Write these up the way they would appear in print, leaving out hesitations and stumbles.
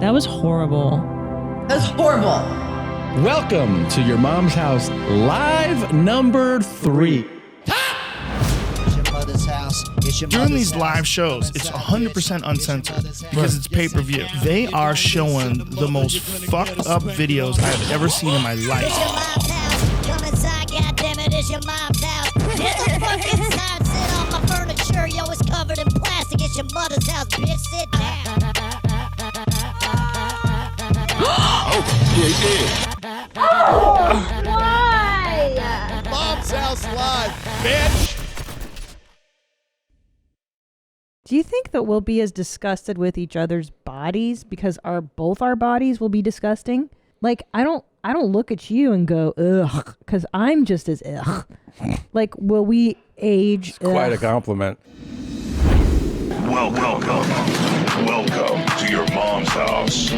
That was horrible. That was horrible. Welcome to Your Mom's House Live number 3. During these live shows, it's 100% uncensored because it's pay-per-view. They are showing the most fucked up videos I've ever seen in my life. Come inside, goddammit, it's your mom's house. Get the fuck inside, sit on my furniture. Yo, it's covered in plastic. It's your mother's house, bitch. Sit down. Why? Mom's House Live, bitch! Do you think that we'll be as disgusted with each other's bodies because both our bodies will be disgusting? Like, I don't look at you and go, ugh, because I'm just as ugh. Like, will we age? It's quite a compliment. Welcome to Your Mom's House.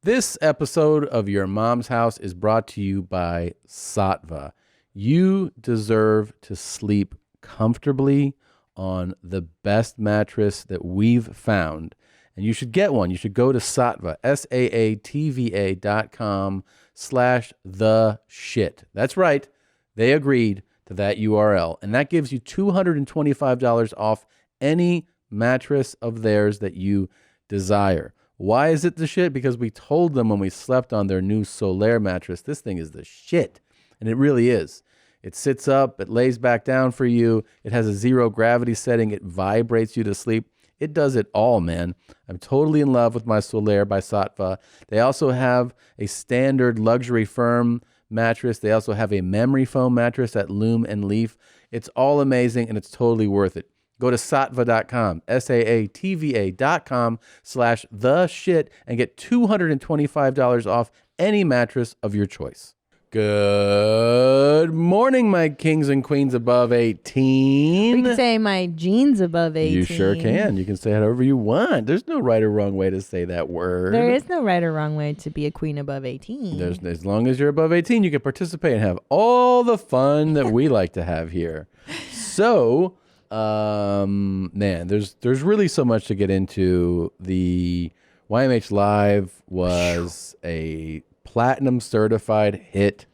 This episode of Your Mom's House is brought to you by Saatva. You deserve to sleep comfortably on the best mattress that we've found. And you should get one. You should go to Saatva, saatva.com/theshit. That's right. They agreed to that URL. And that gives you $225 off any mattress of theirs that you desire. Why is it the shit? Because we told them when we slept on their new Solaire mattress, this thing is the shit. And it really is. It sits up, it lays back down for you. It has a zero gravity setting. It vibrates you to sleep. It does it all, man. I'm totally in love with my Solaire by Saatva. They also have a standard luxury firm mattress. They also have a memory foam mattress at Loom and Leaf. It's all amazing and it's totally worth it. Go to saatva.com, saatva.com/theshit and get $225 off any mattress of your choice. Good morning, my kings and queens above 18. We can say my jeans above 18. You sure can. You can say it however you want. There's no right or wrong way to say that word. There is no right or wrong way to be a queen above 18. As long as you're above 18, you can participate and have all the fun that we like to have here. So, man, there's really so much to get into. The YMH Live was a platinum certified hit,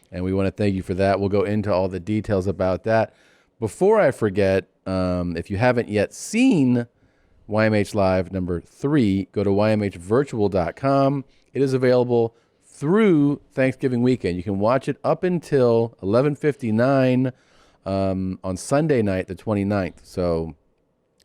and we want to thank you for that. We'll go into all the details about that. Before I forget, if you haven't yet seen YMH Live number 3, go to ymhvirtual.com. It is available through Thanksgiving weekend. You can watch it up until 11:59 on Sunday night, the 29th. So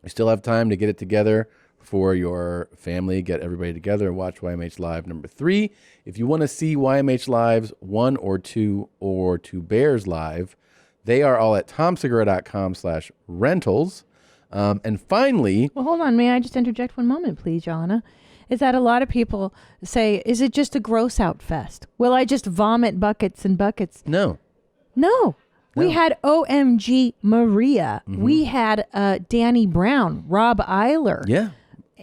you still have time to get it together for your family, get everybody together and watch YMH Live number 3. If you want to see YMH Lives 1 or 2 or 2 Bears Live, they are all at tomsegura.com/rentals. And finally... Well, hold on. May I just interject one moment, please, Johanna? Is that a lot of people say, is it just a gross out fest? Will I just vomit buckets and buckets? No. We had OMG Maria. Mm-hmm. We had Danny Brown, Rob Eiler. Yeah.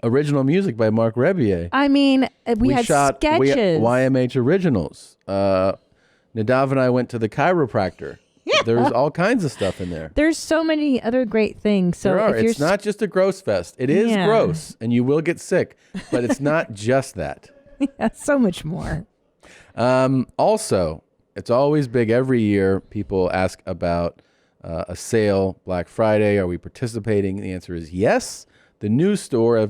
Original music by Mark Rebier. I mean, we had sketches. YMH Originals. Nadav and I went to the chiropractor. Yeah. There's all kinds of stuff in there. There's so many other great things. So there are. It's not just a gross fest. It is gross, and you will get sick, but it's not just that. Yeah, so much more. Also, it's always big every year. People ask about a sale, Black Friday. Are we participating? The answer is yes. The new store, as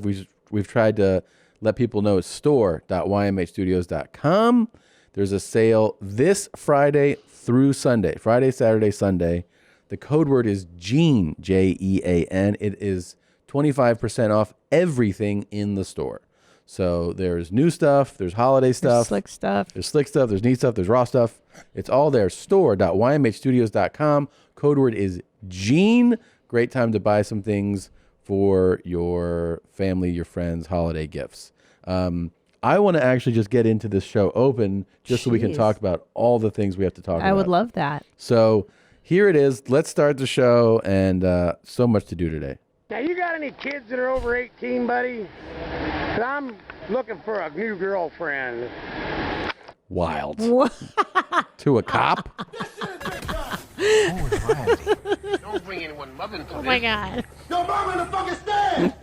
we've tried to let people know, is store.ymhstudios.com. There's a sale this Friday through Sunday. Friday, Saturday, Sunday. The code word is JEAN, Jean. It is 25% off everything in the store. So there's new stuff, there's holiday stuff. There's slick stuff, there's neat stuff, there's raw stuff. It's all there. Store.ymhstudios.com. Code word is JEAN. Great time to buy some things for your family, your friends, holiday gifts. I want to actually just get into this show open just so we can talk about all the things we have to talk about. I would love that. So here it is. Let's start the show, and so much to do today. Now, you got any kids that are over 18, buddy? 'Cause I'm looking for a new girlfriend. Wild. To a cop? Don't bring anyone mother into Oh my God. Yo, mom in the fucking stand!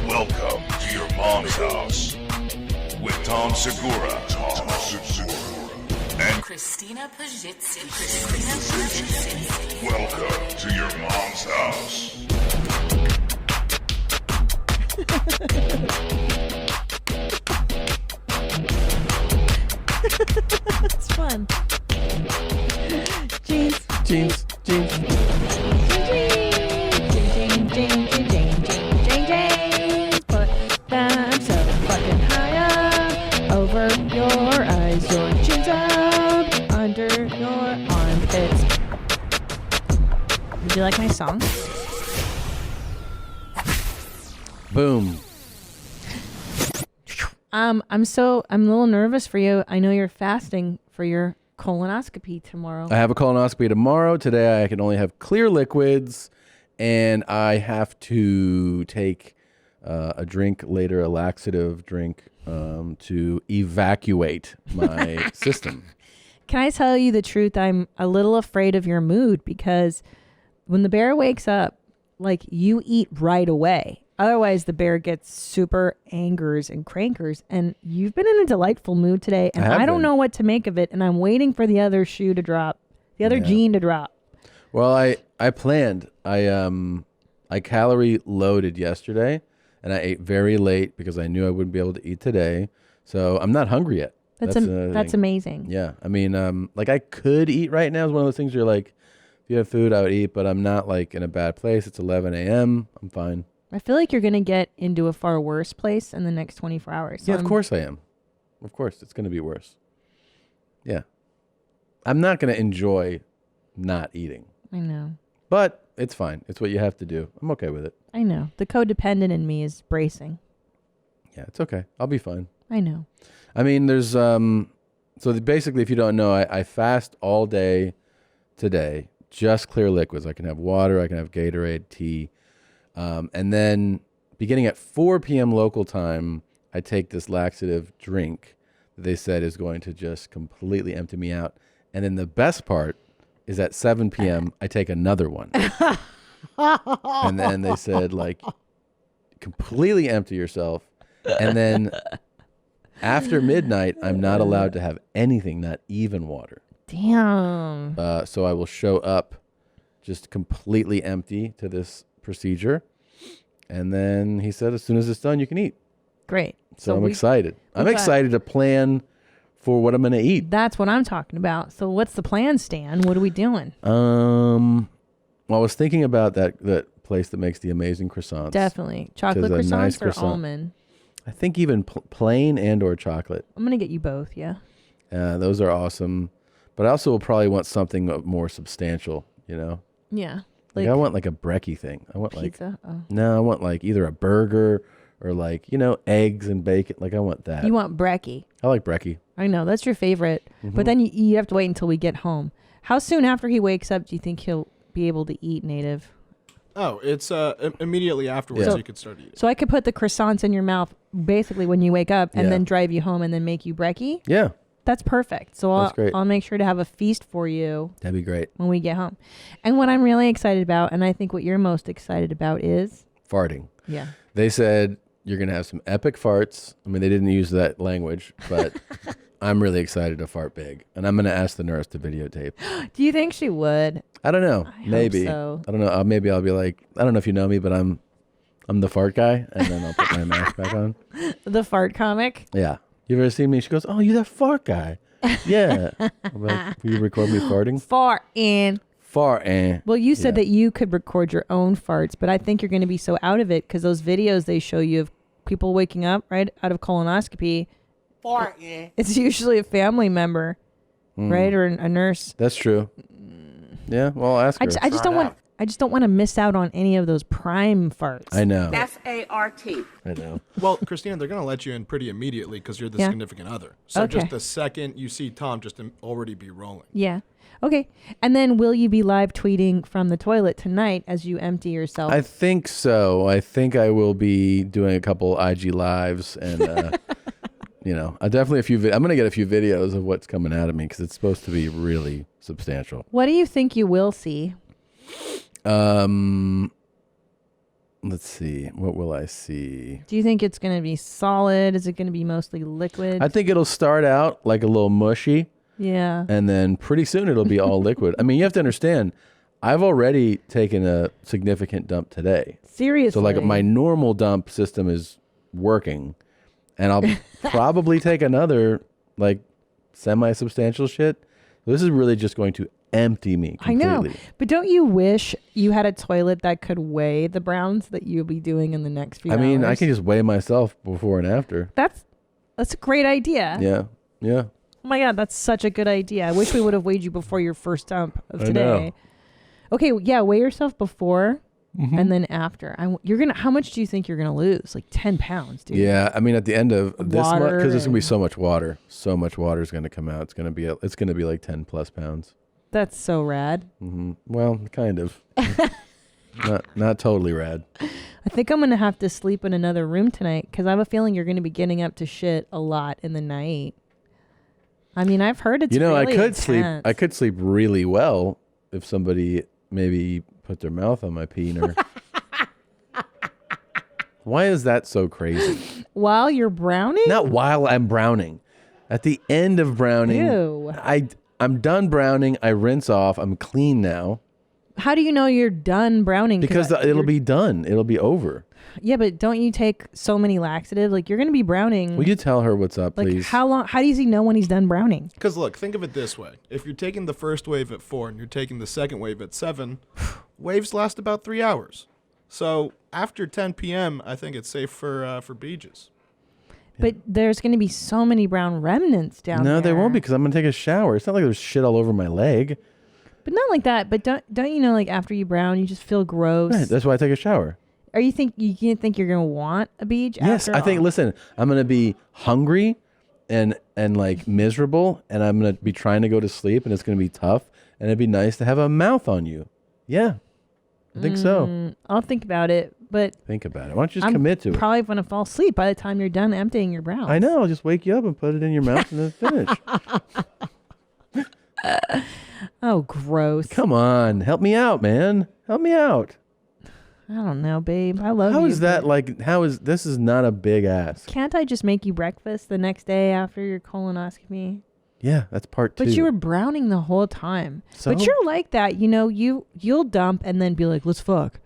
Welcome to your mom's house with Tom Segura. And Christina Pajitsin. welcome to your mom's house. It's fun. Jeans. Jeans. Put them so fucking high up over your eyes, your chin's up under your armpits. Did you like my song? Boom. I'm a little nervous for you. I know you're fasting for your colonoscopy tomorrow. I have a colonoscopy tomorrow. Today I can only have clear liquids, and I have to take a drink later, a laxative drink, to evacuate my system. Can I tell you the truth? I'm a little afraid of your mood because when the bear wakes up, like, you eat right away. Otherwise, the bear gets super angers and crankers, and you've been in a delightful mood today, and I don't know what to make of it, and I'm waiting for the other shoe to drop, the other gene to drop. Well, I planned. I calorie loaded yesterday, and I ate very late because I knew I wouldn't be able to eat today. So I'm not hungry yet. That's amazing. Yeah, I mean, like, I could eat right now. It's one of those things where you're like, if you have food, I would eat, but I'm not like in a bad place. It's 11 a.m. I'm fine. I feel like you're going to get into a far worse place in the next 24 hours. So Yeah, of course I am. Of course, it's going to be worse. Yeah. I'm not going to enjoy not eating. I know. But it's fine. It's what you have to do. I'm okay with it. I know. The codependent in me is bracing. Yeah, it's okay. I'll be fine. I know. I mean, there's basically, if you don't know, I fast all day today, just clear liquids. I can have water, I can have Gatorade, tea. And then beginning at 4 p.m. local time, I take this laxative drink that they said is going to just completely empty me out. And then the best part is at 7 p.m., I take another one. And then they said, like, completely empty yourself. And then after midnight, I'm not allowed to have anything, not even water. Damn. So I will show up just completely empty to this procedure. And then he said, as soon as it's done, you can eat. Great. So I'm excited. I'm excited to plan for what I'm going to eat. That's what I'm talking about. So what's the plan, Stan? What are we doing? Well, I was thinking about that place that makes the amazing croissants. Definitely. Chocolate croissants nice or almond? I think even plain and or chocolate. I'm going to get you both, yeah. Those are awesome. But I also will probably want something more substantial, you know? Yeah. Like I want like a brekkie thing. I want pizza? No, I want like either a burger or like, eggs and bacon. Like I want that. You want brekkie. I like brekkie. I know. That's your favorite. Mm-hmm. But then you have to wait until we get home. How soon after he wakes up do you think he'll be able to eat, Native? Oh, it's immediately afterwards you could start eating. So I could put the croissants in your mouth basically when you wake up and then drive you home and then make you brekkie? Yeah. That's perfect. So I'll make sure to have a feast for you. That'd be great. When we get home. And what I'm really excited about, and I think what you're most excited about is? Farting. Yeah. They said you're going to have some epic farts. I mean, they didn't use that language, but I'm really excited to fart big. And I'm going to ask the nurse to videotape. Do you think she would? I don't know. Maybe. Hope so. I don't know. Maybe I'll be like, I don't know if you know me, but I'm the fart guy. And then I'll put my mask back on. The fart comic? Yeah. You ever seen me? She goes, oh, you that fart guy. Yeah. I'm like, will you record me farting? Farting. Farting. Well, you said that you could record your own farts, but I think you're going to be so out of it because those videos they show you of people waking up right out of colonoscopy. Farting. It's usually a family member, right, or a nurse. That's true. Yeah. Well, I'll ask her. I just don't want to miss out on any of those prime farts. I know. F-A-R-T. I know. Well, Christina, they're going to let you in pretty immediately because you're the significant other. So just the second you see Tom, just already be rolling. Yeah. Okay. And then will you be live tweeting from the toilet tonight as you empty yourself? I think so. I think I will be doing a couple IG lives and, I definitely I'm going to get a few videos of what's coming out of me because it's supposed to be really substantial. What do you think you will see? Let's see. What will I see? Do you think it's going to be solid? Is it going to be mostly liquid? I think it'll start out like a little mushy. Yeah. And then pretty soon it'll be all liquid. I mean, you have to understand, I've already taken a significant dump today. Seriously? So like my normal dump system is working. And I'll probably take another like semi-substantial shit. This is really just going to empty me completely. I know. But don't you wish you had a toilet that could weigh the browns that you'll be doing in the next few hours? I mean, I can just weigh myself before and after. That's a great idea. Yeah. Yeah. Oh my God, that's such a good idea. I wish we would have weighed you before your first dump of I today. know. Okay, yeah, weigh yourself before and then after. How much do you think you're gonna lose? Like 10 pounds, dude. Yeah, I mean, at the end of this month, Water because there's gonna be so much water. So much water is gonna come out. It's gonna be like 10 plus pounds. That's so rad. Well, kind of. not totally rad. I think I'm gonna have to sleep in another room tonight because I have a feeling you're gonna be getting up to shit a lot in the night. I mean, I've heard it's really I could intense. sleep. I could sleep really well if somebody maybe put their mouth on my peener. Why is that so crazy? While you're browning? Not while I'm browning. At the end of browning, Ew. I'm done browning. I rinse off. I'm clean now. How do you know you're done browning? Because it'll be done. It'll be over. Yeah, but don't you take so many laxatives? Like, you're going to be browning. Will you tell her what's up, like, please? how does he know when he's done browning? Because look, think of it this way: if you're taking the first wave at 4 and you're taking the second wave at 7, waves last about 3 hours. So after 10 p.m., I think it's safe for beaches. But there's going to be so many brown remnants down there. No, there won't be because I'm gonna take a shower. It's not like there's shit all over my leg. But not like that. But don't you know, like, after you brown, you just feel gross? Right, that's why I take a shower. Or you think you're gonna want a beach? Yes, after I think. all? Listen, I'm gonna be hungry and like miserable, and I'm gonna be trying to go to sleep, and it's gonna be tough, and it'd be nice to have a mouth on you. Yeah, I think so. I'll think about it, but Think about it. Why don't you just I'm commit to it? probably gonna fall asleep by the time you're done emptying your brows. I know. I'll just wake you up and put it in your mouth and then finish. Oh, gross. Come on, help me out, man. Help me out. I don't know, babe. I love you. How is that but like? How is this? Is not a big ass. Can't I just make you breakfast the next day after your colonoscopy? Yeah, that's part 2. But you were browning the whole time. So? But you're like that, you know. You'll dump and then be like, let's fuck,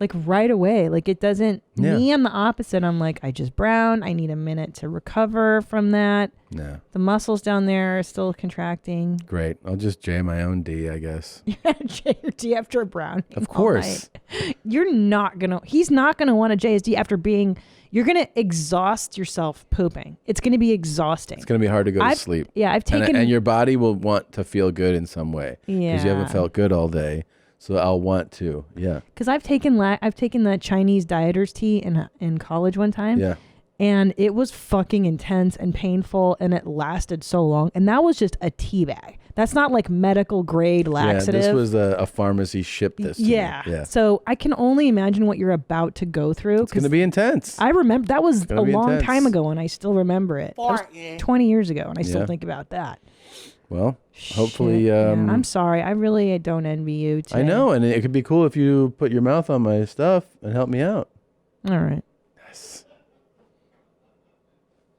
like right away. Like it doesn't. Yeah. Me, I'm the opposite. I'm like, I just brown. I need a minute to recover from that. No. The muscles down there are still contracting. Great. I'll just J my own D, I guess. J your D after browning. Of all course. night. You're not gonna. He's not gonna want to J his D after being. You're gonna exhaust yourself pooping. It's gonna be exhausting. It's gonna be hard to go to sleep. Yeah, I've taken. And your body will want to feel good in some way. Because you haven't Yeah. felt good all day. So I'll want to. Yeah. Because I've taken the Chinese dieters tea in college one time. Yeah. And it was fucking intense and painful, and it lasted so long. And that was just a tea bag. That's not like medical grade laxative. Yeah, this was a pharmacy shipped this to me. Yeah. So I can only imagine what you're about to go through. It's going to be intense. I remember that was a gonna be long intense. time ago, and I still remember it. That was 20 years ago, and I still Yeah. think about that. Well, hopefully. Shit. Yeah, I'm sorry. I really don't envy you today. I know. And it could be cool if you put your mouth on my stuff and help me out. All right. Yes.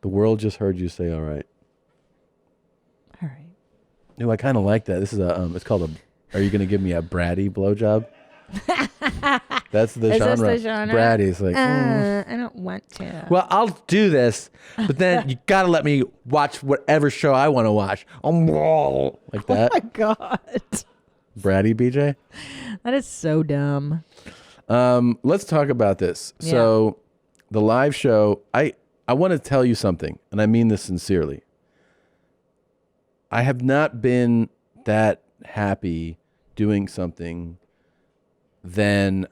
The world just heard you say all right. All right. Ooh, I kind of like that. This is it's called Are you going to give me a bratty blowjob? That's the Is genre. this the genre? Bratty's like, I don't want to. well, I'll do this, but then you got to let me watch whatever show I want to watch. Like that. Oh my God. Bratty BJ. That is so dumb. Let's talk about this. Yeah. So the live show, I want to tell you something, and I mean this sincerely. I have not been that happy doing something than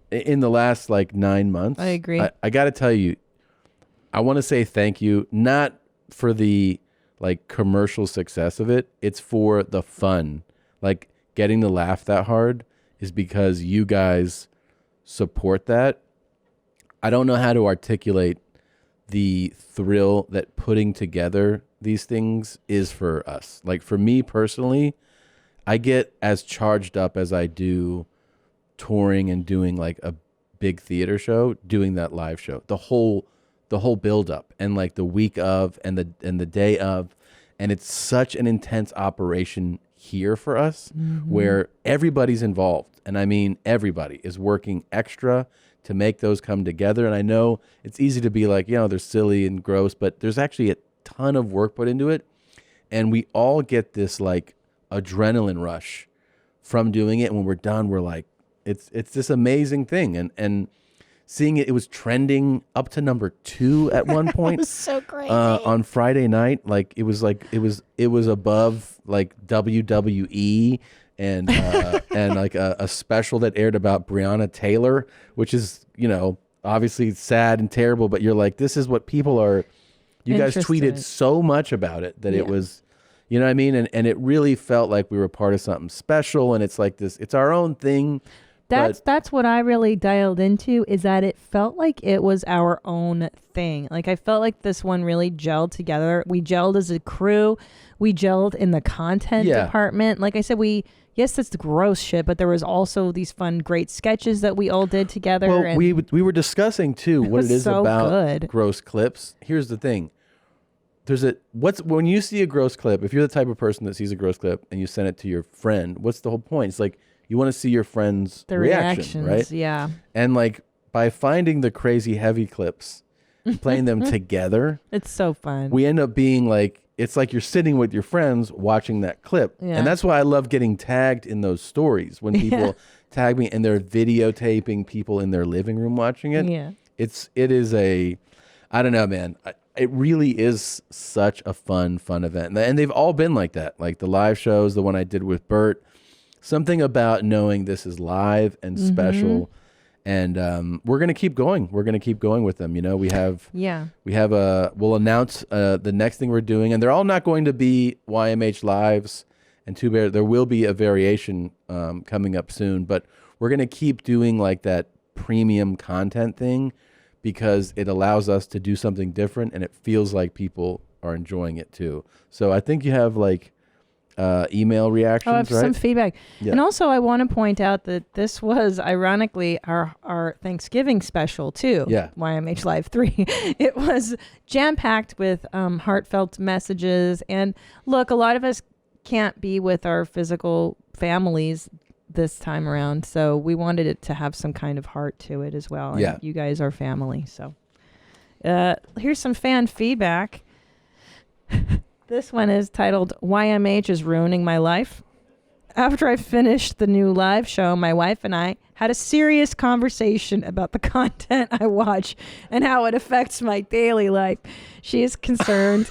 in the last like 9 months. I agree. I got to tell you, I want to say thank you, not for the like commercial success of it. It's for the fun. Like getting to laugh that hard is because you guys support that. I don't know how to articulate the thrill that putting together these things is for us. Like for me personally, I get as charged up as I do touring and doing like a big theater show, doing that live show, the whole build up and like the week of and the day of, and it's such an intense operation here for us where everybody's involved. And I mean, everybody is working extra to make those come together. And I know it's easy to be like, they're silly and gross, but there's actually a ton of work put into it. And we all get this like adrenaline rush from doing it. And when we're done, we're like, it's this amazing thing. And seeing it was trending up to number 2 at one point. It was so crazy. On Friday night. Like it was above like WWE and like a special that aired about Breonna Taylor, which is, obviously sad and terrible, but you're like, this is what people are. You guys tweeted so much about it that it was, you know what I mean? And it really felt like we were part of something special. And it's like this, it's our own thing. That's what I really dialed into, is that it felt like it was our own thing. Like I felt like this one really gelled together. We gelled as a crew. We gelled in the content department. Like I said, yes, that's the gross shit, but there was also these fun, great sketches that we all did together. Well, and we were discussing too what it is so about good. Gross clips. Here's the thing. When you see a gross clip, if you're the type of person that sees a gross clip and you send it to your friend, what's the whole point? It's like, you want to see your friend's reaction, right? Yeah. And like by finding the crazy heavy clips, playing them together, it's so fun. we end up being like, it's like you're sitting with your friends watching that clip. Yeah. And that's why I love getting tagged in those stories when people tag me and they're videotaping people in their living room watching it. Yeah. It is I don't know, man. It really is such a fun event. And they've all been like that. Like the live shows, the one I did with Bert, something about knowing this is live and special. And we're going to keep going. We're going to keep going with them. We'll announce the next thing we're doing, and they're all not going to be YMH lives and Two Bear. There will be a variation coming up soon, but we're going to keep doing like that premium content thing because it allows us to do something different, and it feels like people are enjoying it too. So I think you have like email reactions, I have right? some feedback. Yeah. And also I want to point out that this was ironically our Thanksgiving special too. Yeah. YMH Live 3. It was jam-packed with heartfelt messages. And look, a lot of us can't be with our physical families this time around. So we wanted it to have some kind of heart to it as well. Yeah. And you guys are family. So here's some fan feedback. This one is titled, YMH is Ruining My Life. After I finished the new live show, my wife and I had a serious conversation about the content I watch and how it affects my daily life. She is concerned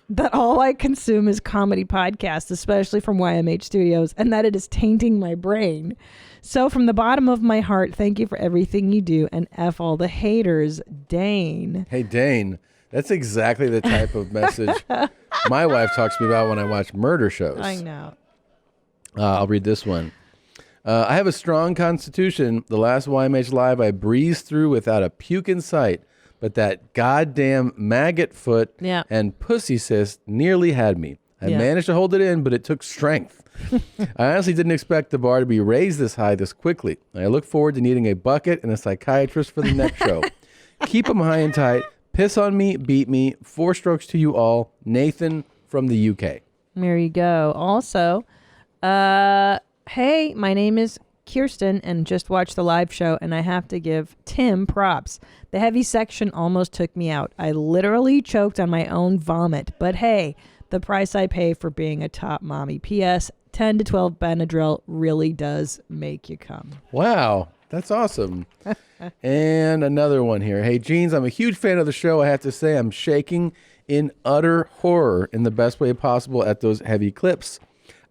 that all I consume is comedy podcasts, especially from YMH Studios, and that it is tainting my brain. So from the bottom of my heart, thank you for everything you do, and F all the haters, Dane. Hey, Dane. That's exactly the type of message my wife talks to me about when I watch murder shows. I know. I'll read this one. I have a strong constitution. The last YMH Live I breezed through without a puke in sight, but that goddamn maggot foot and pussy cyst nearly had me. I managed to hold it in, but it took strength. I honestly didn't expect the bar to be raised this high this quickly. I look forward to needing a bucket and a psychiatrist for the next show. Keep them high and tight. Piss on me, beat me. 4 strokes to you all. Nathan from the UK. There you go. Also, hey, my name is Kirsten and just watched the live show, and I have to give Tim props. The heavy section almost took me out. I literally choked on my own vomit. But hey, the price I pay for being a top mommy. P.S. 10 to 12 Benadryl really does make you come. Wow. That's awesome. And another one here. Hey, Jeans, I'm a huge fan of the show. I have to say I'm shaking in utter horror in the best way possible at those heavy clips.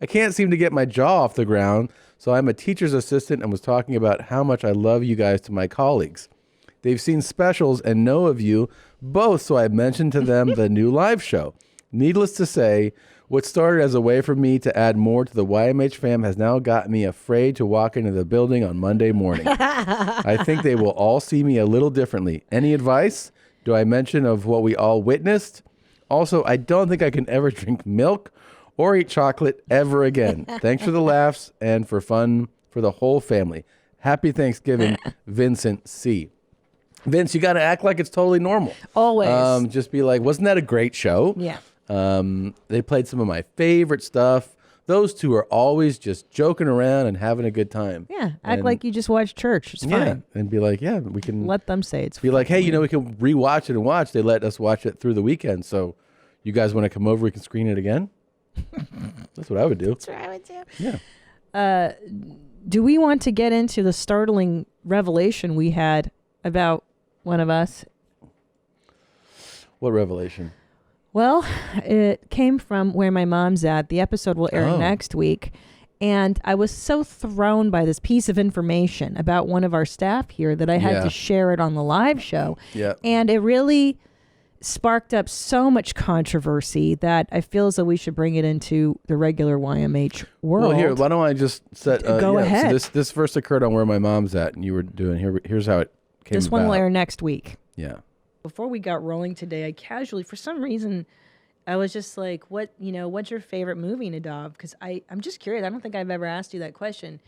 I can't seem to get my jaw off the ground, so I'm a teacher's assistant and was talking about how much I love you guys to my colleagues. They've seen specials and know of you both, so I mentioned to them the new live show. Needless to say, what started as a way for me to add more to the YMH fam has now got me afraid to walk into the building on Monday morning. I think they will all see me a little differently. Any advice? Do I mention of what we all witnessed? Also, I don't think I can ever drink milk or eat chocolate ever again. Thanks for the laughs and for fun for the whole family. Happy Thanksgiving, Vincent C. Vince, you got to act like it's totally normal. Always. Just be like, wasn't that a great show? Yeah. They played some of my favorite stuff. Those two are always just joking around and having a good time. Yeah, act like you just watched church. It's Yeah, fine. and be like, yeah, we can Let them say it's be like, hey, we can rewatch it and watch. They let us watch it through the weekend. So you guys want to come over, we can screen it again? That's what I would do. That's what I would do. Yeah. Do we want to get into the startling revelation we had about one of us? What revelation? Well, it came from Where My Mom's At. The episode will air Oh. next week. And I was so thrown by this piece of information about one of our staff here that I had Yeah. to share it on the live show. Yeah. And it really sparked up so much controversy that I feel as though we should bring it into the regular YMH world. Well, here, why don't I just set... Go ahead. So this first occurred on Where My Mom's At, and you were doing... Here's how it came This one will about. air next week. Yeah. Before we got rolling today, I casually, for some reason, I was just like, what's your favorite movie, Nadav? Because I'm just curious. I don't think I've ever asked you that question.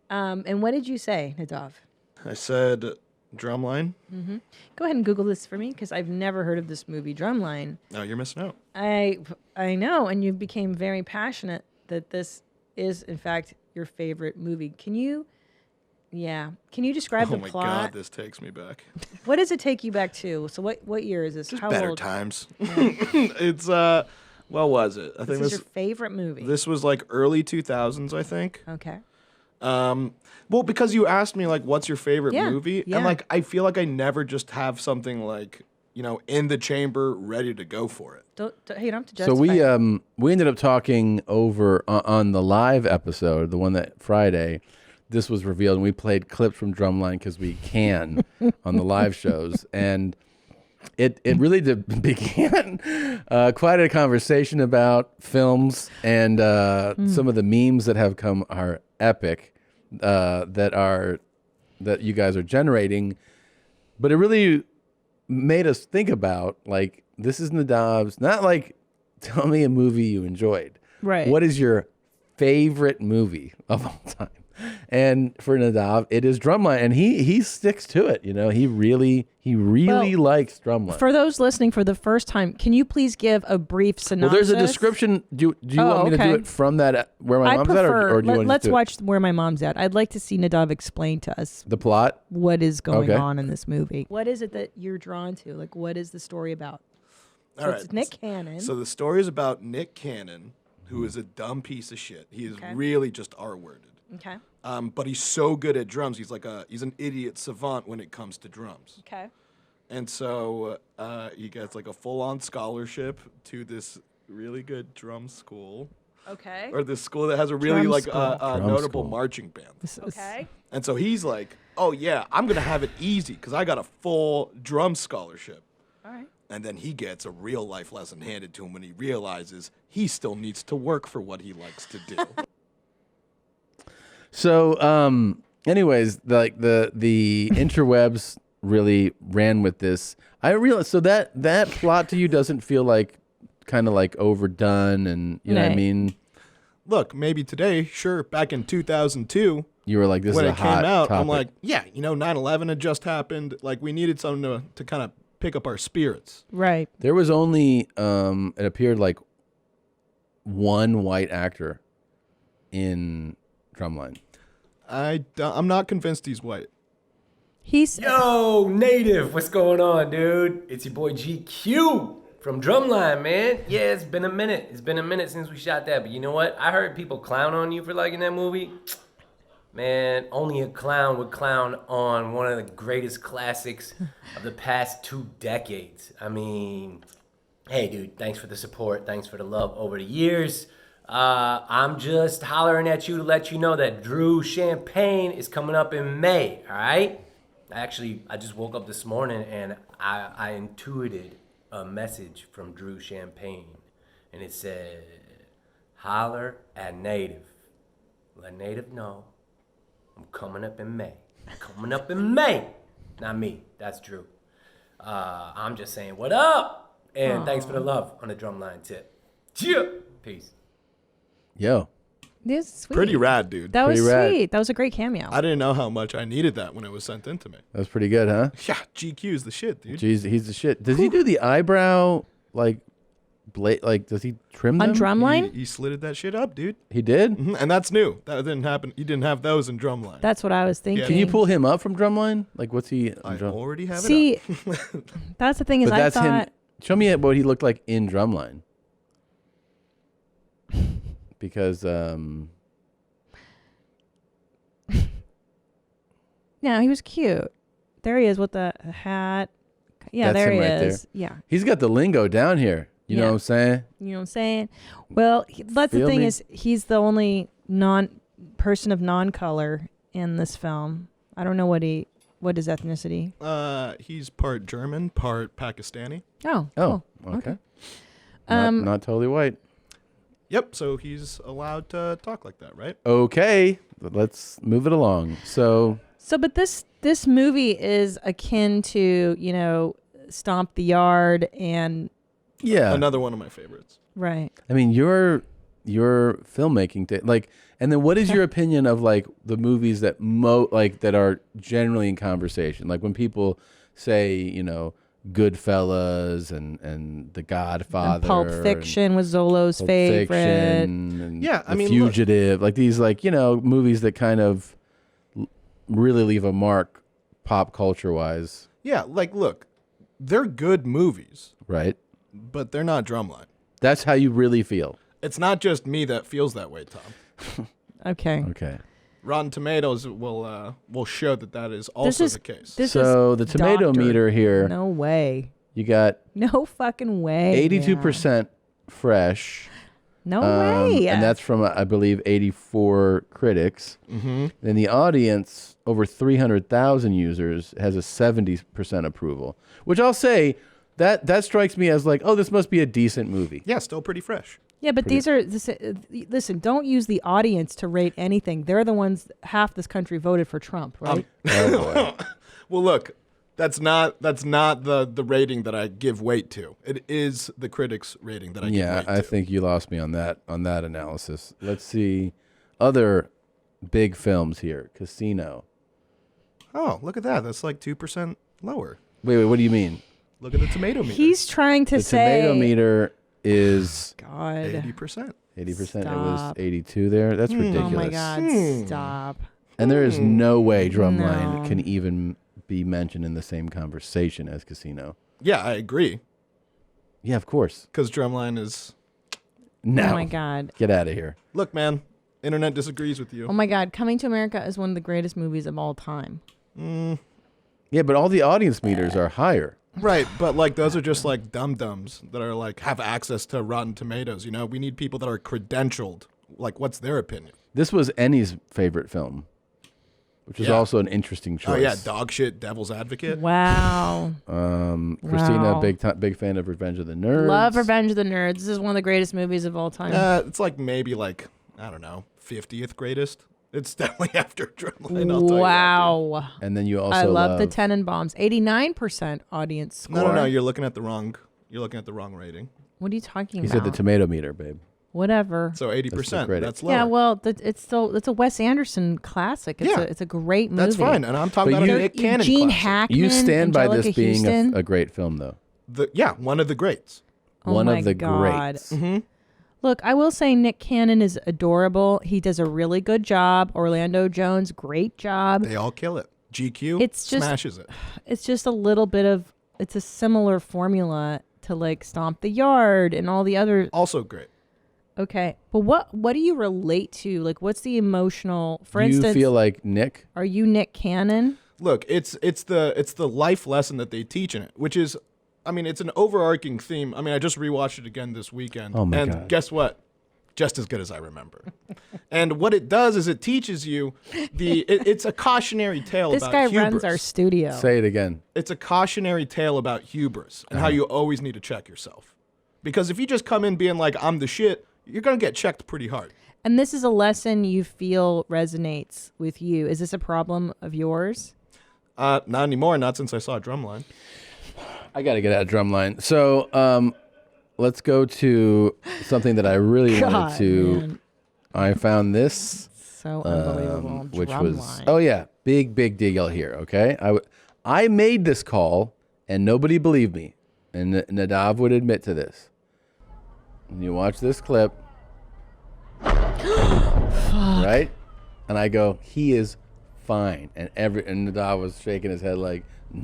And what did you say, Nadav? I said Drumline. Go ahead and Google this for me, because I've never heard of this movie, Drumline. No, you're missing out. I know, and you became very passionate that this is, in fact, your favorite movie. Can you describe Oh the my plot? God, this takes me back. What does it take you back to? So what year is this? Just How better old? times. It's what was it? I This think is your favorite movie. this was like early 2000s, I think. Okay. Well, because you asked me like, what's your favorite Yeah, movie? yeah. And like, I feel like I never just have something like, in the chamber ready to go for it. Hey, you don't have to So justify. we ended up talking over on the live episode, the one that Friday, this was revealed, and we played clips from Drumline because we can on the live shows, and it really began quite a conversation about films, and some of the memes that have come are epic, that you guys are generating, but it really made us think about, like, this is Nadav's, not like, tell me a movie you enjoyed. Right. What is your favorite movie of all time? And for Nadav, it is Drumline, and he sticks to it. He really likes Drumline. For those listening for the first time, can you please give a brief synopsis? Well, there's a description. Do you want me to do okay. it from that Where My I Mom's prefer. At, or do you want to let's do watch Where My Mom's At. I'd like to see Nadav explain to us the plot? what is going Okay. on in this movie. What is it that you're drawn to? Like, what is the story about? So All it's right. Nick Cannon. So the story is about Nick Cannon, who is a dumb piece of shit. He is Okay. really just R-worded. Okay. But he's so good at drums. He's an idiot savant when it comes to drums. Okay. And so he gets like a full-on scholarship to this really good drum school, Okay. or this school that has a really Drum like school. notable school. marching band. Okay. And so he's like, "Oh yeah, I'm gonna have it easy because I got a full drum scholarship." All right. And then he gets a real life lesson handed to him when he realizes he still needs to work for what he likes to do. So, anyways, like the interwebs really ran with this. I realized so that plot to you doesn't feel like kind of like overdone, and you know what I Right. mean. Look, maybe today, sure, back in 2002, You were like, this when is a it hot came out, topic. I'm like, yeah, 9/11 had just happened. Like, we needed something to kind of pick up our spirits. Right. There was only it appeared like one white actor in Drumline. I'm not convinced he's white. He's Yo, Native, what's going on, dude? It's your boy GQ from Drumline, man. Yeah, it's been a minute. It's been a minute since we shot that, but you know what? I heard people clown on you for liking that movie. Man, only a clown would clown on one of the greatest classics of the past 2 decades. I mean, hey, dude, thanks for the support. Thanks for the love over the years. I'm just hollering at you to let you know that Drew Champagne is coming up in May, all right? Actually, I just woke up this morning and I intuited a message from Drew Champagne. And it said, holler at Native. Let Native know I'm coming up in May. Coming up in May. Not me, that's Drew. I'm just saying, what up? And thanks for the love on the Drumline tip. Yeah. Peace. Yo, This is sweet. Pretty rad, dude. That was Pretty rad. sweet. That was a great cameo. I didn't know how much I needed that when it was sent in to me. That was pretty good, huh? Yeah, GQ's the shit, dude. Jeez, he's the shit. Does he do the eyebrow like blade? Like, does he trim On them? Drumline? He slitted that shit up, dude. He did. And that's new. That didn't happen. You didn't have those in Drumline. That's what I was thinking. Can you pull him up from Drumline? Like, what's he? I already have See, it up. that's the thing is But I that's thought him. Show me what he looked like in Drumline. Because yeah, he was cute. There he is with the hat. Yeah, that's there him he right is. there. Yeah. He's got the lingo down here. You know what I'm saying? You know what I'm saying? Well, that's the Feel thing me? is he's the only person of non-color in this film. I don't know what his ethnicity. He's part German, part Pakistani. Oh. Oh, cool. okay. Um, Not totally white. Yep, so he's allowed to talk like that, right? Okay, but let's move it along. So but this movie is akin to, Stomp the Yard and yeah, Another one of my favorites. right. I mean, your filmmaking, like, and then what is your opinion of like the movies that that are generally in conversation? Like when people say, Goodfellas and The Godfather, And Pulp Fiction was Zolo's Pulp favorite. Fiction, and Yeah, I The mean, Fugitive, like these, like movies that kind of really leave a mark, pop culture wise. Yeah, like look, they're good movies, right? But they're not Drumline. That's how you really feel. It's not just me that feels that way, Tom. Okay. Okay. Rotten Tomatoes will show that is also the case. So the tomato meter here. No way. You got No fucking way. 82% fresh. No way. And that's from, I believe, 84 critics. Mm-hmm. Then the audience, over 300,000 users, has a 70% approval, which I'll say that strikes me as like, oh, this must be a decent movie. Yeah, still pretty fresh. Yeah, but listen, don't use the audience to rate anything. They're the ones, half this country voted for Trump, right? Oh, boy. Well, look, that's not the rating that I give weight to. It is the critics' rating that I give weight to. I think you lost me on that analysis. Let's see other big films here. Casino. Oh, look at that. That's like 2% lower. Wait, what do you mean? Look at the tomato meter. He's trying to The say. tomato meter is God. 80%. 80%. It was Stop. 82 there. That's ridiculous. Oh my God! Stop. And there is no way Drumline No. can even be mentioned in the same conversation as Casino. Yeah, I agree. Yeah, of course. Because Drumline is... No. Oh my God. Get out of here. Look, man, internet disagrees with you. Oh my God! Coming to America is one of the greatest movies of all time. Yeah, but all the audience meters are higher. Right, but like those are just like dum-dums that are like have access to Rotten Tomatoes, We need people that are credentialed. Like, what's their opinion? This was Annie's favorite film, which is Yeah. also an interesting choice. Oh yeah, dog shit, Devil's Advocate. Wow. Christina, Wow. big fan of Revenge of the Nerds. Love Revenge of the Nerds. This is one of the greatest movies of all time. It's like maybe like I don't know, 50th greatest. It's definitely after Drumline. I'll tell you that, Wow. And then you also I love the Tenenbaums. 89% audience dude. score. No, you're looking at the wrong rating. What are you talking He about? said the tomato meter, babe. Whatever. So 80%. critic. That's lower. Yeah, well, it's a Wes Anderson classic. It's a great movie. That's fine. And I'm talking But about you- a Nick Cannon Gene classic. Hackman. You stand by this Angelica being Houston. a great film, though. One of the greats. Oh One my of the God. greats. Mm-hmm. Look, I will say Nick Cannon is adorable. He does a really good job. Orlando Jones, great job. They all kill it. GQ It's just- smashes it. It's just a little bit of, it's a similar formula to like Stomp the Yard and all the other. Also great. Okay. But what do you relate to? Like, what's the emotional, for You instance, feel like Nick? are you Nick Cannon? Look, it's the life lesson that they teach in it, which is, I mean, it's an overarching theme. I mean, I just rewatched it again this weekend. Oh my and God. guess what? Just as good as I remember. And what it does is it teaches you it's a cautionary tale This about guy hubris. runs our studio. Say it again. It's a cautionary tale about hubris and how you always need to check yourself. Because if you just come in being like, I'm the shit, you're going to get checked pretty hard. And this is a lesson you feel resonates with you. Is this a problem of yours? Not anymore, not since I saw Drumline. I got to get out of Drumline. So let's go to something that I really wanted to I found this. So unbelievable. Which Drum was, line. oh yeah, big deal here, okay? I made this call, and nobody believed me. And Nadav would admit to this. And you watch this clip. Right? And I go, he is fine. And Nadav was shaking his head like,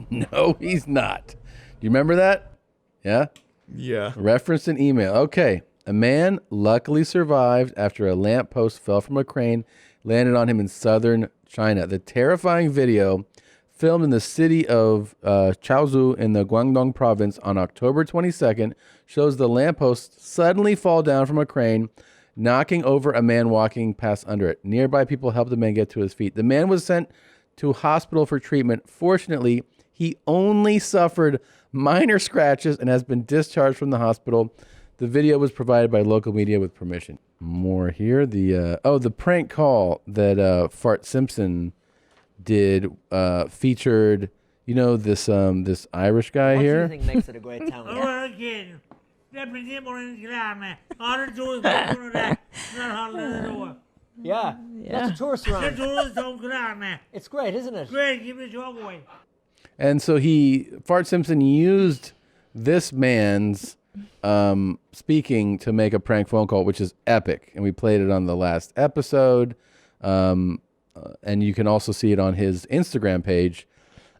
no, he's not. Do you remember that? Yeah? Yeah. Referenced an email. Okay. A man luckily survived after a lamppost fell from a crane, landed on him in southern China. The terrifying video, filmed in the city of Chaozhou in the Guangdong province on October 22nd, shows the lamppost suddenly fall down from a crane, knocking over a man walking past under it. Nearby people helped the man get to his feet. The man was sent to hospital for treatment. Fortunately, he only suffered minor scratches and has been discharged from the hospital. The video was provided by local media with permission. More here. The prank call that Fart Simpson did featured, this Irish guy here. What do you think makes it a great town? Yeah, that's a tourist run. It's great, isn't it? Great, give me your boy. And so Fart Simpson used this man's speaking to make a prank phone call, which is epic. And we played it on the last episode. And you can also see it on his Instagram page.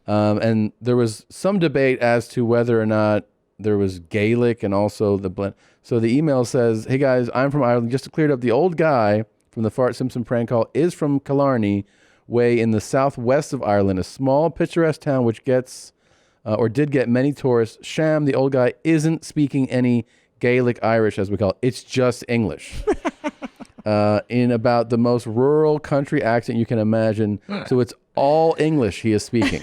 And there was some debate as to whether or not there was Gaelic and also the blend. So the email says, hey guys, I'm from Ireland. Just to clear it up, the old guy from the Fart Simpson prank call is from Killarney Way in the southwest of Ireland, a small picturesque town which gets or did get many tourists. Sham, the old guy, isn't speaking any Gaelic Irish, as we call it. It's just English. In about the most rural country accent you can imagine. So it's all English he is speaking.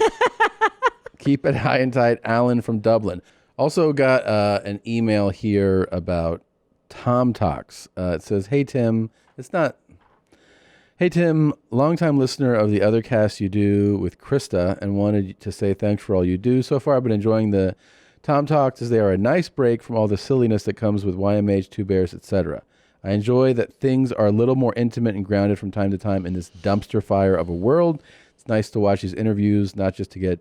Keep it high and tight, Alan from Dublin. Also got an email here about Tom Talks. It says, hey, Tim. Hey, Tim, longtime listener of the other cast you do with Krista and wanted to say thanks for all you do. So far, I've been enjoying the Tom Talks as they are a nice break from all the silliness that comes with YMH, Two Bears, etc. I enjoy that things are a little more intimate and grounded from time to time in this dumpster fire of a world. It's nice to watch these interviews, not just to get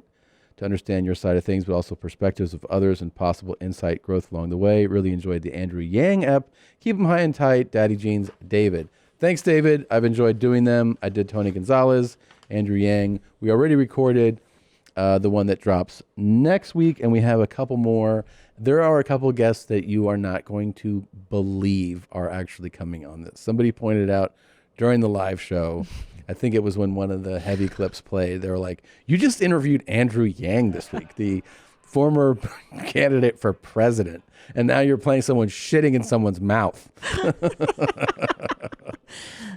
to understand your side of things, but also perspectives of others and possible insight growth along the way. Really enjoyed the Andrew Yang ep. Keep them high and tight. Daddy Jeans, David. Thanks, David. I've enjoyed doing them. I did Tony Gonzalez, Andrew Yang. We already recorded the one that drops next week, and we have a couple more. There are a couple guests that you are not going to believe are actually coming on this. Somebody pointed out during the live show, I think it was when one of the heavy clips played, they were like, you just interviewed Andrew Yang this week, the former candidate for president, and now you're playing someone shitting in someone's mouth.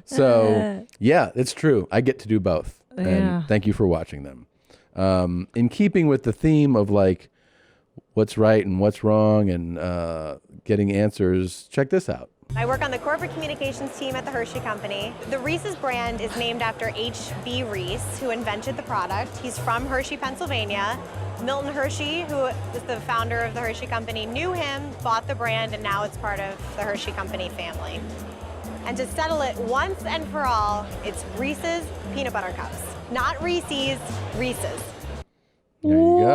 So, yeah, it's true. I get to do both. Yeah. And thank you for watching them. In keeping with the theme of like what's right and what's wrong and getting answers, check this out. I work on the corporate communications team at the Hershey Company. The Reese's brand is named after H.B. Reese, who invented the product. He's from Hershey, Pennsylvania. Milton Hershey, who is the founder of the Hershey Company, knew him, bought the brand, and now it's part of the Hershey Company family. And to settle it once and for all, it's Reese's Peanut Butter Cups. Not Reese's, Reese's. There you go.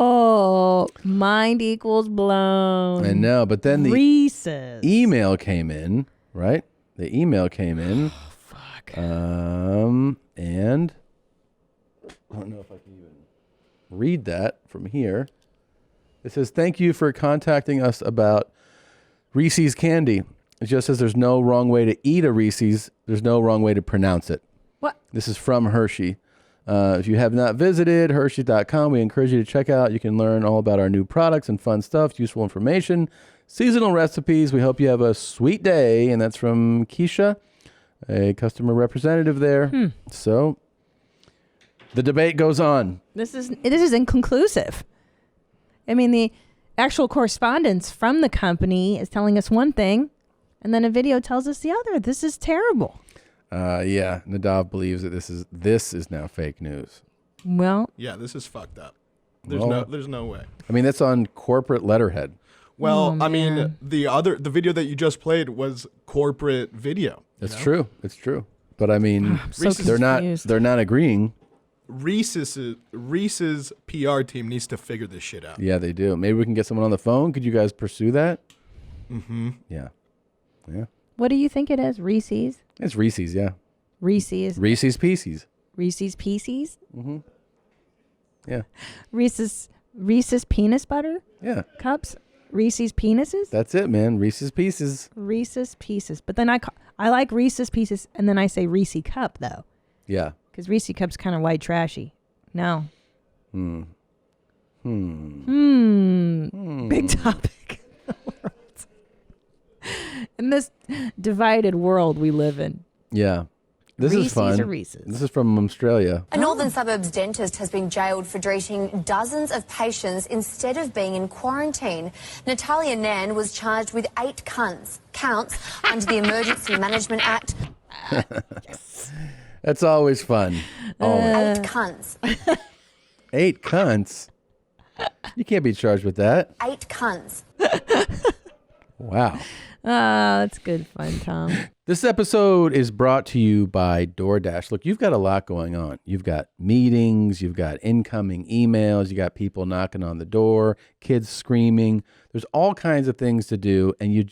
Whoa. Mind equals blown. I know, but then the Reese's email came in, right? The email came in. Oh, fuck. And I don't know if I can even read that from here. It says, thank you for contacting us about Reese's candy. It just says there's no wrong way to eat a Reese's. There's no wrong way to pronounce it. What? This is from Hershey. If you have not visited Hershey.com, we encourage you to check out. You can learn all about our new products and fun stuff, useful information, seasonal recipes. We hope you have a sweet day. And that's from Keisha, a customer representative there. So the debate goes on. This is inconclusive. I mean, the actual correspondence from the company is telling us one thing, and then a video tells us the other. This is terrible. Yeah, Nadav believes that this is now fake news. Well, yeah, this is fucked up. There's no way. I mean, that's on corporate letterhead. Well, I mean, the video that you just played was corporate video. That's true. It's true. But I mean, so they're not agreeing. Reese's PR team needs to figure this shit out. Yeah, they do. Maybe we can get someone on the phone. Could you guys pursue that? Mm-hmm. Yeah. What do you think it is? Reese's? It's Reese's, yeah. Reese's. Reese's Pieces. Reese's Pieces? Mm-hmm. Yeah. Reese's peanut butter? Yeah. Cups? Reese's penises? That's it, man. Reese's Pieces. Reese's Pieces. But then I like Reese's Pieces, and then I say Reese Cup, though. Yeah. Because Reese Cup's kind of white trashy. No. Hmm. Big topic. In this divided world we live in. Yeah. This Reese's is fun. or Reese's? This is from Australia. A northern suburbs dentist has been jailed for treating dozens of patients instead of being in quarantine. Natalia Nan was charged with 8 counts under the Emergency Management Act. That's always fun. Always. 8 cunts. 8 cunts? You can't be charged with that. 8 cunts. Wow. That's good fun, Tom. This episode is brought to you by DoorDash. Look, you've got a lot going on. You've got meetings, you've got incoming emails, you got people knocking on the door, kids screaming. There's all kinds of things to do, and you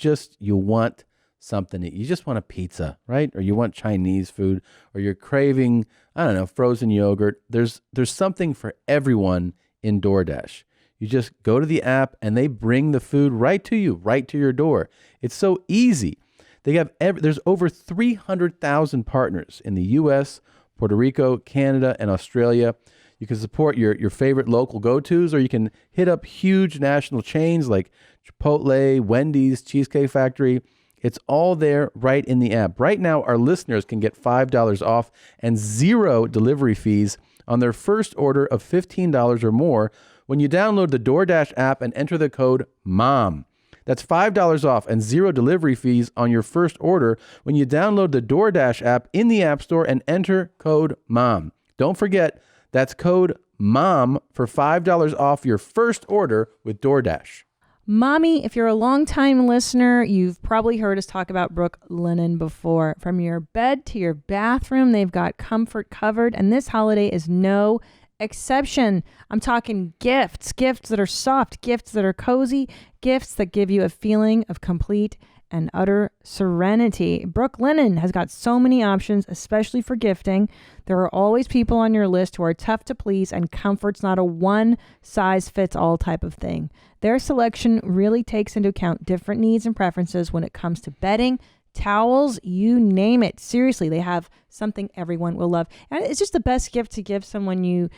want something. You just want a pizza, right? Or you want Chinese food, or you're craving, I don't know, frozen yogurt. There's something for everyone in DoorDash. You just go to the app and they bring the food right to you, right to your door. It's so easy. They have there's over 300,000 partners in the U.S., Puerto Rico, Canada, and Australia. You can support your favorite local go-tos, or you can hit up huge national chains like Chipotle, Wendy's, Cheesecake Factory. It's all there right in the app. Right now, our listeners can get $5 off and 0 delivery fees on their first order of $15 or more when you download the DoorDash app and enter the code MOM. That's $5 off and 0 delivery fees on your first order when you download the DoorDash app in the App Store and enter code MOM. Don't forget, that's code MOM for $5 off your first order with DoorDash. Mommy, if you're a longtime listener, you've probably heard us talk about Brooklinen before. From your bed to your bathroom, they've got comfort covered, and this holiday is no exception. I'm talking gifts that are soft, gifts that are cozy, gifts that give you a feeling of complete and utter serenity. Brooklinen has got so many options, especially for gifting. There are always people on your list who are tough to please, and comfort's not a one-size-fits-all type of thing. Their selection really takes into account different needs and preferences when it comes to bedding, towels, you name it. Seriously, they have something everyone will love. And it's just the best gift to give someone you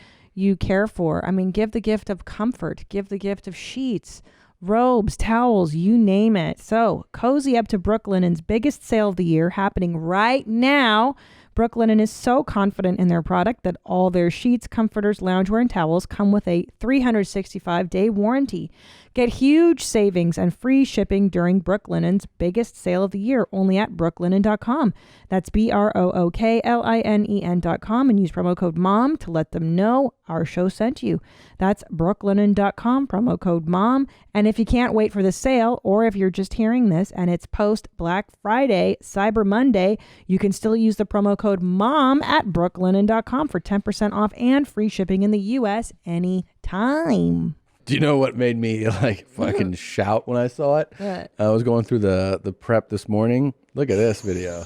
care for. I mean, give the gift of comfort, give the gift of sheets, robes, towels, you name it. So cozy up to Brooklinen's biggest sale of the year happening right now. Brooklinen is so confident in their product that all their sheets, comforters, loungewear, and towels come with a 365-day warranty. Get huge savings and free shipping during Brooklinen's biggest sale of the year only at brooklinen.com. That's BROOKLINEN.com, and use promo code MOM to let them know our show sent you. That's brooklinen.com, promo code MOM. And if you can't wait for the sale, or if you're just hearing this and it's post Black Friday, Cyber Monday, you can still use the promo code MOM at brooklinen.com for 10% off and free shipping in the U.S. anytime. Do you know what made me like fucking shout when I saw it? What? I was going through the prep this morning. Look at this video.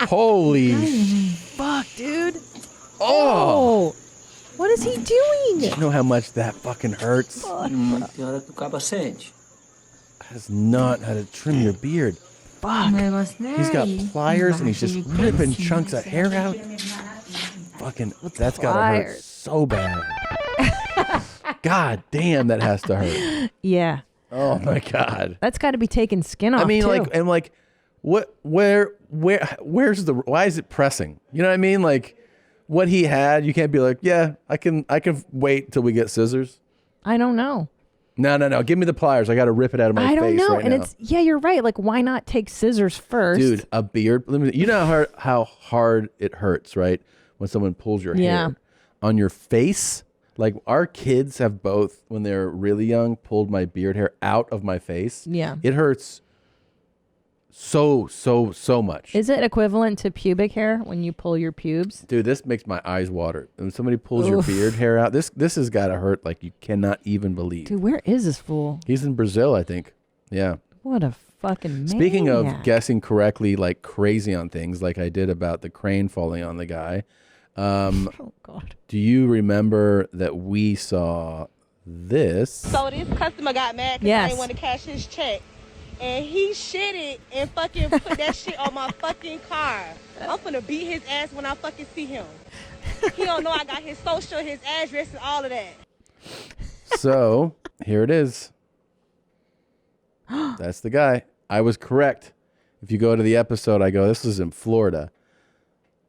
Holy fuck, dude. Oh. What is he doing? You know how much that fucking hurts? That is not how to trim your beard. Fuck. He's got pliers and he's just ripping chunks of hair out. Fucking, that's gotta hurt so bad. God damm, that has to hurt. Yeah. Oh my God. That's got to be taking skin off. I mean, too. why is it pressing? You know what I mean? Like, what he had, you can't be like, yeah, I can wait till we get scissors. I don't know. No. Give me the pliers. I got to rip it out of my face. I don't know. Right and now. you're right. Like, why not take scissors first? Dude, a beard. You know how hard it hurts, right? When someone pulls your hair on your face. Like our kids have both, when they're really young, pulled my beard hair out of my face. Yeah. It hurts so much. Is it equivalent to pubic hair when you pull your pubes? Dude, this makes my eyes water. When somebody pulls your Oof. beard hair out, this has got to hurt like you cannot even believe. Dude, where is this fool? He's in Brazil, I think. Yeah. What a fucking Speaking maniac. of guessing correctly, like crazy on things, like I did about the crane falling on the guy. Oh, God. Do you remember that we saw this? So this customer got mad because I didn't want to cash his check. And he shitted and fucking put that shit on my fucking car. I'm finna beat his ass when I fucking see him. He don't know I got his social, his address, and all of that. So here it is. That's the guy. I was correct. If you go to the episode, I go, this is in Florida.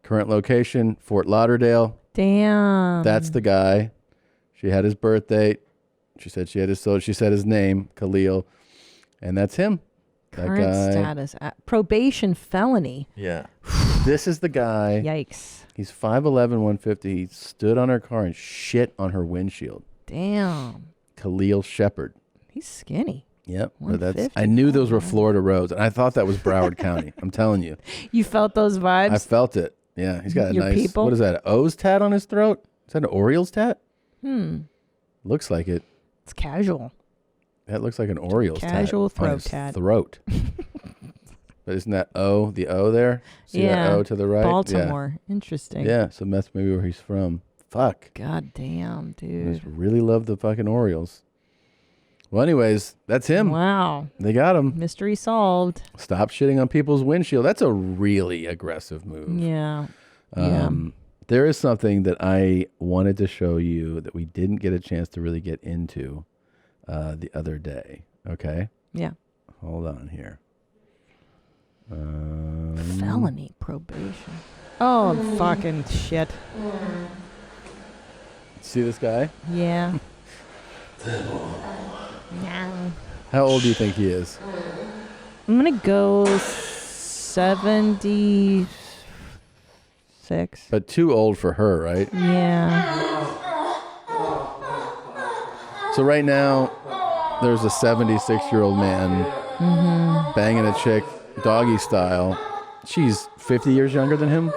Current location, Fort Lauderdale. Damn. That's the guy. She had his birth date. She said she had his social. She said his name, Khalil. And that's him. That Current guy. status. Probation felony. Yeah. This is the guy. Yikes. He's 5'11", 150. He stood on her car and shit on her windshield. Damn. Khalil Shepard. He's skinny. Yep. But 150. I knew those were Florida roads, and I thought that was Broward County. I'm telling you. You felt those vibes? I felt it. Yeah. He's got a Your nice, people? what is that, an O's tat on his throat? Is that an Orioles tat? Looks like it. It's casual. That looks like an Orioles Casual tat on throat his tat. throat. But isn't that O, the O there? See that O to the right? Baltimore. Interesting. Yeah, so that's maybe where he's from. Fuck. God damn, I dude. just really love the fucking Orioles. Well, anyways, that's him. Wow. They got him. Mystery solved. Stop shitting on people's windshield. That's a really aggressive move. Yeah. There is something that I wanted to show you that we didn't get a chance to really get into the other day. Okay? Yeah. Hold on here. Felony probation. Oh, fucking shit. See this guy? Yeah. How old do you think he is? I'm going to go 76. But too old for her, right? Yeah. So right now, there's a 76-year-old man banging a chick doggy style. She's 50 years younger than him.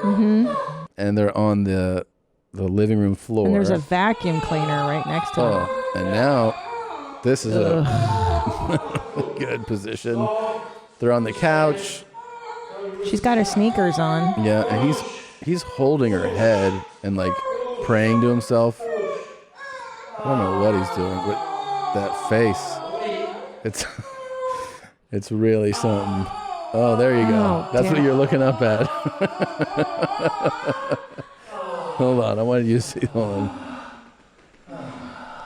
And they're on the living room floor. And there's a vacuum cleaner right next to him. And now, this is a good position. They're on the couch. She's got her sneakers on. Yeah, and he's holding her head and like praying to himself. I don't know what he's doing, but that face, it's really something. Oh, there you go. Oh, That's damn. what you're looking up at. Hold on, I wanted you to see. Hold on.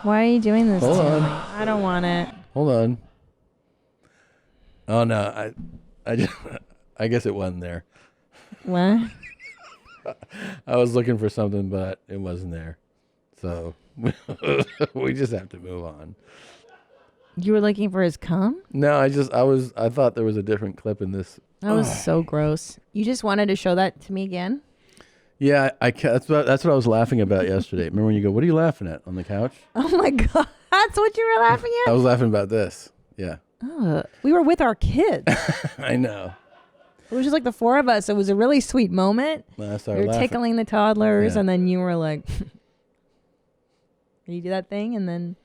Why are you doing this Hold to on. me? I don't want it. Hold on. Oh no, I guess it wasn't there. What? I was looking for something, but it wasn't there. So we just have to move on. You were looking for his cum? No, I thought there was a different clip in this. That was so gross. You just wanted to show that to me again? Yeah, that's what I was laughing about yesterday. Remember when you go, "What are you laughing at?" on the couch? Oh my God. That's what you were laughing I at? was laughing about this. Yeah. We were with our kids. I know. It was just like the four of us. It was a really sweet moment. When I We started were laughing. tickling the toddlers, Yeah. and then you were like, you do that thing, and then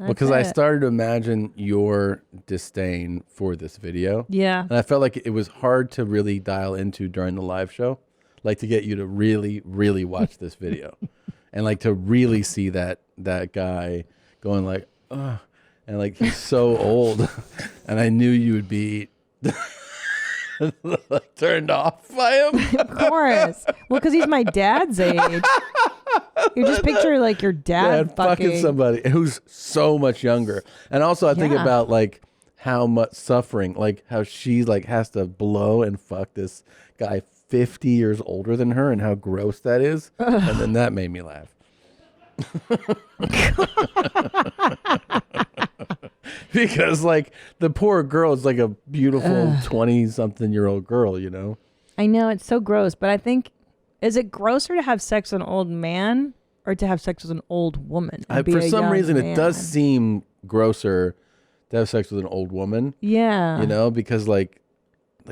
Because I started to imagine your disdain for this video. Yeah. And I felt like it was hard to really dial into during the live show. Like to get you to really, really watch this video. And like to really see that guy going like, ugh. And like he's so old. And I knew you would be like turned off by him. Of course. Well, because he's my dad's age. You just picture like your dad fucking somebody who's so much younger. And also I think Yeah. about like how much suffering, like how she like has to blow and fuck this guy 50 years older than her and how gross that is. And then that made me laugh. Because like the poor girl is like a beautiful 20-something-year-old girl, you know? I know it's so gross, but I think, is it grosser to have sex with an old man or to have sex with an old woman? and be For a some young reason, man? it does seem grosser to have sex with an old woman. Yeah. You know, because like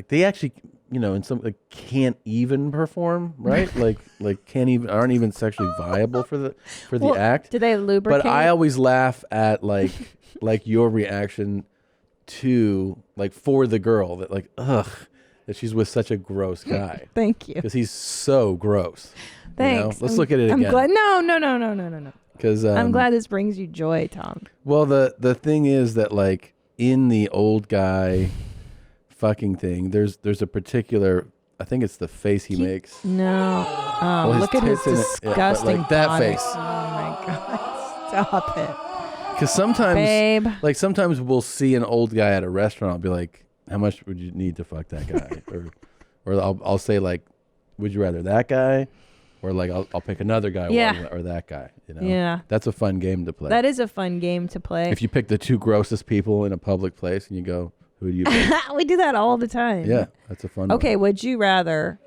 they actually, you know, in some can't even perform, right? like aren't even sexually viable for the Well, act. do they lubricate? But I always laugh at like your reaction to for the girl that that she's with such a gross guy. Thank you. Because he's so gross. Thanks. Let's look at it I'm again. glad. No. Because I'm glad this brings you joy, Tom. Well, the thing is that in the old guy fucking thing, there's a particular. I think it's the face he makes. No. Well, his Look at his tits in it, yeah, but, disgusting that body. face. Oh my God! Stop it. Because sometimes, Babe. sometimes we'll see an old guy at a restaurant. I'll be like, "How much would you need to fuck that guy?" or I'll say "Would you rather that guy?" Or I'll pick another guy or that guy. You know? Yeah. That's a fun game to play. That is a fun game to play. If you pick the two grossest people in a public place and you go, who do you pick? We do that all the time. Yeah, that's a fun Okay, one. would you rather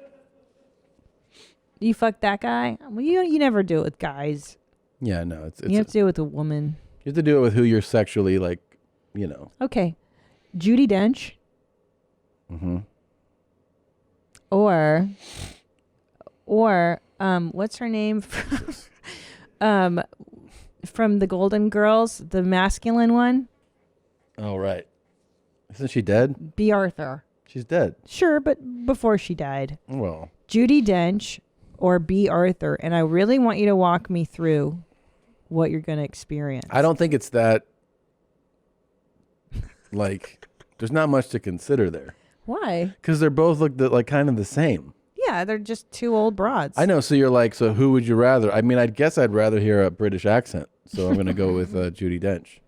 you fuck that guy? Well, you never do it with guys. Yeah, no. It's You have to do it with a woman. You have to do it with who you're sexually you know. Okay. Judi Dench Mm-hmm. or what's her name from the Golden Girls, the masculine one? Oh, right. Isn't she dead? B. Arthur. She's dead. Sure, but before she died. Well. Judi Dench or B. Arthur, and I really want you to walk me through what you're going to experience. I don't think it's that, there's not much to consider there. Why? Because they're both kind of the same. Yeah, they're just two old broads. I know. So you're so who would you rather? I mean, I guess I'd rather hear a British accent. So I'm going to go with Judi Dench.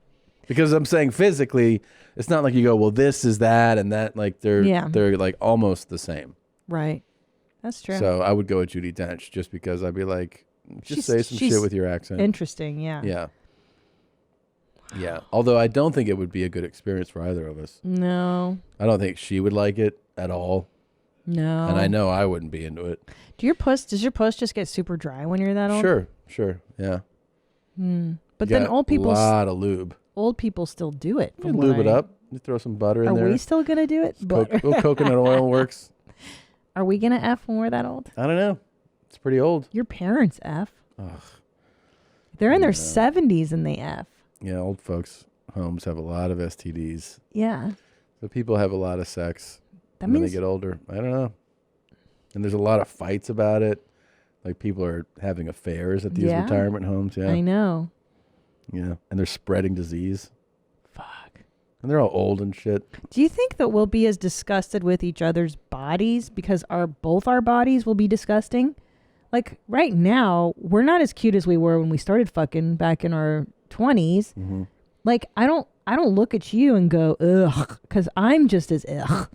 Because I'm saying physically, it's not like you go, well, this is that and that. They're almost the same. Right. That's true. So I would go with Judi Dench just because I'd be say some shit with your accent. Interesting, yeah. Yeah. Yeah. Although I don't think it would be a good experience for either of us. No. I don't think she would like it at all. No. And I know I wouldn't be into it. Does your puss just get super dry when you're that old? Sure. Yeah. But You then got old people a lot of lube. Old people still do it. You lube it up. You throw some butter in there. Are we still going to do it? Coconut oil works. Are we going to F when we're that old? I don't know. It's pretty old. Your parents F. Ugh. They're in their 70s and they F. Yeah, old folks' homes have a lot of STDs. Yeah. So people have a lot of sex That when means- they get older. I don't know. And there's a lot of fights about it. People are having affairs at these Yeah. retirement homes. Yeah. I know. Yeah. And they're spreading disease. Fuck. And they're all old and shit. Do you think that we'll be as disgusted with each other's bodies because both our bodies will be disgusting? Right now, we're not as cute as we were when we started fucking back in our 20s. Mm-hmm. I don't look at you and go ugh because I'm just as ugh.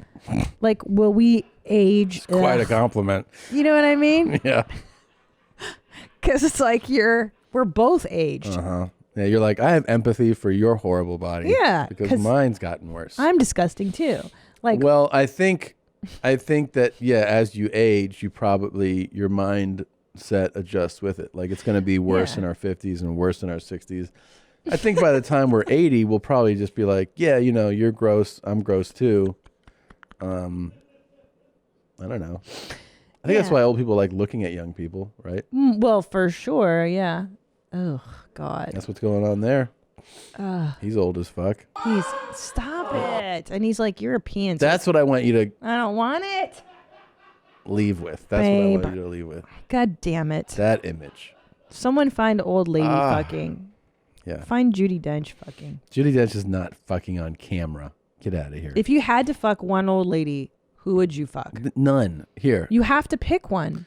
Will we age? It's quite a ugh? compliment. You know what I mean? Yeah. Because it's we're both aged. Uh-huh. Yeah, you're I have empathy for your horrible body. Yeah, Because 'cause mine's gotten worse. I'm disgusting too. Well, I think that, yeah, as you age, your mindset adjusts with it. It's going to be worse in our 50s and worse in our 60s. I think by the time we're 80, we'll probably just be yeah, you're gross. I'm gross too. I don't know. I think that's why old people like looking at young people, right? Well, for sure, yeah. Oh God. That's what's going on there. Ugh. He's old as fuck. Stop it. And he's European. So That's what I want you to I don't want it. leave with. That's Babe. what I want you to leave with. God damn it. That image. Someone find old lady fucking. Yeah. Find Judi Dench fucking. Judi Dench is not fucking on camera. Get out of here. If you had to fuck one old lady, who would you fuck? None. Here. You have to pick one.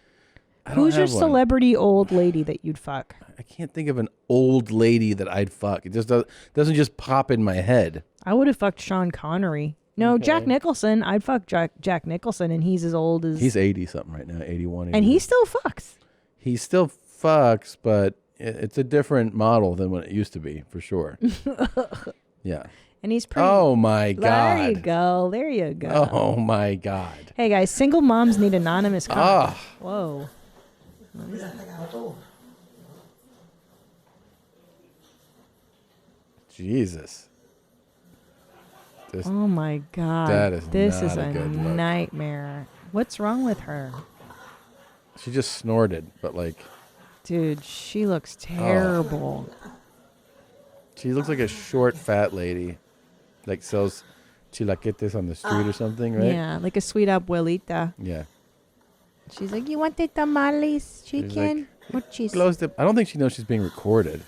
I don't Who's your have one. celebrity old lady that you'd fuck? I can't think of an old lady that I'd fuck. It just doesn't just pop in my head. I would have fucked Sean Connery. No, Okay. Jack Nicholson. I'd fuck Jack Nicholson, and he's as old as... He's 80 something right now, 81. And he still fucks. He still fucks, but it's a different model than what it used to be, for sure. Yeah. And he's pretty... Oh my God. There you go. There you go. Oh my God. Hey, guys, single moms need anonymous comment. Ah. Whoa. Jesus. Oh my God. That is this not is a good look. nightmare. What's wrong with her? She just snorted, but like. Dude, she looks terrible. She looks like a short, fat lady. Like sells chilaquiles on the street or something, right? Yeah, like a sweet abuelita. Yeah. She's like, you want the tamales, chicken? Or cheese? Close the. I don't think she knows she's being recorded.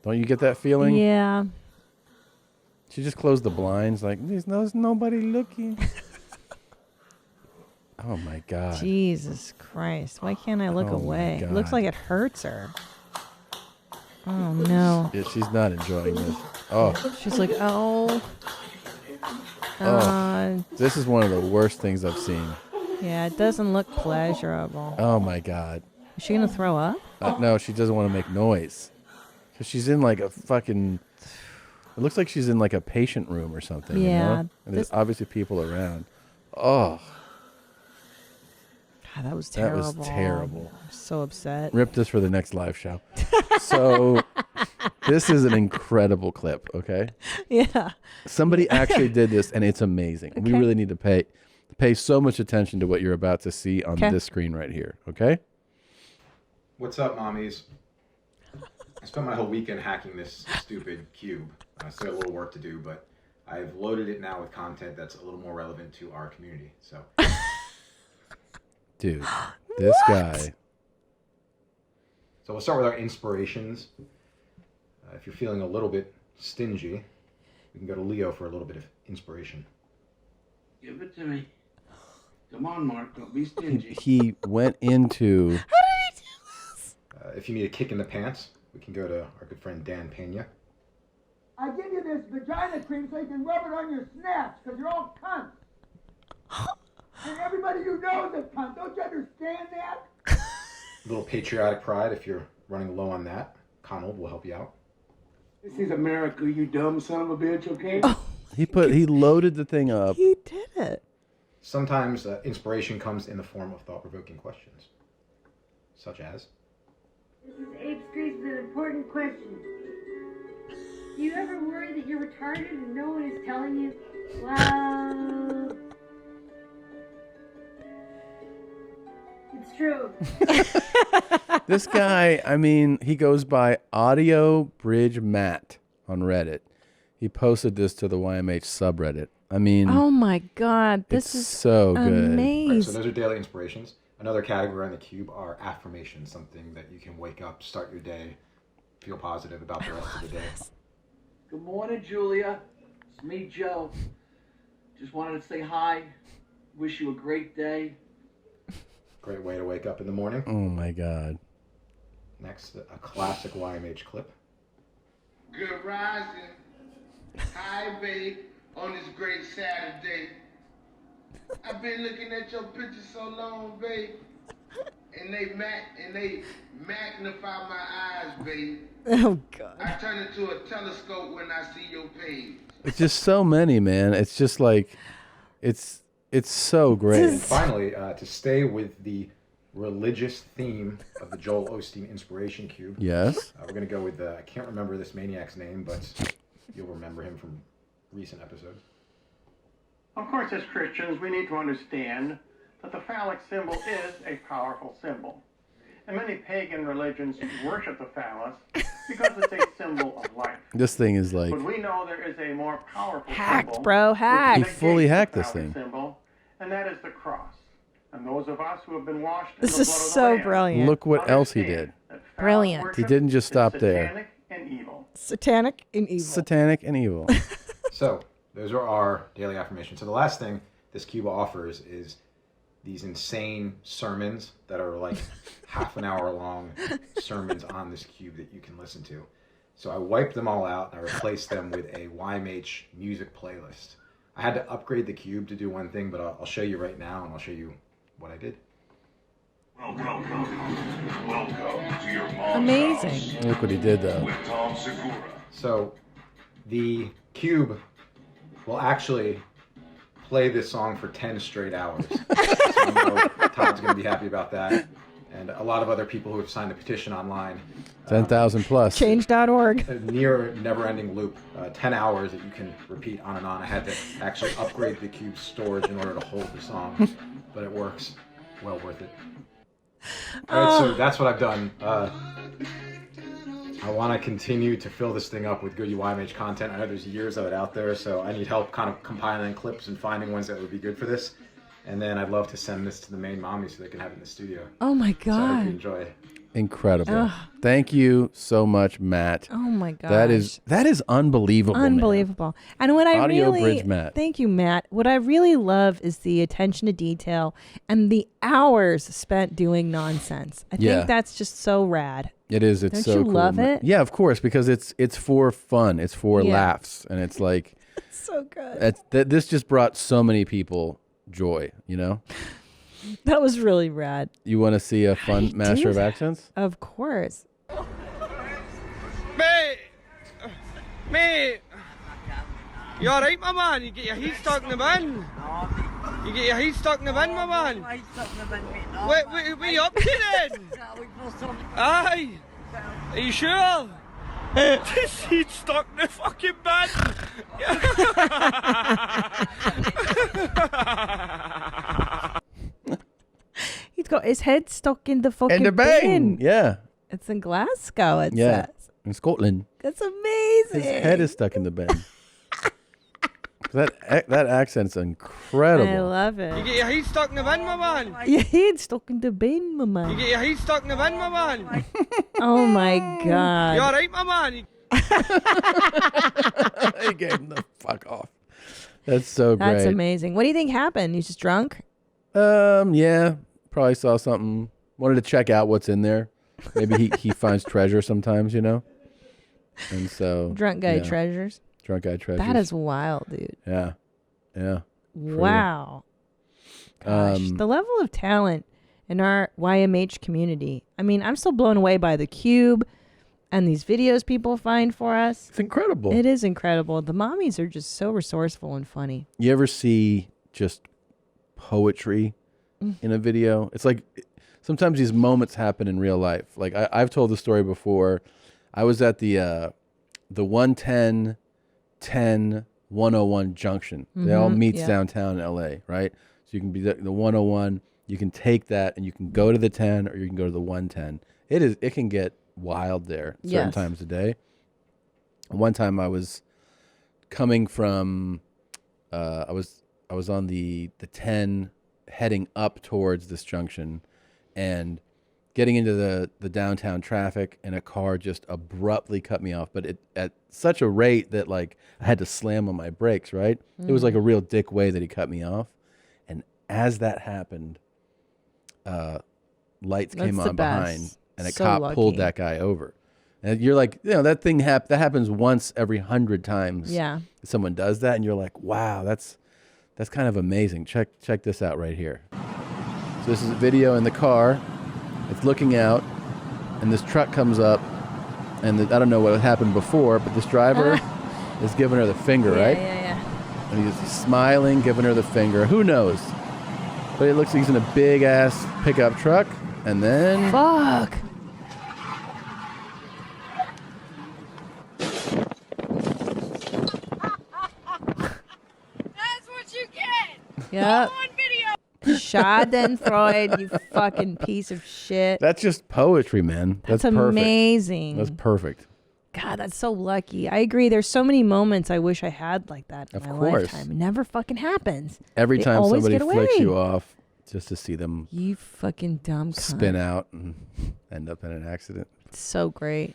Don't you get that feeling? Yeah. She just closed the blinds, like there's nobody looking. Oh my God. Jesus Christ! Why can't I look Oh my away? God. Looks like it hurts her. Oh no. Yeah, she's not enjoying this. Oh. She's like, oh. This is one of the worst things I've seen. Yeah, it doesn't look pleasurable. Oh my God. Is she gonna throw up? No, she doesn't want to make noise. Cause she's in like a fucking. It looks like she's in like a patient room or something. Yeah. You know? And there's obviously people around. Oh. God, that was terrible. That was terrible. I'm so upset. Rip this for the next live show. So this is an incredible clip, okay? Yeah. Somebody actually did this and it's amazing. We really need to pay so much attention to what you're about to see on this screen right here, okay? What's up, mommies? I spent my whole weekend hacking this stupid cube. I still got a little work to do, but I've loaded it now with content that's a little more relevant to our community. So, dude, this guy. So we'll start with our inspirations. If you're feeling a little bit stingy, we can go to Leo for a little bit of inspiration. Give it to me. Come on, Mark. Don't be stingy. He went into. If you need a kick in the pants, we can go to our good friend Dan Pena. I give you this vagina cream so you can rub it on your snaps, because you're all cunts. And everybody you know is a cunt. Don't you understand that? A little patriotic pride if you're running low on that. Conald will help you out. This is America, you dumb son of a bitch, okay? He loaded the thing up. He did it. Sometimes inspiration comes in the form of thought-provoking questions, such as... This is Abe Street with an important question. Do you ever worry that you're retarded and no one is telling you? Well, it's true. This guy, I mean, he goes by Audio Bridge Matt on Reddit. He posted this to the YMH subreddit. I mean, oh my God, this is so good. amazing. Right, so those are daily inspirations. Another category on the cube are affirmations, something that you can wake up, start your day, feel positive about the rest of the day. Good morning, Julia. It's me, Joe. Just wanted to say hi. Wish you a great day. Great way to wake up in the morning. Oh my God. Next, a classic YMH clip. Good rising. Hi, babe, on this great Saturday. I've been looking at your pictures so long, babe. And they magnify my eyes, babe. Oh God. I turn into a telescope when I see your page. It's just so many, man. It's just like, it's so great. And finally, to stay with the religious theme of the Joel Osteen Inspiration Cube. Yes. We're going to go with, I can't remember this maniac's name, but you'll remember him from recent episodes. Of course, as Christians, we need to understand that the phallic symbol is a powerful symbol. And many pagan religions worship the phallus because it's a symbol of life. This thing is like, But we know there is a more powerful hacked, symbol. bro, which hacked. he negates fully hacked the this phallic thing. Symbol, and that is the cross. And those of us who have been washed in This the is blood of the so Lamb brilliant. Look what else he did. Brilliant. He didn't just stop there. satanic and evil. Satanic and evil. Satanic and evil. So, those are our daily affirmations. So the last thing this cube offers is these insane sermons that are like half an hour long sermons on this cube that you can listen to. So I wiped them all out and I replaced them with a YMH music playlist. I had to upgrade the cube to do one thing, but I'll show you right now and I'll show you what I did. Welcome to your mom's Amazing. house Look what he did, though. with Tom Segura. So the cube will actually play this song for 10 straight hours. So I know Todd's going to be happy about that. and a lot of other people who have signed the petition online. 10,000 plus. Change.org. A near never-ending loop, 10 hours that you can repeat on and on. I had to actually upgrade the Cube's storage in order to hold the song, but it works. Well worth it. All right, so that's what I've done. I want to continue to fill this thing up with good UIMH content. I know there's years of it out there, so I need help kind of compiling clips and finding ones that would be good for this. And then I'd love to send this to the main mommy so they can have it in the studio. Oh my So I hope God. you enjoy it. Incredible. Ugh. Thank you so much, Matt. Oh my gosh. That is unbelievable. Man. Unbelievable. And what I Audio really Bridge Matt. Thank you, Matt. What I really love is the attention to detail and the hours spent doing nonsense. I Yeah. think that's just so rad. It is. It's Don't so you cool. love man. it? Yeah, of course, because it's for fun. It's for Yeah. laughs, and it's like It's so good. this just brought so many people joy. You know. That was really rad. You want to see a fun master of that? accents? Of course. Mate, you alright, my man? You get your heat stuck in the bin? You get your heat stuck in the bin, my man? What are you up to then? Aye. Are you sure? This heat's stuck in the fucking bin. He's got his head stuck in the fucking In the bin. bin. Yeah. It's in Glasgow, it Yeah. says. In Scotland. That's amazing. His head is stuck in the bin. that accent's incredible. I love it. You get your heat stuck in the bin, my man? Your head stuck in the bin, my man. You get your heat stuck in the bin, my man? Oh my God. You alright, my man? He gave him the fuck off. That's so great. That's amazing. What do you think happened? He's just drunk? Yeah. Probably saw something. Wanted to check out what's in there. Maybe he finds treasure sometimes, you know? And so Drunk guy yeah. treasures. Drunk guy treasures. That is wild, dude. Yeah. Yeah. Wow. Gosh, the level of talent in our YMH community. I mean, I'm still blown away by the Cube and these videos people find for us. It's incredible. It is incredible. The mommies are just so resourceful and funny. You ever see just poetry in a video? It's like sometimes these moments happen in real life. Like I've told the story before. I was at the 110, 10, 101 junction. They all meets downtown in LA, right? So you can be the 101. You can take that and you can go to the 10 or you can go to the 110. It can get wild there certain times a day. One time I was coming from I was on the 10 heading up towards this junction and getting into the downtown traffic, and a car just abruptly cut me off, but it at such a rate that like I had to slam on my brakes, right? It was like a real dick way that he cut me off. And as that happened, lights came on behind, and a cop pulled that guy over. And you're like, you know, that thing that happens once every 100 times. Yeah. Someone does that, and you're like, wow, that's kind of amazing. Check this out right here. So this is a video in the car. It's looking out, and this truck comes up, and I don't know what happened before, but this driver is giving her the finger, right? Yeah. And he's smiling, giving her the finger. Who knows? But it looks like he's in a big-ass pickup truck, and then... Fuck. That's what you get. Yep. On video. Schadenfreude, you fucking piece of shit. That's just poetry, man. That's perfect. amazing. That's perfect. God, that's so lucky. I agree. There's so many moments I wish I had like that in Of my course. lifetime. It never fucking happens. Every They time always somebody get flicks away. you off, just to see them You fucking dumb cunt. spin out and end up in an accident. It's so great.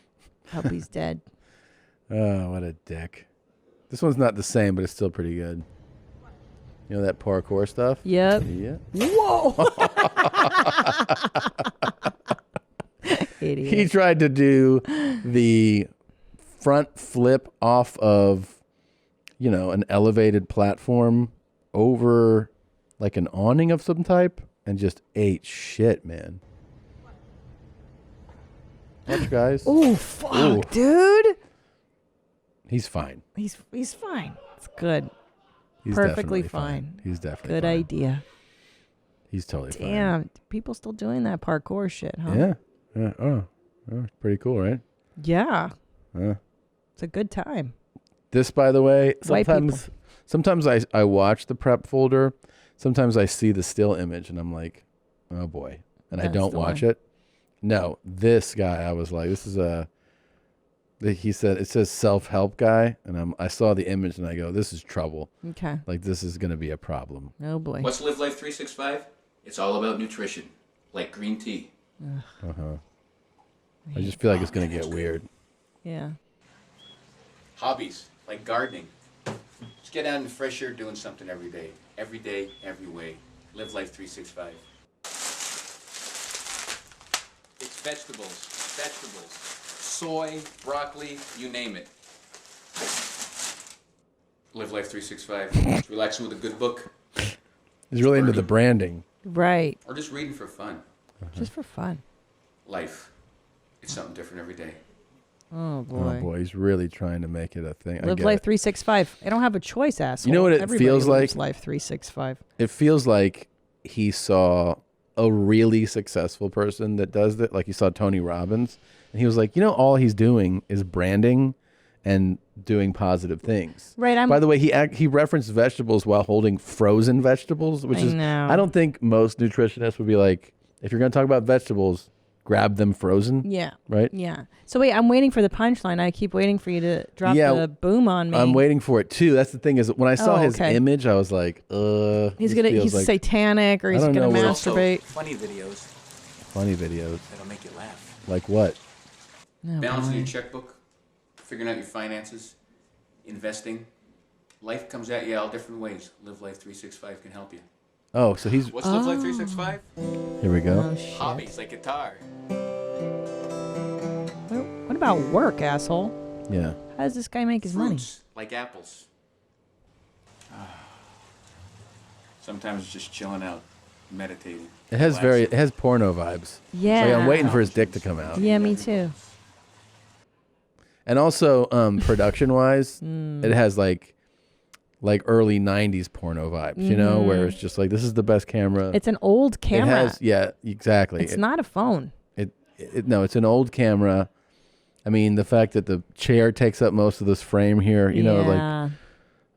Hope he's dead. Oh, what a dick. This one's not the same, but it's still pretty good. You know that parkour stuff? Yep. Yeah. Whoa. Idiot. He tried to do the front flip off of, you know, an elevated platform over like an awning of some type and just ate shit, man. Watch, guys. Oh, fuck, Ooh. dude. He's fine. He's fine. It's good. He's Perfectly definitely fine. He's definitely good fine. idea. He's totally fine. Damn, people still doing that parkour shit, huh? Yeah. Yeah. Oh, pretty cool, right? Yeah. Huh. It's a good time. This, by the way, White sometimes I watch the prep folder. Sometimes I see the still image and I'm like, oh boy, and I That's don't the watch one. it. No, this guy, I was like, this is he said it says self-help guy, and I saw the image and I go, this is trouble. Okay. Like this is gonna be a problem. Oh boy. What's Live Life 365? It's all about nutrition, like green tea. I just feel like it's gonna get weird. Yeah. Hobbies, like gardening. Just get out in the fresh air doing something every day, every way. Live Life 365. It's vegetables, soy, broccoli, you name it. Live Life 365. Just relaxing with a good book. He's really into the branding. Right. Or just reading for fun. Just for fun. Life. It's something different every day. Oh boy. Oh boy, he's really trying to make it a thing. I Live get Life it. 365. I don't have a choice, asshole. You know what it Everybody feels lives like? Life 365. It feels like he saw a really successful person that does that. Like he saw Tony Robbins, and he was like, you know, all he's doing is branding and doing positive things. Right. By the way, he referenced vegetables while holding frozen vegetables, which I is know. I don't think most nutritionists would be like, if you're going to talk about vegetables, grab them frozen. Yeah. Right. Yeah. So wait, I'm waiting for the punchline. I keep waiting for you to drop Yeah, the boom on me. I'm waiting for it too. That's the thing is when I saw his okay. image, I was like, He's this feels he's like satanic, or he's I don't gonna know what- masturbate. Funny videos funny videos. that'll make you laugh. Like what? Balancing your checkbook, figuring out your finances, investing. Life comes at you all different ways. Live Life 365 can help you. Oh, so he's What's Live Life 365? Here we go. Hobbies like guitar. What about work, asshole? Yeah. How does this guy make his money? Fruits like apples. Sometimes just chilling out, meditating. It has porno vibes. Yeah. Like I'm waiting for his dick to come out. Yeah, me too. And also, production wise, Mm. it has like early '90s porno vibes. You know, where it's just like this is the best camera. It's an old camera. It has, yeah, exactly. It's not a phone. No, it's an old camera. I mean, the fact that the chair takes up most of this frame here, you know, Yeah. like,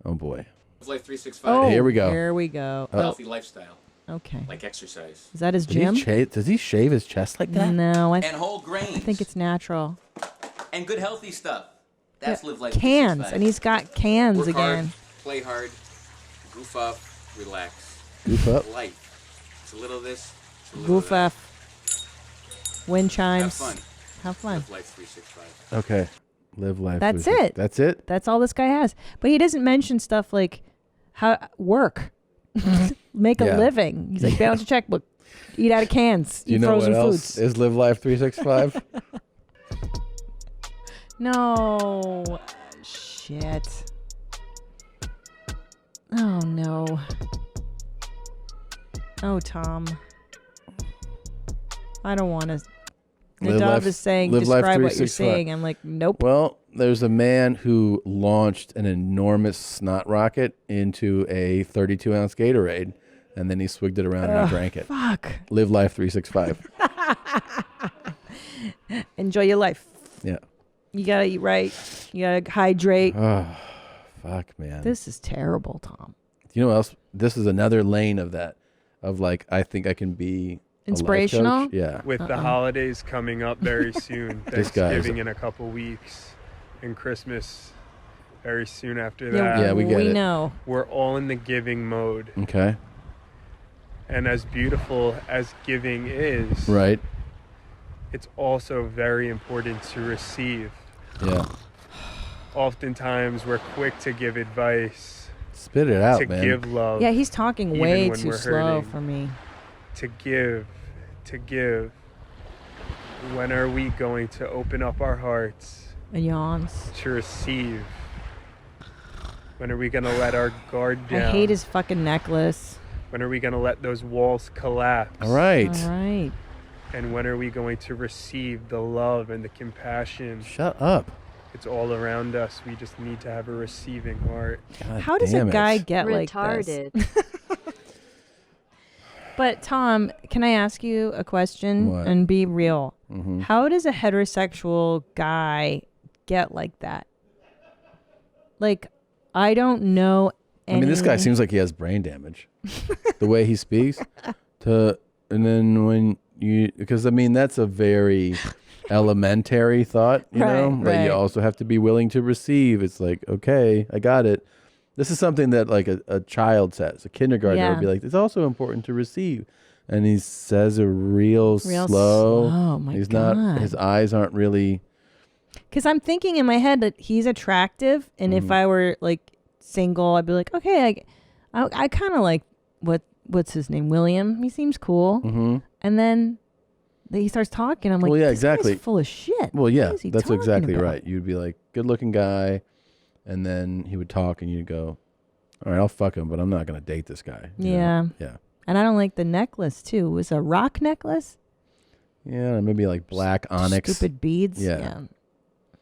oh boy. Live Life 365. Oh, Here we go. Here we go. Oh. Healthy lifestyle. Okay. Like exercise. Is that his Does gym? does he shave his chest like that? No, And whole grains. I think it's natural. And good healthy stuff. That's Live Life Cans, 365. and he's got cans Work again. hard, play hard, goof up, relax. Goof up? Life. It's a little of this, it's a little Goof of that. off. Wind chimes. Have fun. Have fun. Live Life 365. Okay. Live life. That's with it. That's it. That's all this guy has. But he doesn't mention stuff like how work, make a Yeah. living. He's like, balance your checkbook, eat out of cans, You eat know frozen what else foods. is Live Life 365? No. Shit. Oh, no. Oh, Tom. I don't want to. Live Nadav Life- is saying, Live Life describe what you're 365. saying. I'm like, nope. Well, there's a man who launched an enormous snot rocket into a 32-ounce Gatorade, and then he swigged it around and Ugh, drank it. fuck. Live Life 365. Enjoy your life. Yeah. You got to eat right. You got to hydrate. Oh, fuck, man. This is terrible, Tom. You know what else? This is another lane of that, of like, I think I can be a life Inspirational? coach. Yeah. With the holidays coming up very soon, This guy is- Thanksgiving in a couple weeks, and Christmas very soon after Yeah, that. Yeah, we get we it. know. We're all in the giving mode. Okay. And as beautiful as giving is, Right. it's also very important to receive. Yeah. Oftentimes, we're quick to give advice, Spit it out, to man. give love. Yeah, he's talking even way when too we're slow hurting. for me. To give, to give. When are we going to open up our hearts And yawns. to receive? When are we going to let our guard down? I hate his fucking necklace. When are we going to let those walls collapse? All right. All right. And when are we going to receive the love and the compassion? Shut up. It's all around us. We just need to have a receiving heart. God How does a damn it. guy get like Retarded. this? But Tom, can I ask you a question What? and be real? Mhm. How does a heterosexual guy get like that? Like, I don't know. I mean, this guy any- seems like he has brain damage. The way he speaks, and then when you, because I mean, that's a very elementary thought, you know, Right, that you right. also have to be willing to receive. It's like, okay, I got it. This is something that like a child says, a kindergartner would be Yeah. like, it's also important to receive. And he says it real Real slow. slow, my He's God. not, his eyes aren't really. Because I'm thinking in my head that he's attractive, and if I were like single, I'd be like, okay, I kind of like what's his name, William. He seems cool. Mhm. And then he starts talking. I'm like, Well, yeah, this guy's exactly. full of shit. Well, yeah, What is he that's talking exactly about? right. You'd be like, good looking guy. And then he would talk and you'd go, all right, I'll fuck him, but I'm not going to date this guy. you know? Yeah. Yeah. And I don't like the necklace too. It was a rock necklace. Yeah. Maybe like black onyx. Stupid beads. Yeah.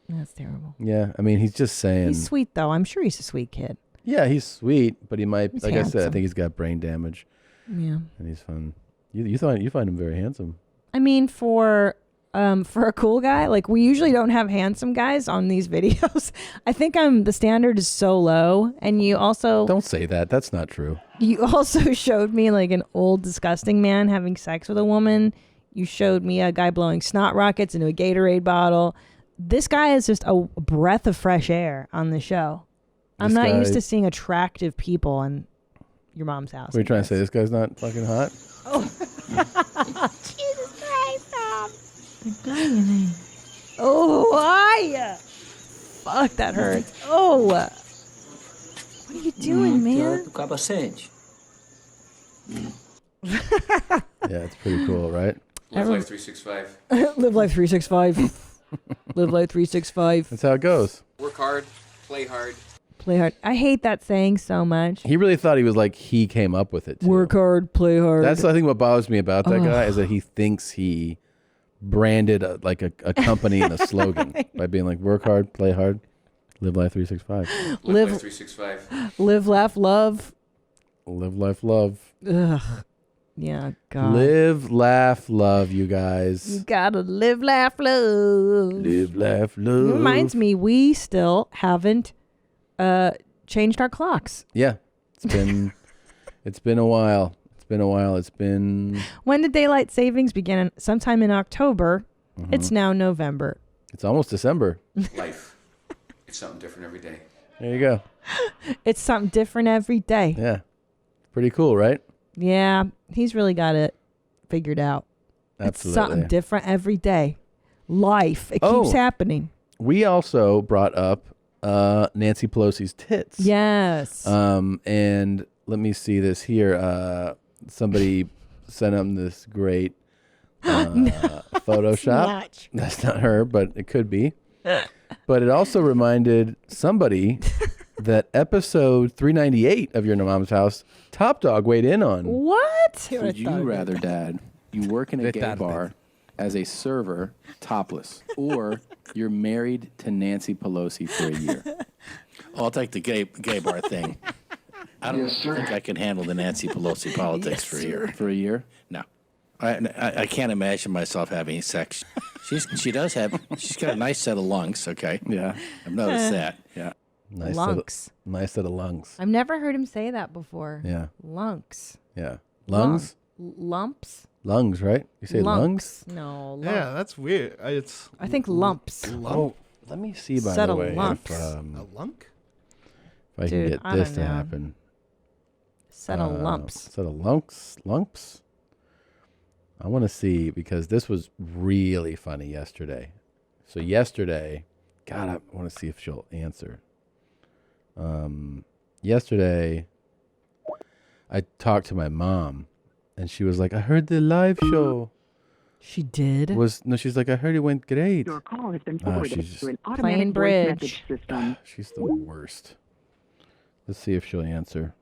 That's terrible. Yeah. I mean, he's just saying. He's sweet though. I'm sure he's a sweet kid. Yeah, he's sweet, but he might, He's like I said, I handsome. think he's got brain damage. Yeah. And he's fun. You find him very handsome. I mean, for a cool guy, like we usually don't have handsome guys on these videos. I think the standard is so low, and you also Don't say that. That's not true. You also showed me like an old disgusting man having sex with a woman. You showed me a guy blowing snot rockets into a Gatorade bottle. This guy is just a breath of fresh air on the show. I'm This not guy- used to seeing attractive people in your mom's house. What are you trying to say? This guy's not fucking hot? Jesus Christ, Tom. Oh, why? Fuck, that hurts. Oh. What are you doing, man? Yeah, it's pretty cool, right? Live Life 365. Live Life 365. Live Life 365. That's how it goes. Work hard, play hard. Play hard. I hate that saying so much. He really thought he was like, he came up with it. Too. Work hard, play hard. That's, I think, what bothers me about that Ugh. guy is that he thinks he branded a company and a slogan by being like, work hard, play hard, live life 365. Live Life 365. Live, laugh, love. Live life, love. Ugh. Yeah, God. Live, laugh, love, you guys. You gotta live, laugh, love. Live, laugh, love. It reminds me, we still haven't changed our clocks. Yeah, it's been a while. It's been When did daylight savings begin? Sometime in October. Mhm. It's now November. It's almost December. Life. It's something different every day. There you go. It's something different every day. Yeah, pretty cool, right? Yeah, he's really got it figured out. It's something Absolutely. different every day. Life. It Oh. keeps happening. We also brought up Nancy Pelosi's tits. Yes. And let me see this here. Somebody sent him this great Photoshop. Snatch. That's not her, but it could be. But it also reminded somebody that episode 398 of Your Mom's House, Top Dog weighed in on. What? Would you rather, Dad, you work in a gay bar as a server, topless, or you're married to Nancy Pelosi for a year? I'll take the gay bar thing. I don't think I can handle the Nancy Pelosi politics for a year. For a year? No. I can't imagine myself having sex. She's got a nice set of lungs, okay? Yeah. I've noticed that. Yeah. Nice Lunks. Nice set of lungs. I've never heard him say that before. Yeah. Lunks. Yeah. Lungs? Lumps? Lungs, right? You say lungs? No. Lump. Yeah, that's weird. I think lumps. Oh, let me see, by Set the of way, lumps. if, A lunk? if I Dude, can I get this don't to know. happen. Set of lumps. Set of lumps. I want to see, because this was really funny yesterday. So yesterday, God, I want to see if she'll answer. Yesterday, I talked to my mom, and she was like, I heard the live show. She did? She's like, I heard it went great. Your call has been Ah, forwarded she's to an just- automatic Plain voice bridge. message system. She's the worst. Let's see if she'll answer.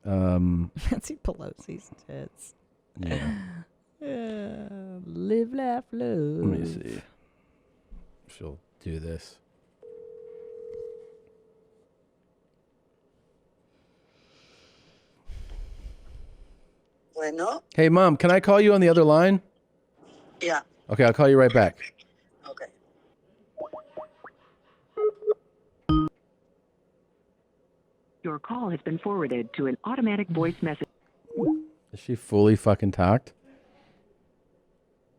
Nancy Pelosi's tits. Yeah. Live, laugh, love. Let me see. She'll do this. Bueno, Hey, Mom, can I call you on the other line? yeah. Okay, I'll call you right back. Okay. Your call has been forwarded to an automatic voice message. Is she fully fucking talked?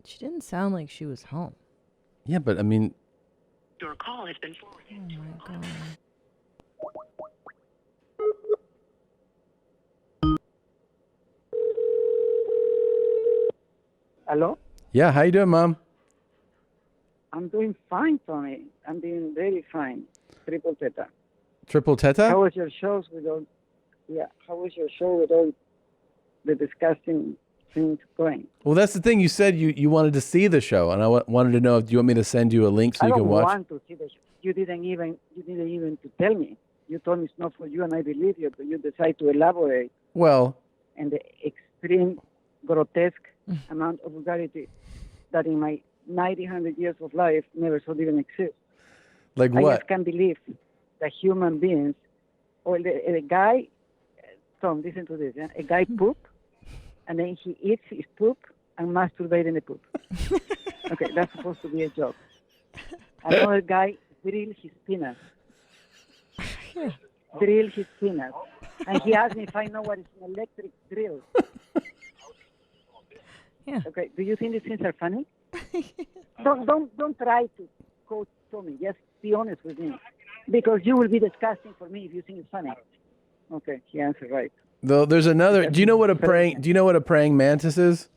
She didn't sound like she was home. Yeah, but I mean, Your call has been forwarded. Oh my god. Hello? yeah, how you doing, Mom? I'm doing fine, Tommy. I'm doing very fine. Triple Theta. Triple Teta? How was your shows with all? Yeah. How was your show with all the disgusting things going? Well, that's the thing. You said you wanted to see the show, and I wanted to know, do you want me to send you a link so I you don't can watch? want to see the show. You didn't even to tell me. You told me it's not for you, and I believe you, but you decide to elaborate Well, and the extreme, grotesque amount of vulgarity that in my 100 years of life never saw even exist. like I what? just can't believe that human beings, or the guy, Tom, listen to this, yeah? A guy poop, and then he eats his poop and masturbates in the poop. Okay, that's supposed to be a joke. Another guy drills his penis. Drill his penis. And he asked me if I know what is an electric drill. Yeah. Okay, do you think these things are funny? Don't try to quote Tommy. Just be honest with me. Because you will be disgusting for me if you think it's funny. Okay, he answered right. Though there's another. Do you know what a praying mantis is?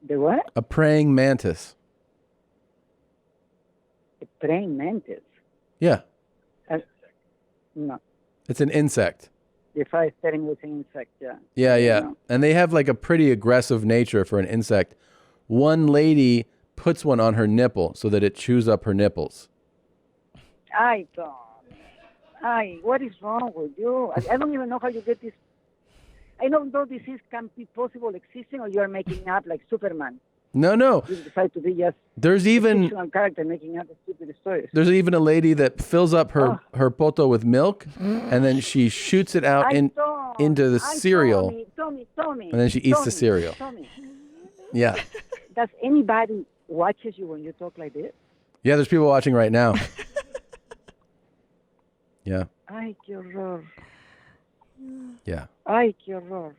The what? A praying mantis. A praying mantis? Yeah, No. it's an insect. If I staring with an insect, yeah. Yeah. No. And they have like a pretty aggressive nature for an insect. One lady puts one on her nipple so that it chews up her nipples. I don't. What is wrong with you? I don't even know how you get this. I don't know this can be possible existing, or you are making up like Superman. No. You decide to be just There's a even fictional character making up stupid stories. there's even a lady that fills up her poto with milk, and then she shoots it out into the cereal, Tommy. and then she eats the cereal. Tommy. Yeah. Does anybody watches you when you talk like this? Yeah, there's people watching right now. Yeah. Ay, qué horror. Yeah. Ay, qué horror.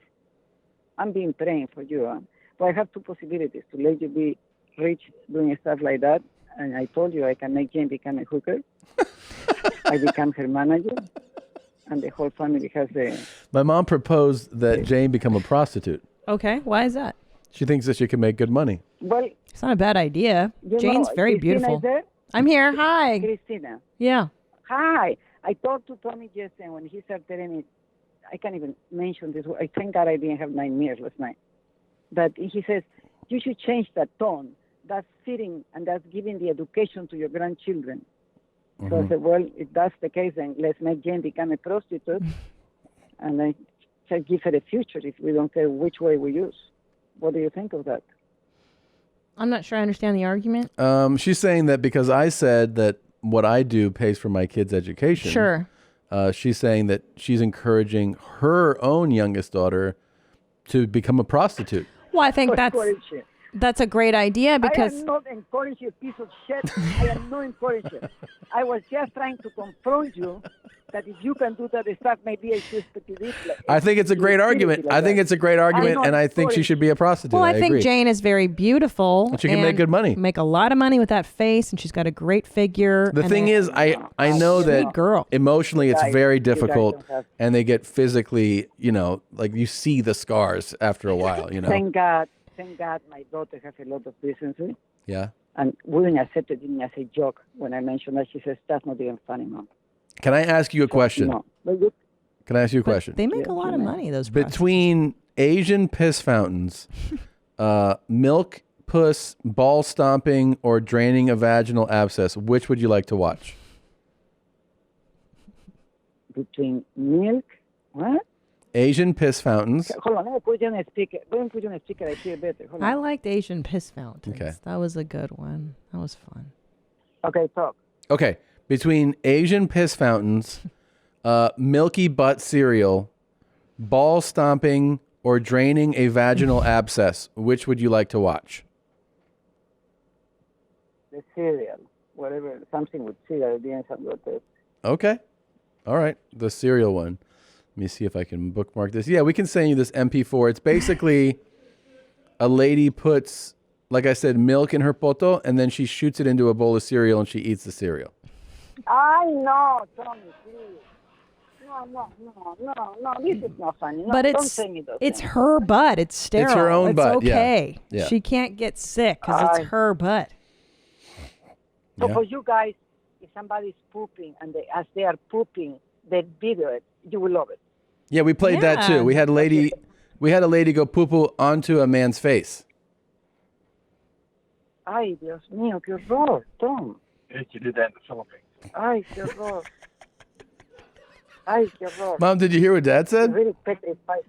I'm being praying for you. Huh? But I have two possibilities: to let you be rich doing stuff like that, and I told you I can make Jane become a hooker. I become her manager, and the whole family has the... My mom proposed that Jane become a prostitute. Okay, why is that? She thinks that she can make good money. Well, it's not a bad idea. You Jane's know, very Christina beautiful. is there? I'm here. Hi. Christina. Yeah. Hi. I talked to Tommy yesterday when he started telling me, I can't even mention this. I thank God I didn't have nightmares last night. But he says, you should change that tone. That's fitting, and that's giving the education to your grandchildren. So I said, well, if that's the case, then let's make Jane become a prostitute, and then give her a future if we don't care which way we use. What do you think of that? I'm not sure I understand the argument. She's saying that because I said that what I do pays for my kids' education. Sure. She's saying that she's encouraging her own youngest daughter to become a prostitute. Well, I think that's a great idea because I am not encouraging you, piece of shit. I am not encouraging. I was just trying to confront you that if you can do that stuff, maybe I should do this. I think it's a great argument. I think it's a great argument, and I think she should be a prostitute. Well, I think agree. Jane is very beautiful. And she can make good money. Make a lot of money with that face, and she's got a great figure. The thing is, I know that emotionally it's very difficult, and they get physically, like you see the scars after a while, Thank God my daughter has a lot of decency. Yeah. And we didn't accept it even as a joke. When I mentioned that, she says, that's not even funny, Mom. Can I ask you a question? No. Can I ask you a question? They make a lot of money, those Between Asian piss fountains, milk, puss, ball stomping, or draining a vaginal abscess, which would you like to watch? Between milk, what? Asian piss fountains. Hold on, let me put you on a speaker. Let me put you on a speaker. I hear better. Hold on. I liked Asian piss fountains. Okay. That was a good one. That was fun. Okay, talk. Okay. Between Asian piss fountains, milky butt cereal, ball stomping, or draining a vaginal abscess. Which would you like to watch? The cereal, whatever, something with cereal. Doing something with this. Okay. All right. The cereal one. Let me see if I can bookmark this. Yeah, we can send you this MP4. It's basically a lady puts, like I said, milk in her poto, and then she shoots it into a bowl of cereal, and she eats the cereal. I know, Tommy, please. No. This is not funny. No, But don't it's say me those it's things. her butt. It's sterile. her own butt, yeah. Okay. Yeah. She can't get sick because it's her butt. So Yeah. for you guys, if somebody's pooping and as they are pooping, they video it, you will love it. Yeah, we played that too. We had a lady go poo-poo onto a man's face. Ay, Dios mío, qué horror, Tom. They used to do that in the Philippines. Ay, qué horror. Ay, qué horror. Mom, did you hear what Dad said? Really petrified.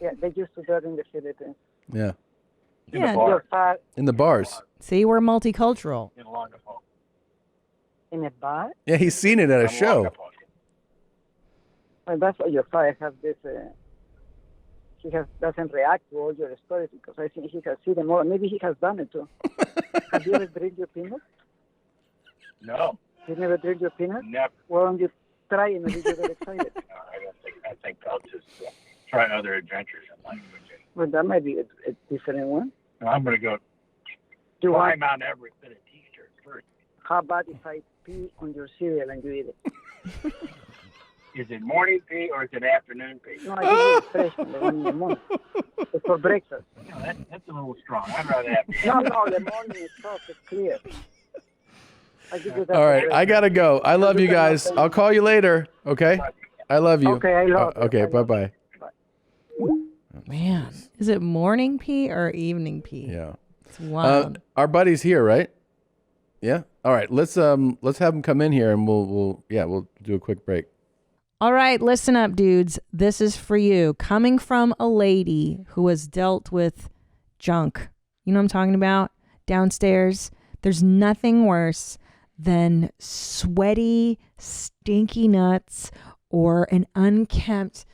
Yeah, they used to do it in the Philippines. Yeah. You're fat In the bars. See, we're multicultural. in a bar. Yeah, he's seen it at a show. Well, that's why your father has this. Doesn't react to all your stories because I think he has seen them all. Maybe he has done it too. Have you ever drink your peanuts? No. You never drink your peanuts? Never. Why don't you try and maybe you get excited? I think I'll just try other adventures in life. Well, that might be a different one. I'm going to go Do I- climb Mount Everest in a T-shirt first. How about if I pee on your cereal and you eat it? Is it morning pee or is it afternoon pee? No, I think it's fresh one, the one in the morning. It's for breakfast. No, that's a little strong. I'd rather have No, the morning is soft, it's clear. I give you that All for right, I breakfast. gotta go. I love you guys. I'll call you later. Okay. I love you. Okay, I love you. Okay. Bye bye. Man, is it morning pee or evening pee? Yeah. It's wild. Our buddy's here, right? Yeah. All right. Let's have him come in here, and we'll do a quick break. All right, listen up, dudes. This is for you. Coming from a lady who has dealt with junk. You know what I'm talking about? Downstairs. There's nothing worse than sweaty, stinky nuts or an unkempt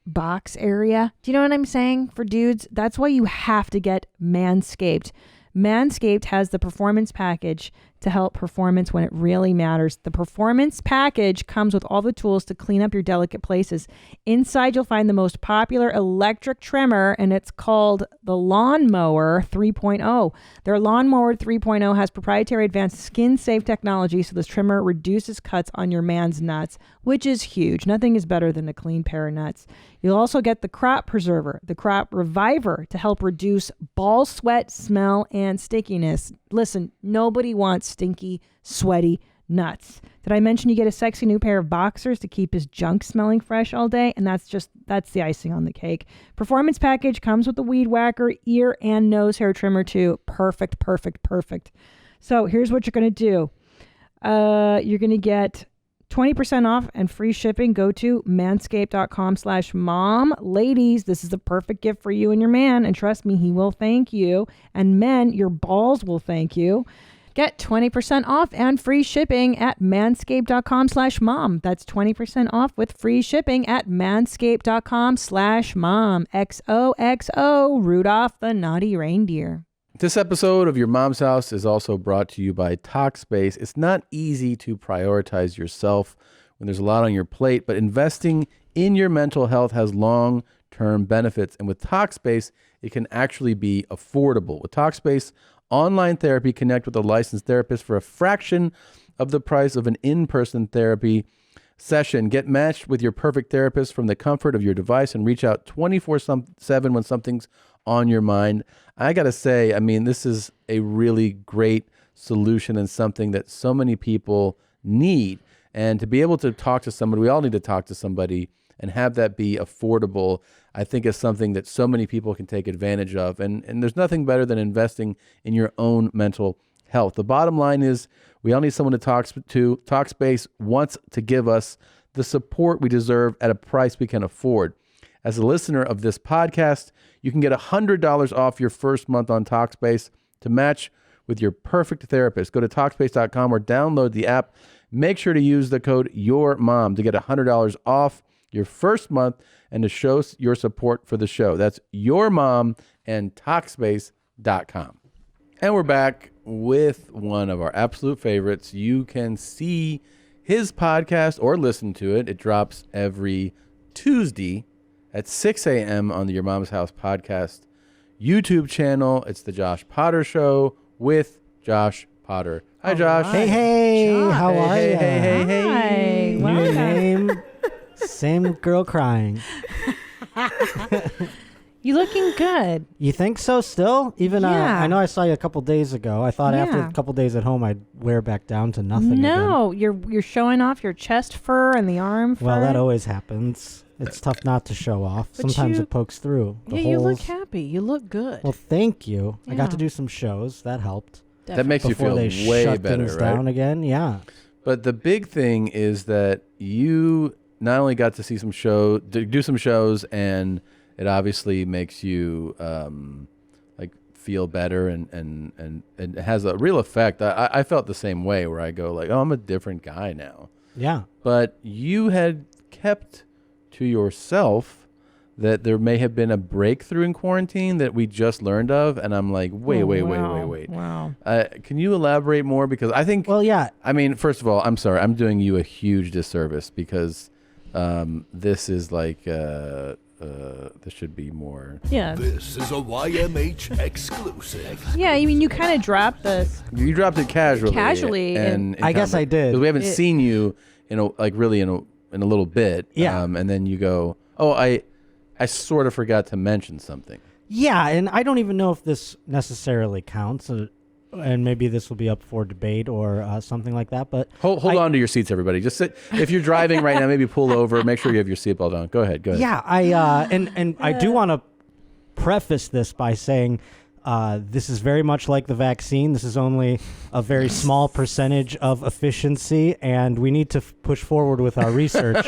box area. Do you know what I'm saying? For dudes, that's why you have to get Manscaped. Manscaped has the performance package to help performance when it really matters. The performance package comes with all the tools to clean up your delicate places. Inside, you'll find the most popular electric trimmer, and it's called the Lawnmower 3.0. Their Lawnmower 3.0 has proprietary advanced skin-safe technology, so this trimmer reduces cuts on your man's nuts, which is huge. Nothing is better than a clean pair of nuts. You'll also get the Crop Preserver, the Crop Reviver to help reduce ball sweat, smell, and stickiness. Listen, nobody wants stinky, sweaty nuts. Did I mention you get a sexy new pair of boxers to keep his junk smelling fresh all day? And that's the icing on the cake. Performance package comes with a weed whacker, ear and nose hair trimmer too. Perfect. So here's what you're going to do. You're going to get 20% off and free shipping. Go to manscaped.com/mom. Ladies, this is a perfect gift for you and your man. And trust me, he will thank you. And men, your balls will thank you. Get 20% off and free shipping at manscaped.com/mom. That's 20% off with free shipping at manscaped.com/mom. XOXO, Rudolph the Naughty Reindeer. This episode of Your Mom's House is also brought to you by Talkspace. It's not easy to prioritize yourself when there's a lot on your plate, but investing in your mental health has long-term benefits. And with Talkspace, it can actually be affordable. With Talkspace, online therapy, connect with a licensed therapist for a fraction of the price of an in-person therapy session. Get matched with your perfect therapist from the comfort of your device and reach out 24/7 when something's on your mind. I got to say, I mean, this is a really great solution and something that so many people need. And to be able to talk to somebody, we all need to talk to somebody and have that be affordable, I think is something that so many people can take advantage of. And there's nothing better than investing in your own mental health. The bottom line is we all need someone to talk to. Talkspace wants to give us the support we deserve at a price we can afford. As a listener of this podcast, you can get $100 off your first month on Talkspace to match with your perfect therapist. Go to Talkspace.com or download the app. Make sure to use the code YOURMOM to get $100 off your first month and to show your support for the show. That's Your Mom and Talkspace.com. And we're back with one of our absolute favorites. You can see his podcast or listen to it. It drops every Tuesday at 6 a.m. on the Your Mom's House podcast YouTube channel. It's the Josh Potter Show with Josh Potter. Hi, Josh. Hey, Josh. how are you? Hey. New name, same girl crying. You looking good. You think so still? Even Yeah. I know I saw you a couple days ago. I thought after Yeah. a couple days at home I'd wear back down to nothing No, you're showing off your chest fur and the arm fur. Well, that always happens. It's tough not to show off. But Sometimes you- it pokes through. The Yeah, you look holes. happy. You look good. Well, thank you. I got to Yeah. do some shows. That helped. That makes you Before feel they way shut better, things right? down again. Yeah. But the big thing is that you not only got to see do some shows, and it obviously makes you like feel better, and it has a real effect. I felt the same way where I go like, oh, I'm a different guy now. Yeah. But you had kept to yourself that there may have been a breakthrough in quarantine that we just learned of, and I'm like, wait. Wow. Can you elaborate more? Because I think, well, yeah. I mean, first of all, I'm sorry, I'm doing you a huge disservice because this is like this should be more. Yeah. This is a YMH exclusive. Yeah, I mean, you kind of dropped this. You dropped it casually, and I guess I did. because we haven't It- seen you in a little bit. Yeah. And then you go, oh, I sort of forgot to mention something. Yeah, and I don't even know if this necessarily counts, and maybe this will be up for debate or something like that. But Hold on to your seats, everybody. Just sit. If you're driving right now, maybe pull over. Make sure you have your seatbelt on. Go ahead. yeah, and I do want to preface this by saying this is very much like the vaccine. This is only a very small percentage of efficiency, and we need to push forward with our research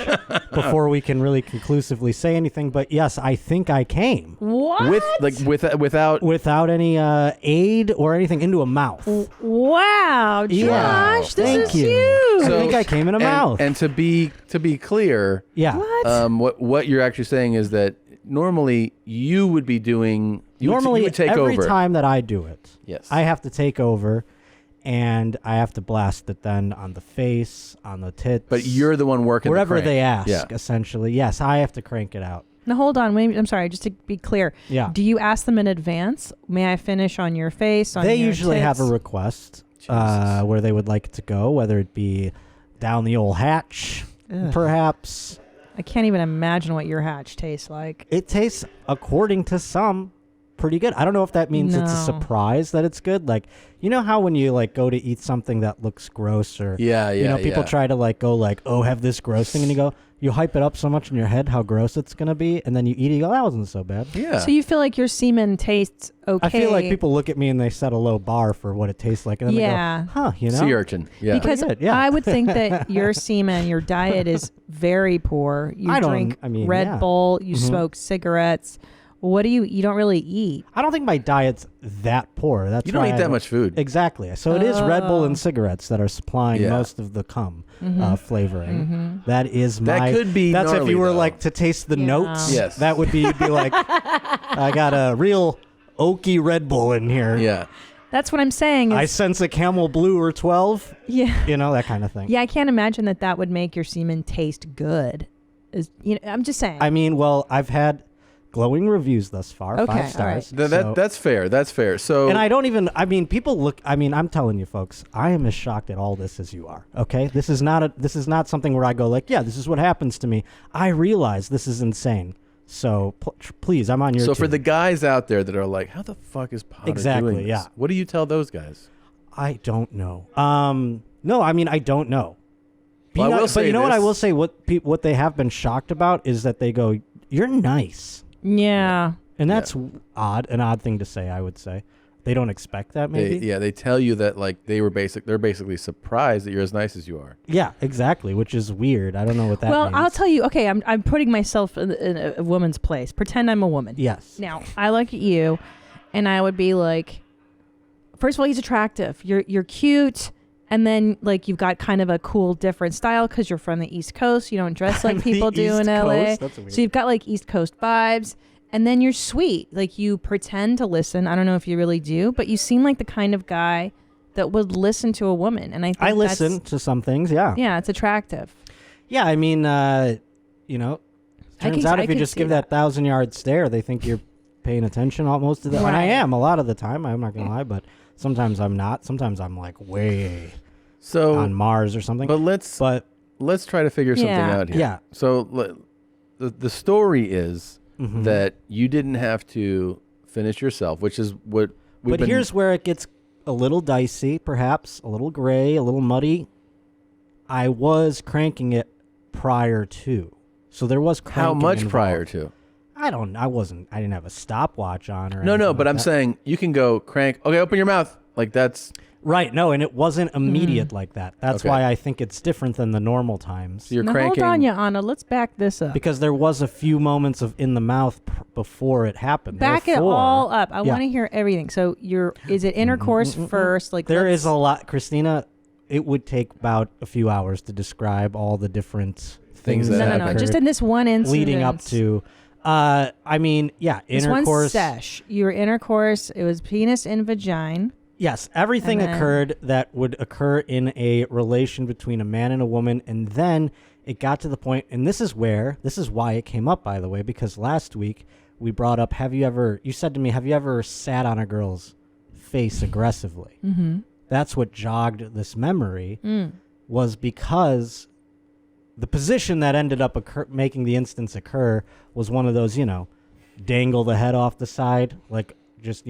before we can really conclusively say anything. But yes, I think I came. What? Without any aid or anything into a mouth. Wow, Josh, Yeah. this Thank is you. huge. I think I came in a mouth. And to be clear, Yeah. What? What you're actually saying is that normally you would be doing. You Normally, would take every over. time that I do it, Yes. I have to take over, and I have to blast it then on the face, on the tits. But you're the one working the wherever crank. they ask. Yeah. Essentially, yes, I have to crank it out. Now hold on. Wait, I'm sorry. Just to be clear. Yeah. Do you ask them in advance? May I finish on your face? On They your usually have a tits? request where they would like it to go, whether it be down the old hatch, Ugh. perhaps. I can't even imagine what your hatch tastes like. It tastes, according to some, pretty good. I don't know if that means it's a No. surprise that it's good. Like, you know how when you like go to eat something that looks gross, or you know, people try to like go like, oh, have this gross thing, and you go, you hype it up so much in your head how gross it's gonna be, and then you eat it, you go, that wasn't so bad. Yeah. So you feel like your semen tastes okay? I feel like people look at me and they set a low bar for what it tastes like, and then Yeah. they go, huh, you know, Sea urchin. Yeah. Because Pretty good, yeah. I would think that your semen, your diet is very poor. You I don't- drink I mean, Red yeah. Bull, you Mhm. smoke cigarettes. What do you don't really eat? I don't think my diet's that poor. That's You don't why eat I that much food. Exactly. So it is Red Bull Oh. and cigarettes that are supplying Yeah. most of the cum Mhm. flavoring. That is That my. could be That's if gnarly, you were though. like to taste the Yeah. notes. Yes. That would be. You'd be like, I got a real oaky Red Bull in here. Yeah. That's what I'm saying. I is- sense a Camel Blue or 12. yeah. You know, that kind of thing. Yeah, I can't imagine that would make your semen taste good. I'm just saying. I mean, well, I've had glowing reviews thus far. Okay, 5 stars. all right. So- That's fair. That's fair. So And I don't even, I mean, people look, I mean, I'm telling you folks, I am as shocked at all this as you are. Okay. This is not something where I go like, yeah, this is what happens to me. I realize this is insane. So please, I'm on your So team. for the guys out there that are like, how the fuck is Potter Exactly, doing this? yeah. What do you tell those guys? I don't know. No, I mean, I don't know. Well, I will but say you know what I this. will say, what they have been shocked about is that they go, you're nice. yeah. And that's an odd thing to say, I would say. They don't expect that, maybe. They tell you that like they're basically surprised that you're as nice as you are. Yeah, exactly, which is weird. I don't know what that Well, means. I'll tell you. Okay, I'm putting myself in a woman's place. Pretend I'm a woman. Yes. Now I look at you, and I would be like, first of all, he's attractive. You're cute. And then, like, you've got kind of a cool, different style because you're from the East Coast. You don't dress like people do in LA. So you've got, like, East Coast vibes. And then you're sweet. Like, you pretend to listen. I don't know if you really do, but you seem like the kind of guy that would listen to a woman. And I listen to some things, yeah. Yeah, it's attractive. Yeah, I mean, turns out if you just give that 1,000-yard stare, they think you're paying attention most of the time. And I am a lot of the time. I'm not going to lie, but sometimes I'm not. Sometimes I'm like way on Mars or something. But let's try to figure something out here. Yeah. So the story is that you didn't have to finish yourself, which is what But here's where it gets a little dicey, perhaps, a little gray, a little muddy. I was cranking it prior to. So there was cranking How much involved. prior to? I didn't have a stopwatch on or No, anything but like I'm that. saying you can go crank. Okay, open your mouth. Like that's right. No, and it wasn't immediate like that. That's why I think it's different than the normal times. So you're Now, hold on, Anna. Let's back this up. Because there was a few moments of in the mouth before it happened. Back it Therefore- all up. I Yeah. want to hear everything. So is it intercourse first? Like There is a lot, Christina. It would take about a few hours to describe all the different things No, that no. occurred Just in this one incident. leading up to. I mean, yeah, This one intercourse. sesh. Your intercourse. It was penis and vagina. Yes, everything And then- occurred that would occur in a relation between a man and a woman, and then it got to the point, and this is why it came up, by the way, because last week we brought up, you said to me, have you ever sat on a girl's face aggressively? Mm-hmm. That's what jogged this memory, was because the position that ended up making the instance occur was one of those, dangle the head off the side, like just,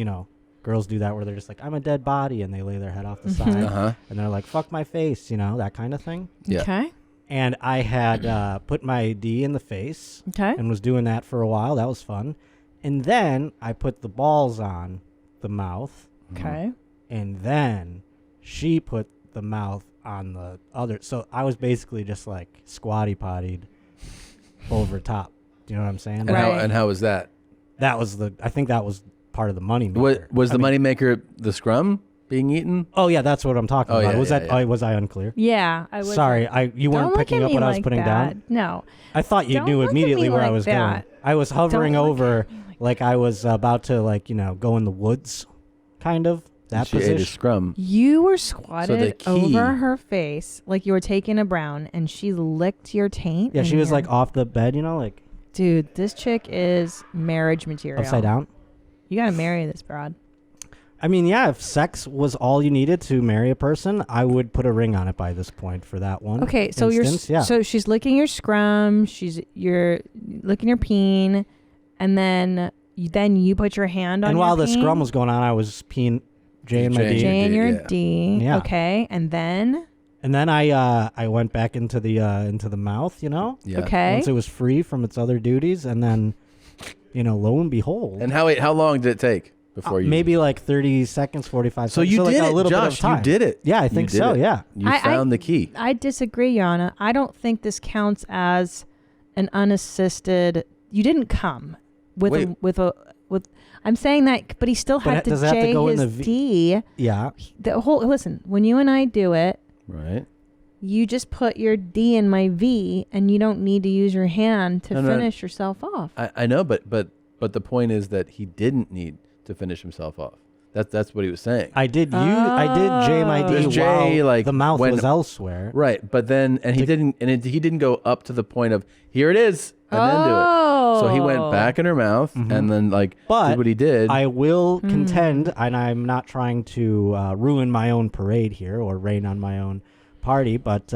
girls do that where they're just like, I'm a dead body, and they lay their head off the side, and they're like, fuck my face, that kind of thing. Yeah. Okay. And I had put my D in the face, and was doing that for a while. That was fun. And then I put the balls on the mouth. Okay. And then she put the mouth on the other. So I was basically just like squatty pottied over top. Do you know what I'm saying? And how was that? I think that was part of the money maker. Was the money maker the scrum being eaten? Oh yeah, that's what I'm talking about. Yeah, was I unclear? Yeah, I was. Sorry, you weren't picking up what I was putting down. No. I thought you Don't knew look at immediately me where I like was that. going. I was hovering Don't look over like I was about to go in the woods, kind of that She ate position. a scrum. You were So the squatted key- over her face like you were taking a brown, and she licked your taint. Yeah, and she was your- like off the bed, like Dude, this chick is marriage material. upside down. You gotta marry this broad. I mean, yeah, if sex was all you needed to marry a person, I would put a ring on it by this point for that one. Okay, so instance. so she's licking your scrum, you're licking your peen, and then you put your hand on And your while the peen. scrum was going on, I was peeing J and my D. J and your D. Yeah. Okay, and then And then I went back into the mouth, Yeah. Okay. once it was free from its other duties, and then, lo and behold. And how long did it take before you? Maybe like 30 seconds, 45 So seconds. you like did a it, little bit of Josh. time. You did it. Yeah, I You think did so. it. Yeah. You found the key. I disagree, Yana. I don't think this counts as an unassisted. You didn't come with Wait. I'm saying that, but he still But had to does it have to J go in his the D. Yeah. Listen, when you and I do it, Right. you just put your D in my V, and you don't need to use your hand to No, no. finish yourself off. I know, but the point is that he didn't need to finish himself off. That's what he was saying. I did J my D Because Jay, while the mouth was elsewhere. Right, but then he didn't go up to the point of here it is and then do it. So he went back in her mouth and then did what he did. I will contend, and I'm not trying to ruin my own parade here or rain on my own party, but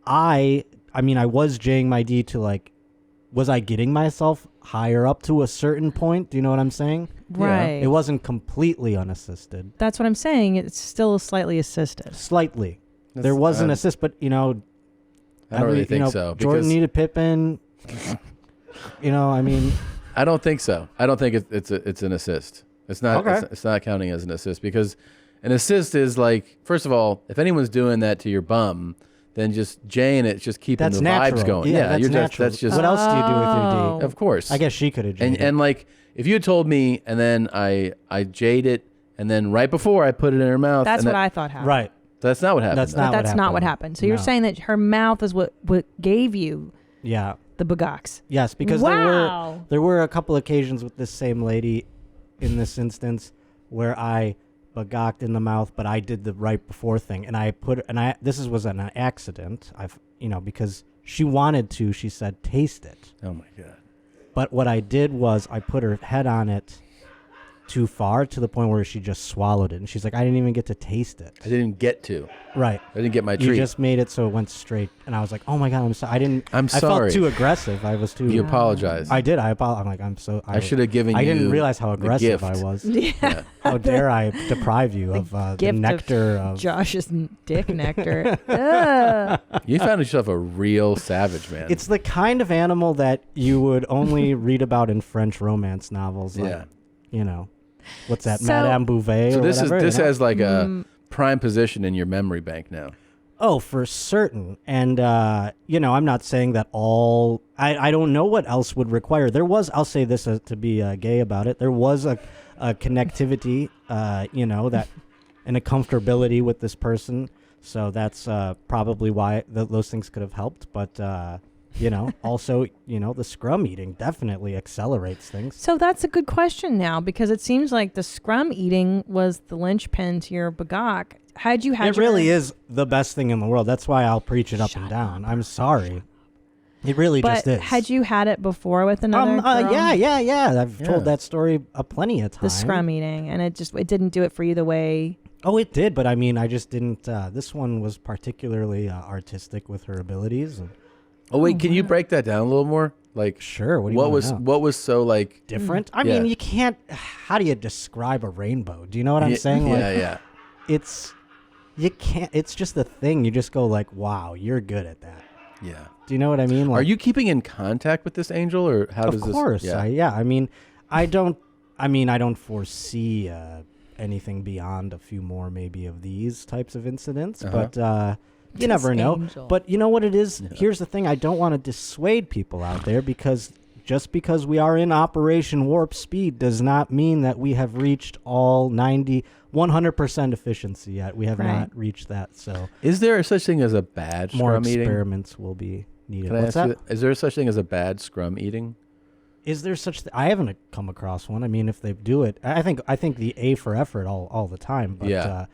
I was Jing my D to was I getting myself higher up to a certain point? Do you know what I'm saying? Right. It wasn't completely unassisted. That's what I'm saying. It's still slightly assisted. Slightly. There was an assist, but I don't really think so. Jordan because- needed Pippen. I don't think so. I don't think it's an assist. It's not. Okay. It's not counting as an assist because an assist is first of all, if anyone's doing that to your bum, then just Jaying it, just keeping That's the natural. vibes going. Yeah, that's you're natural. That's just. What else do you do with your D? Of course. I guess she could have jaded. And if you had told me, and then I jade it, and then right before I put it in her mouth. That's and what that- I thought happened. Right. That's not what happened. That's though. not That's what not what happened. happened. So you're No. saying that her mouth is what gave you Yeah. the bagocks. Yes, because there were a couple occasions with this same lady in this instance where I bagocked in the mouth, but I did the right before thing, and this was an accident. Because she wanted to, she said, taste it. Oh my God. But what I did was I put her head on it too far to the point where she just swallowed it, and she's like, I didn't even get to taste it. I didn't get to. Right. I didn't get my You treat. just made it so it went straight, and I was like, oh my God, I'm sorry. I'm I sorry. felt too aggressive. I was too. You apologize. I did. I'm like, I'm so. I should have given I you didn't realize how the aggressive gift. I was. Yeah. How dare I deprive you of the Gift nectar of Josh's dick nectar. Ugh. You found yourself a real savage, man. It's the kind of animal that you would only read about in French romance novels. Like, Yeah. What's that, So- Madame Bouvet? So or this whatever, this has like a Mm. prime position in your memory bank now. Oh, for certain. And, I'm not saying that all... I don't know what else would require. There was, I'll say this to be gay about it, there was a connectivity, that and a comfortability with this person. So that's probably why those things could have helped. But, also, the scrum eating definitely accelerates things. So that's a good question now, because it seems like the scrum eating was the linchpin to your bagok. Had you had It really is the best thing in the world. That's why I'll preach it up and down. I'm sorry. It really but just is. had you had it before with another girl? Yeah. I've told that story plenty of times. The scrum eating, and it didn't do it for you the way... Oh, it did, but I mean, I just didn't... this one was particularly artistic with her abilities. And, Oh wait, can you break that down a little more? Like, sure. What was so like different? I mean, you can't... How do you describe a rainbow? Do you know what I'm saying? Yeah. You can't... It's just a thing. You just go like, wow, you're good at that. Yeah. Do you know what I mean? Are you keeping in contact with this angel, or how does this? Of course, Yeah. I mean, I don't foresee anything beyond a few more maybe of these types of incidents, but you never know. angel. But you know what it is? Here's the thing: I don't want to dissuade people out there, because just because we are in Operation Warp Speed does not mean that we have reached all 100% efficiency yet. We have Right. not reached that. So, Is there such thing as a bad more scrum eating? experiments will be needed. Can I What's ask that? you, is there such thing as a bad scrum eating? Is there such? I haven't come across one. I mean, if they do it, I think the A for effort all the time. But Yeah.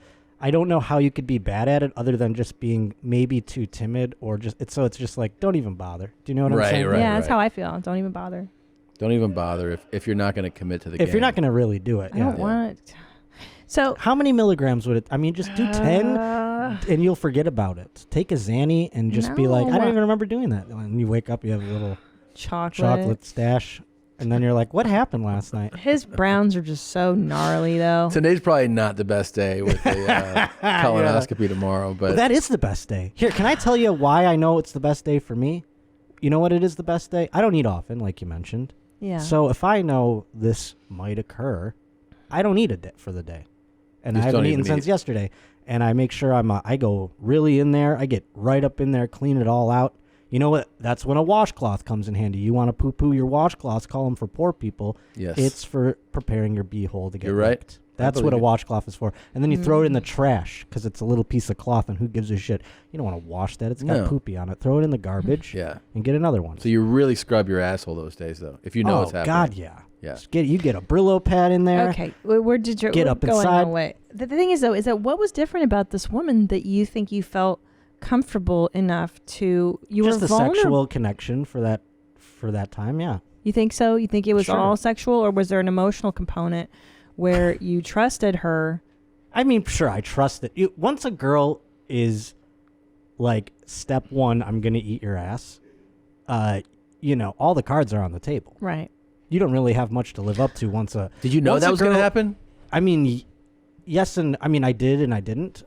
I don't know how you could be bad at it other than just being maybe too timid, or just it's just like, don't even bother. Do you know what I'm saying? Yeah, that's how I feel. Don't even bother. Don't even bother if you're not going to commit to the game. If you're not going to really do it, I don't want it. So how many milligrams would it? I mean, just do 10, and you'll forget about it. Take a Xanny and just be like, I don't even remember doing that. And you wake up, you have a little chocolate stash, and then you're like, what happened last night? His browns are just so gnarly, though. Today's probably not the best day with the colonoscopy tomorrow, but Well, that is the best day. Here, can I tell you why I know it's the best day for me? You know what it is the best day? I don't eat often, like you mentioned. Yeah. So if I know this might occur, I don't eat it for the day. And I Just haven't don't eaten even since eat. yesterday. And I make sure I go really in there. I get right up in there, clean it all out. You know what? That's when a washcloth comes in handy. You want to poo-poo your washcloths, call them for poor people. Yes. It's for preparing your beehole to get You're right. licked. That's I what a believe you. washcloth is for. And then you throw it in the trash because it's a little piece of cloth, and who gives a shit? You don't want to wash that. It's got No. poopy on it. Throw it in the garbage. Yeah. And get another one. So you really scrub your asshole those days, though, if you know oh, what's happening. God, yeah. Yeah. Just you get a Brillo pad in there. Okay, where did you Get we're up going inside. away? The thing is, though, is that what was different about this woman that you think you felt comfortable enough to Just were the vulnerable? sexual connection for that time, yeah. You think so? You think it was Sure. all sexual, or was there an emotional component where you trusted her? I mean, sure, I trust it. Once a girl is like, step one, I'm going to eat your ass, all the cards are on the table. Right. You don't really have much to live up to once a... Did you know once that a was going to girl- happen? I mean, yes, and I mean, I did and I didn't.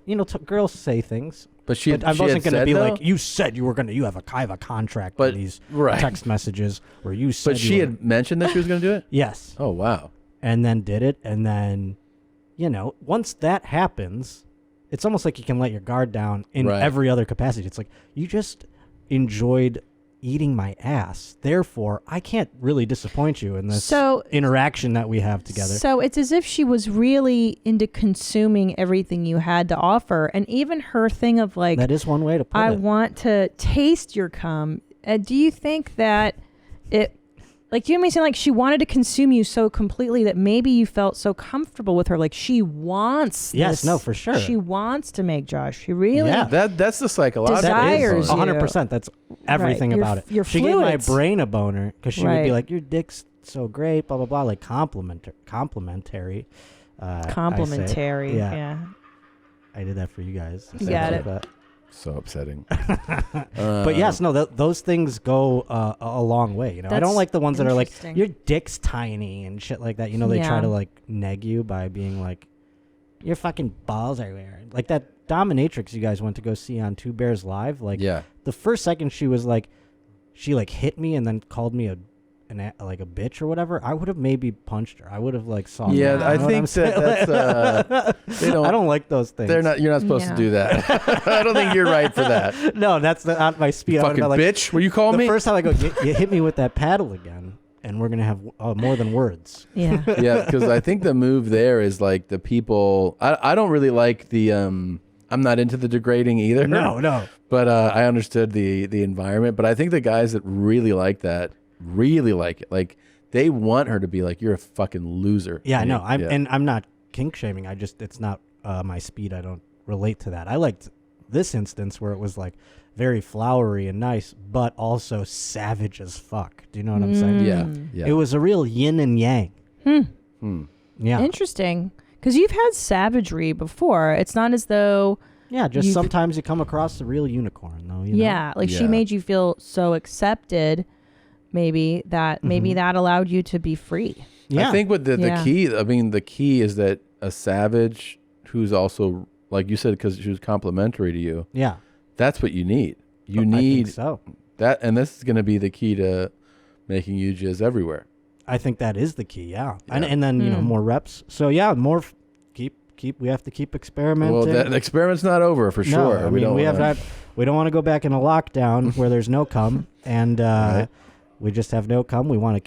Girls say things. But she had- I she wasn't had going to said, be though? like, you said you were going to, you have a contract But- for these right. text messages where you said But you she were- had mentioned that she was going to do it? Yes. Oh, wow. And then did it. And then, once that happens, it's almost like you can let your guard down in Right. every other capacity. It's like you just enjoyed eating my ass. Therefore, I can't really disappoint you in this So- interaction that we have together. So it's as if she was really into consuming everything you had to offer. And even her thing of like, that is one way to put I it. want to taste your cum. Do you think that it, like, do you know what I'm saying? Like, she wanted to consume you so completely that maybe you felt so comfortable with her. Like, she wants Yes, this. no, for sure. She wants to make Josh. She really That's the psychological. desires you. 100%. That's everything Right. about it. Your She gave my fluids. brain a boner because she would Right. be like, "Your dick's so great," blah blah blah, like complimentary. I say. Complimentary, yeah. I did that for you guys. You got it. So upsetting. But yes, no, those things go a long way. You know, I don't That's like the ones that are like, interesting. "Your dick's tiny" and shit like that. You know, they try Yeah. to like neg you by being like, "Your fucking balls are weird." Like that dominatrix you guys went to go see on Two Bears Live. Like, the first second she was like, she like hit me and then called me like a bitch or whatever, I would have maybe punched her. I would have like saw. Yeah, her. I You know what I'm think saying? they don't. I don't like those things. They're not. You're not supposed to do that. I don't think you're right for that. No, that's not my speed. You fucking bitch. Will you call me? The first time I go, you hit me with that paddle again, and we're gonna have more than words. Yeah. Yeah, because I think the move there is like the people. I don't really like the. I'm not into the degrading either. No. But I understood the environment. But I think the guys that really like that really like it. Like they want her to be like, you're a fucking loser. Yeah, I know. Yeah. And I'm not kink shaming. It's not my speed. I don't relate to that. I liked this instance where it was like very flowery and nice, but also savage as fuck. Do you know what I'm saying? Yeah. It was a real yin and yang. Yeah. Interesting. Because you've had savagery before. It's not as though. Yeah, just you've- sometimes you come across a real unicorn, though. You know? Yeah, like she made you feel so accepted, maybe that that allowed you to be free. I think with the Yeah. key, I mean, the key is that a savage who's also, like you said, because she was complimentary to you. Yeah. That's what you need. You I think need so. that. And this is going to be the key to making you jizz everywhere. I think that is the key, yeah. And then, you know, more reps. So, yeah, more we have to keep experimenting. Well, the experiment's not over for sure. No, I mean, we don't want to go back in a lockdown where there's no cum, and we just have no cum. We want to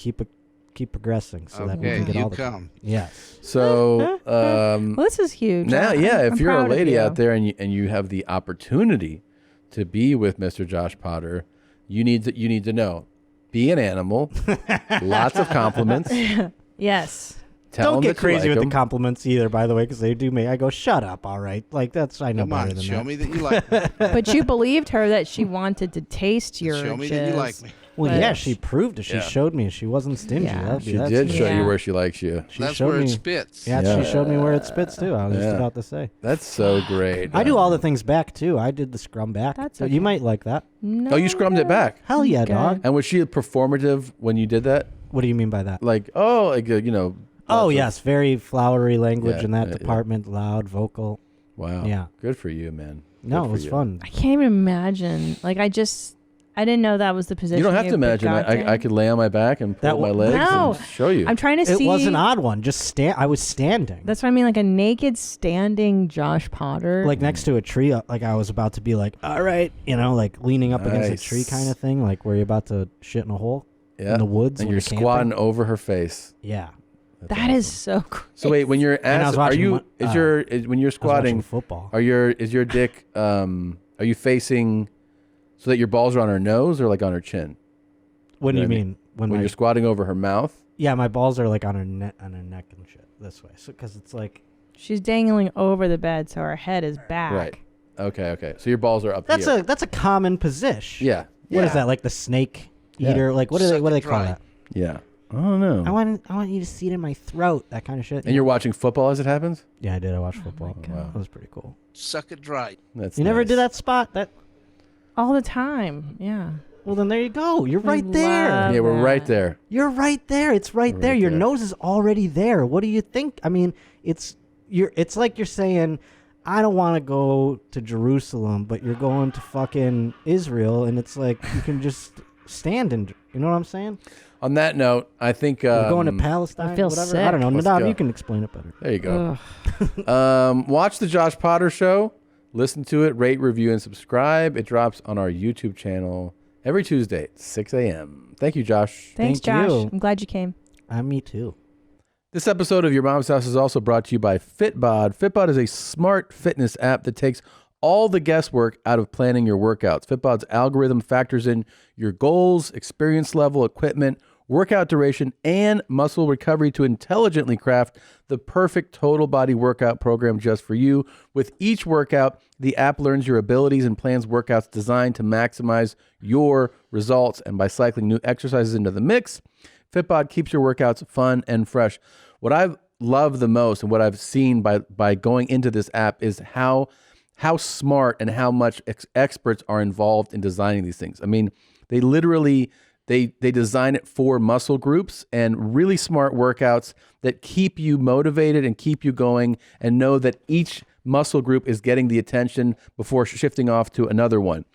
keep progressing so that we can get all the cum. Yes. So, Well, this is huge. now, I'm- yeah, if I'm you're a proud of lady you. out there and you have the opportunity to be with Mr. Josh Potter, you need to know, be an animal, lots of compliments. Yes. Don't get crazy with them. the compliments either, by the way, because they do me. I go, shut up, all right. Like, I know Come on, better than show that. me that you like me. But you believed her that she wanted to taste your Show me that you jizz. like me. Well, But- yeah, she proved it. She Yeah. showed me. She wasn't stingy. Yeah. She did show you where she likes you. She That's showed where it me, spits. Yeah, Yeah. she showed me where it spits, too. I was just Yeah. about to say. That's so great. I do all the things back, too. I did the scrum back. That's so okay. you might like that. No, Oh, you scrummed it back. Hell yeah, Okay. dog. And was she performative when you did that? What do you mean by that? Like, you know. Oh, lots of- yes. Very flowery language Yeah, in that yeah, yeah. department. Loud, vocal. Wow. Yeah. Good for you, man. No, Good it for was you. fun. I can't even imagine. Like, I didn't know that was the position. You don't have to would be imagine. I could lay on my back and pull That up my w- legs No. and show you. I'm trying to see. It was an odd one. Just I was standing. That's what I mean, like a naked standing Josh Potter. Like next to a tree, like I was about to be like, all right, you know, like leaning up against a Nice. tree kind of thing, like where you're about to shit in a hole Yeah. in the woods. And when you're camping. squatting over her face. Yeah. that is so cool. So wait, when you're And I was watching when you're watching squatting football. is your dick are you facing so that your balls are on her nose or like on her chin? What do know you what I mean? When you're squatting over her mouth? Yeah, my balls are like on her neck and shit this way. So because it's like She's dangling over the bed, so her head is back. Right. Okay. So your balls are up that's here. a common position. Yeah. What is Yeah. that? Like the snake Yeah. eater? Like what do they call dry. that? Yeah. I don't know. I want you to see it in my throat. That kind of shit. And you're watching football as it happens? Yeah, I did. I watched football. Wow. That was pretty cool. Suck it dry. That's You never nice. did that spot? That All the time. Yeah. Well, then there you go. You're I right there. love Yeah, we're right that. there. You're right there. It's right We're there. right Your there. nose is already there. What do you think? I mean, it's like you're saying, I don't want to go to Jerusalem, but you're going to fucking Israel, and it's like you can just stand and you know what I'm saying? On that note, I think We're going to Palestine. I feel whatever. sick. I don't know. Let's Nadav, go. you can explain it better. There you go. Watch the Josh Potter Show. Listen to it, rate, review, and subscribe. It drops on our YouTube channel every Tuesday at 6 a.m. Thank you, Josh. Thanks, Thank Josh. you. I'm glad you came. Me too. This episode of Your Mom's House is also brought to you by Fitbod. Fitbod is a smart fitness app that takes all the guesswork out of planning your workouts. Fitbod's algorithm factors in your goals, experience level, equipment, workout duration, and muscle recovery to intelligently craft the perfect total body workout program just for you. With each workout, the app learns your abilities and plans workouts designed to maximize your results. And by cycling new exercises into the mix, Fitbod keeps your workouts fun and fresh. What I've loved the most and what I've seen by going into this app is how smart and how much experts are involved in designing these things. I mean, they literally, they design it for muscle groups and really smart workouts that keep you motivated and keep you going and know that each muscle group is getting the attention before shifting off to another one.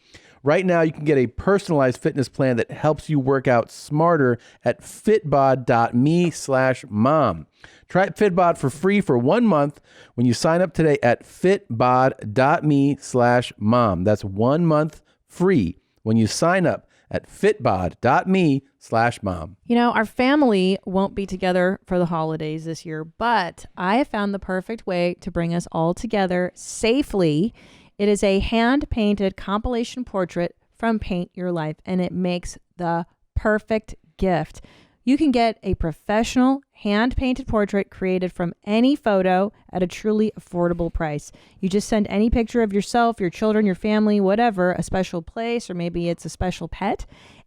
Right now, you can get a personalized fitness plan that helps you work out smarter at fitbod.me/mom. Try Fitbod for free for 1 month when you sign up today at fitbod.me/mom. That's 1 month free when you sign up at fitbod.me/mom. You know, our family won't be together for the holidays this year, but I have found the perfect way to bring us all together safely. It is a hand-painted compilation portrait from Paint Your Life, and it makes the perfect gift. You can get a professional hand-painted portrait created from any photo at a truly affordable price. You just send any picture of yourself, your children, your family, whatever, a special place, or maybe it's a special pet,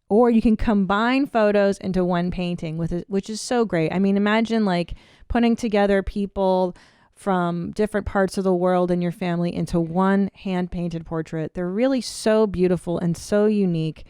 or you can combine photos into one painting, which is so great. I mean, imagine like putting together people from different parts of the world in your family into one hand-painted portrait. They're really so beautiful and so unique.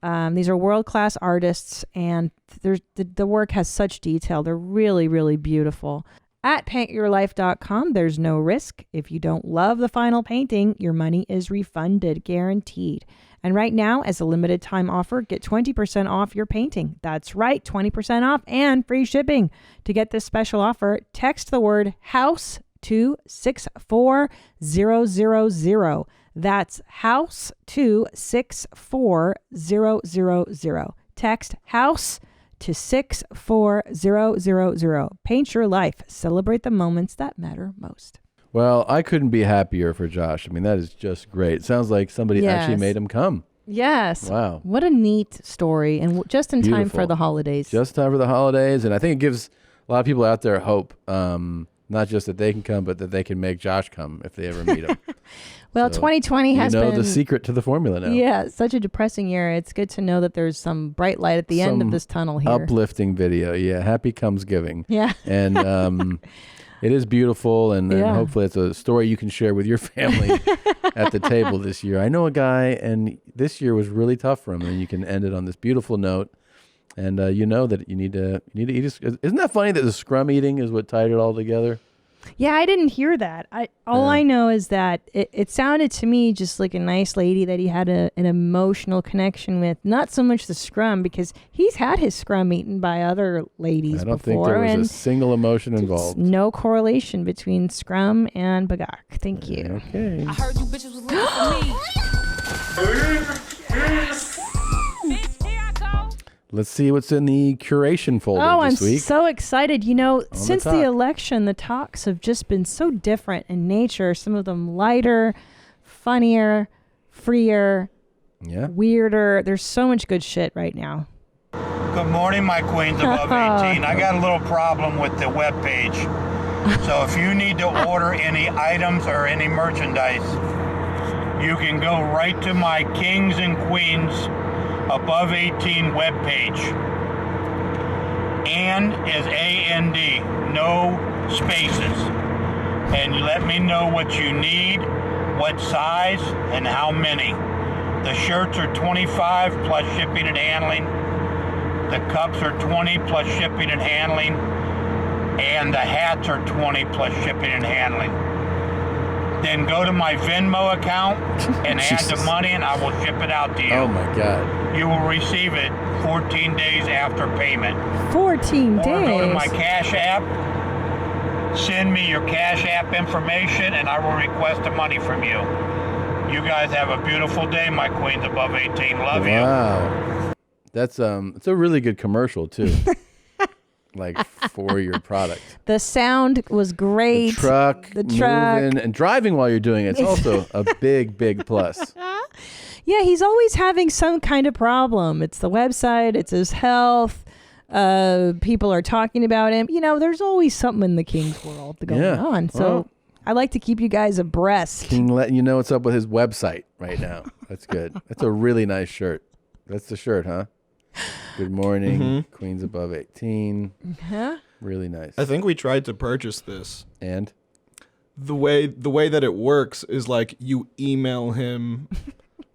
These are world-class artists, and the work has such detail. They're really, really beautiful. At paintyourlife.com, there's no risk. If you don't love the final painting, your money is refunded, guaranteed. And right now, as a limited time offer, get 20% off your painting. That's right, 20% off and free shipping. To get this special offer, text the word house to 64000. That's house to 64000. Text house to 64000. Paint your life. Celebrate the moments that matter most. Well, I couldn't be happier for Josh. I mean, that is just great. It sounds like somebody actually made him come. Yes. Wow. What a neat story. And just in time for the holidays. Just in time for the holidays. And I think it gives a lot of people out there hope, not just that they can come, but that they can make Josh come if they ever meet him. Well, 2020 has been... the secret to the formula now. Yeah, such a depressing year. It's good to know that there's some bright light at the end of this tunnel here. Uplifting video. Yeah, happy comes giving. Yeah. And it is beautiful, and hopefully it's a story you can share with your family at the table this year. I know a guy, and this year was really tough for him, and you can end it on this beautiful note. And you know that you need to eat. Isn't that funny that the scrum eating is what tied it all together? Yeah, I didn't hear that. All I know is that it sounded to me just like a nice lady that he had an emotional connection with. Not so much the scrum, because he's had his scrum eaten by other ladies before. I don't think there was a single emotion involved. No correlation between scrum and bagak. Thank you. Okay. I heard you bitches was looking for me. Let's see what's in the curation folder this week. I'm so excited. You know, since the talk. election, the talks have just been so different in nature. Some of them lighter, funnier, freer, weirder. There's so much good shit right now. Good morning, my queens above 18. I got a little problem with the webpage. So if you need to order any items or any merchandise, you can go right to my Kings and Queens above 18 webpage. And is A-N-D, no spaces. And you let me know what you need, what size, and how many. The shirts are $25 plus shipping and handling. The cups are $20 plus shipping and handling. And the hats are $20 plus shipping and handling. Then go to my Venmo account and add the money, and I will ship it out to you. Oh my God. You will receive it 14 days after payment. 14 days? Or go to my Cash App, send me your Cash App information, and I will request the money from you. You guys have a beautiful day, my queens above 18. Love you. Wow. That's it's a really good commercial too. Like for your product. The sound was great. The truck, moving and driving while you're doing it. It's also a big plus. Yeah, he's always having some kind of problem. It's the website, it's his health. People are talking about him. You know, there's always something in the King's world going on. So Well, I like to keep you guys abreast. King letting you know what's up with his website right now. That's good. That's a really nice shirt. That's the shirt, huh? Good morning, Queens above 18. Huh? Really nice. I think we tried to purchase this. And the way that it works is like you email him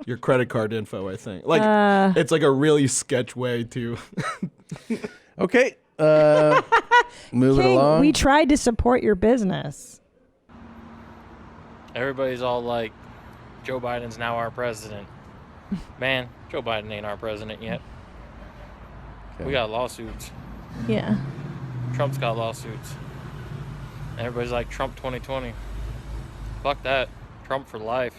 your credit card info, I think. Like it's like a really sketch way to Okay. Move it King, along. we tried to support your business. Everybody's all like, Joe Biden's now our president. Man, Joe Biden ain't our president yet. We got lawsuits. Yeah. Trump's got lawsuits. Everybody's like, Trump 2020. Fuck that. Trump for life.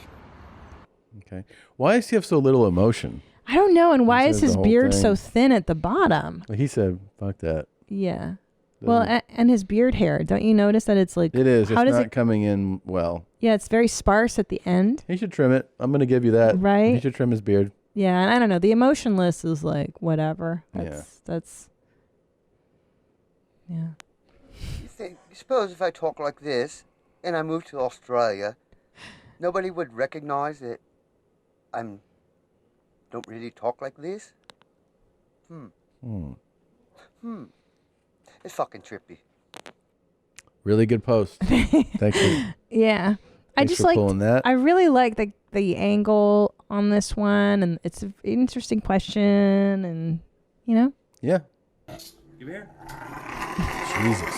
Okay. Why does he have so little emotion? I don't know. And why is says the his whole beard thing. so thin at the bottom? Well, he said, fuck that. Yeah. Well, and his beard hair. Don't you notice that it's like... It is. How It's does not it... coming in well. Yeah, it's very sparse at the end. He should trim it. I'm going to give you that. Right? He should trim his beard. Yeah, and I don't know. The emotionless is like, whatever. Yeah. That's... Yeah. You suppose if I talk like this and I move to Australia, nobody would recognize that don't really talk like this? It's fucking trippy. Really good post. Thank you. Yeah. I Thanks just for like pulling that. I really like the angle on this one, and it's an interesting question, and you know. Yeah. You here? Jesus.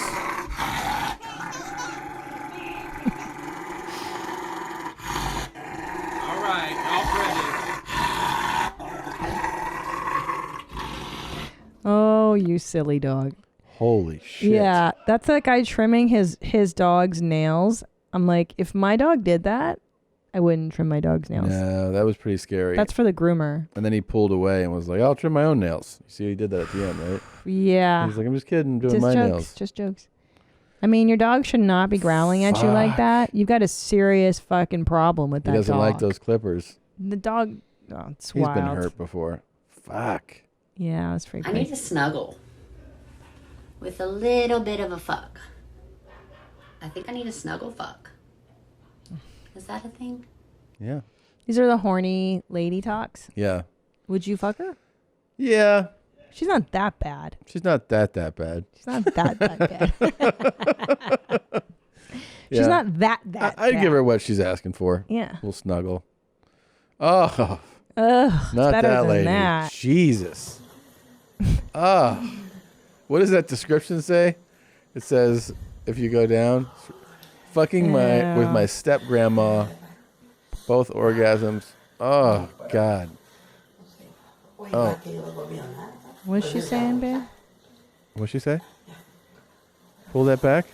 All right, Oh, you silly dog. Holy shit. Yeah, that's that guy trimming his dog's nails. I'm like, if my dog did that, I wouldn't trim my dog's nails. No, that was pretty scary. That's for the groomer. And then he pulled away and was like, I'll trim my own nails. You see, he did that at the end, right? Yeah. He's like, I'm just kidding, I'm doing Just my jokes, nails. Just jokes. I mean, your dog should not be growling at you like Fuck. that. You've got a serious fucking problem with He that doesn't dog. like those clippers. The dog, it's He's wild. been hurt before. Fuck. Yeah, that's freaky. I need to snuggle with a little bit of a fuck. I think I need a snuggle fuck. Is that a thing? Yeah. These are the horny lady talks. Yeah. Would you fuck her? Yeah. She's not that bad. She's not that bad. She's not that bad. She's Yeah. not that bad. I'd give her what she's asking for. Yeah. We'll snuggle. Oh. Ugh, Not it's better that than lady. that. Jesus. Oh. What does that description say? It says, if you go down, fucking with my step grandma, both orgasms. Oh, God. Oh. What's she saying, babe? What'd she say? Pull that back?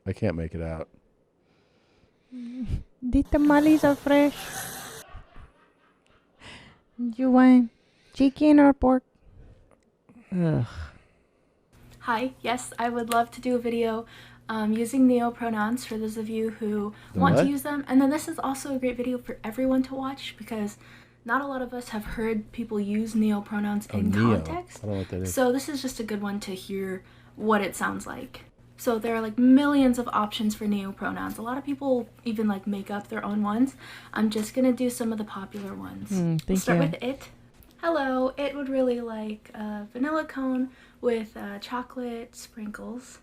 I can't make it out. The tamales are fresh. You want chicken or pork? Ugh. Hi, yes, I would love to do a video using Neo-pronouns for those of you who want to What? use them. And then this is also a great video for everyone to watch because not a lot of us have heard people use Neo-pronouns in context. I don't know what that is. So this is just a good one to hear what it sounds like. So there are like millions of options for Neo-pronouns. A lot of people even like make up their own ones. I'm just gonna do some of the popular ones. We'll thank start you. with it. Hello, it would really like a vanilla cone with chocolate sprinkles.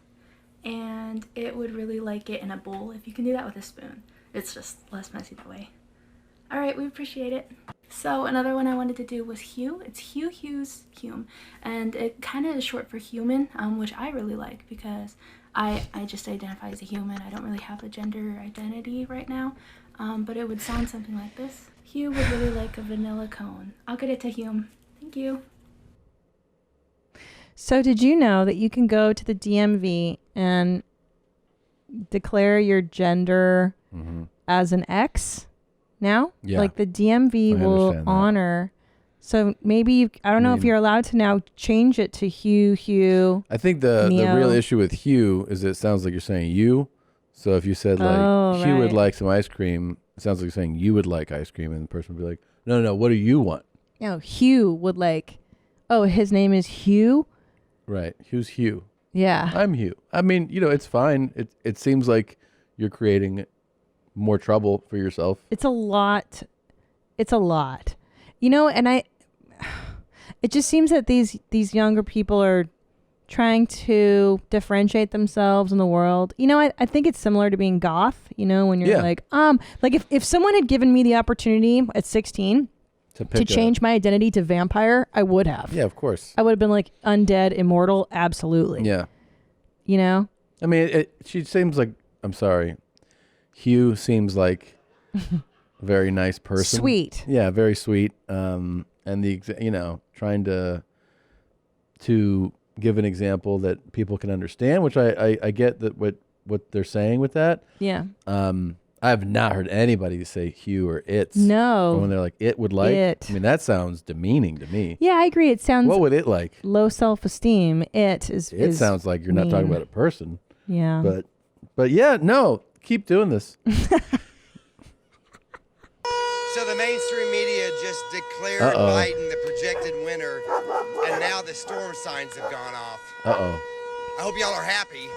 And it would really like it in a bowl if you can do that with a spoon. It's just less messy that way. Alright, we appreciate it. So another one I wanted to do was Hugh. It's Hugh Hughes Hume. And it kind of is short for human, which I really like because I just identify as a human. I don't really have a gender identity right now. But it would sound something like this. Hugh would really like a vanilla cone. I'll get it to Hume. Thank you. So did you know that you can go to the DMV and declare your gender as an X now? Yeah. Like the DMV I will understand that. honor. So maybe I don't know if you're allowed to now change it to Hugh. I think the Neo. real issue with Hugh is it sounds like you're saying you. So if you said like Hugh would right. like some ice cream, it sounds like you're saying you would like ice cream, and the person would be like, no, what do you want? No, Hugh would like. Oh, his name is Hugh. Right. Who's Hugh? Yeah. I'm Hugh. I mean, it's fine. It seems like you're creating more trouble for yourself. It's a lot. And it just seems that these younger people are trying to differentiate themselves in the world. I think it's similar to being goth, when you're like if someone had given me the opportunity at 16 to change my identity to vampire, I would have. Yeah, of course. I would have been like undead, immortal, absolutely. Yeah. I mean, she seems like, I'm sorry, Hugh seems like a very nice person. Sweet. Yeah, very sweet. And trying to give an example that people can understand, which I get that what they're saying with that. Yeah. I have not heard anybody say Hugh or it's. No. When they're like, it would like. It. I mean, that sounds demeaning to me. Yeah, I agree. It sounds. What would it like? Low self-esteem. It sounds like you're not talking about a person. Yeah. But yeah, no, keep doing this. So the mainstream media just declared Uh-oh. Biden the projected winner, and now the storm signs have gone off. Uh-oh. I hope y'all are happy.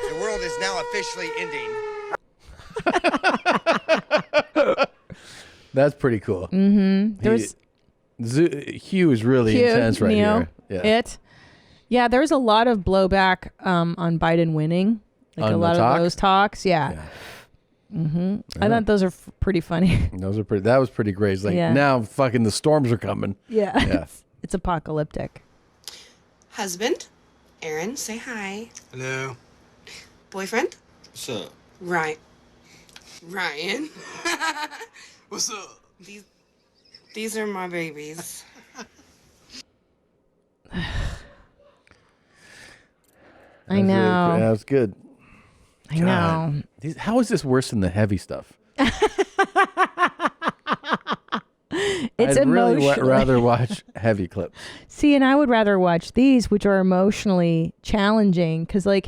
The world is now officially ending. That's pretty cool. Mm-hmm. Hugh is really intense right Neo, here. Yeah, there's a lot of blowback on Biden winning. Like On a the lot talk? of those talks. Yeah. Mm-hmm. I Yeah. thought those are pretty funny. That was pretty great. It's like, Yeah. now fucking the storms are coming. Yeah. Yeah. It's apocalyptic. Husband, Aaron, say hi. Hello. Boyfriend, What's up? Ryan. Ryan. What's up? These are my babies. I know. That was good. I know. How is this worse than the heavy stuff? It's I'd really emotional. rather watch heavy clips. See, and I would rather watch these, which are emotionally challenging, because I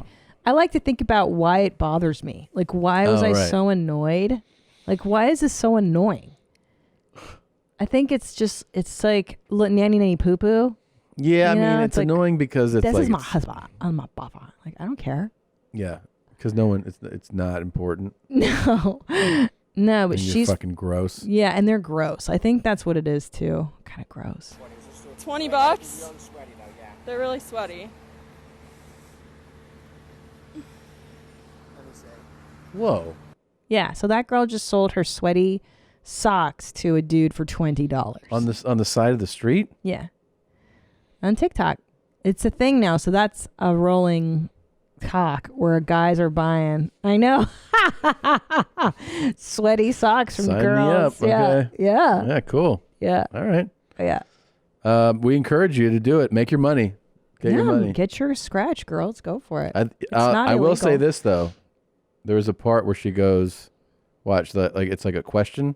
like to think about why it bothers me. Like, why was I so annoyed? Like, why is this so annoying? I think it's like nanny nanny poo poo. Yeah, I mean, it's annoying because it's this like is my husband. I'm my papa. Like, I don't care. yeah, because it's not important. No, no, but And you're she's fucking gross. Yeah, and they're gross. I think that's what it is too. Kind of gross. $20. They're really sweaty. Whoa. Yeah, so that girl just sold her sweaty socks to a dude for $20 On the side of the street? Yeah, on TikTok. It's a thing now. So that's a rolling cock where guys are buying. I know. Sweaty socks from Sign girls. me up. Yeah. Okay. Yeah. Yeah, cool. Yeah. All right. Yeah. We encourage you to do it. Make your money. Get your money. Get your scratch, girls. Go for it. It's not I will say illegal. this though. There was a part where she goes, watch that, like it's like a question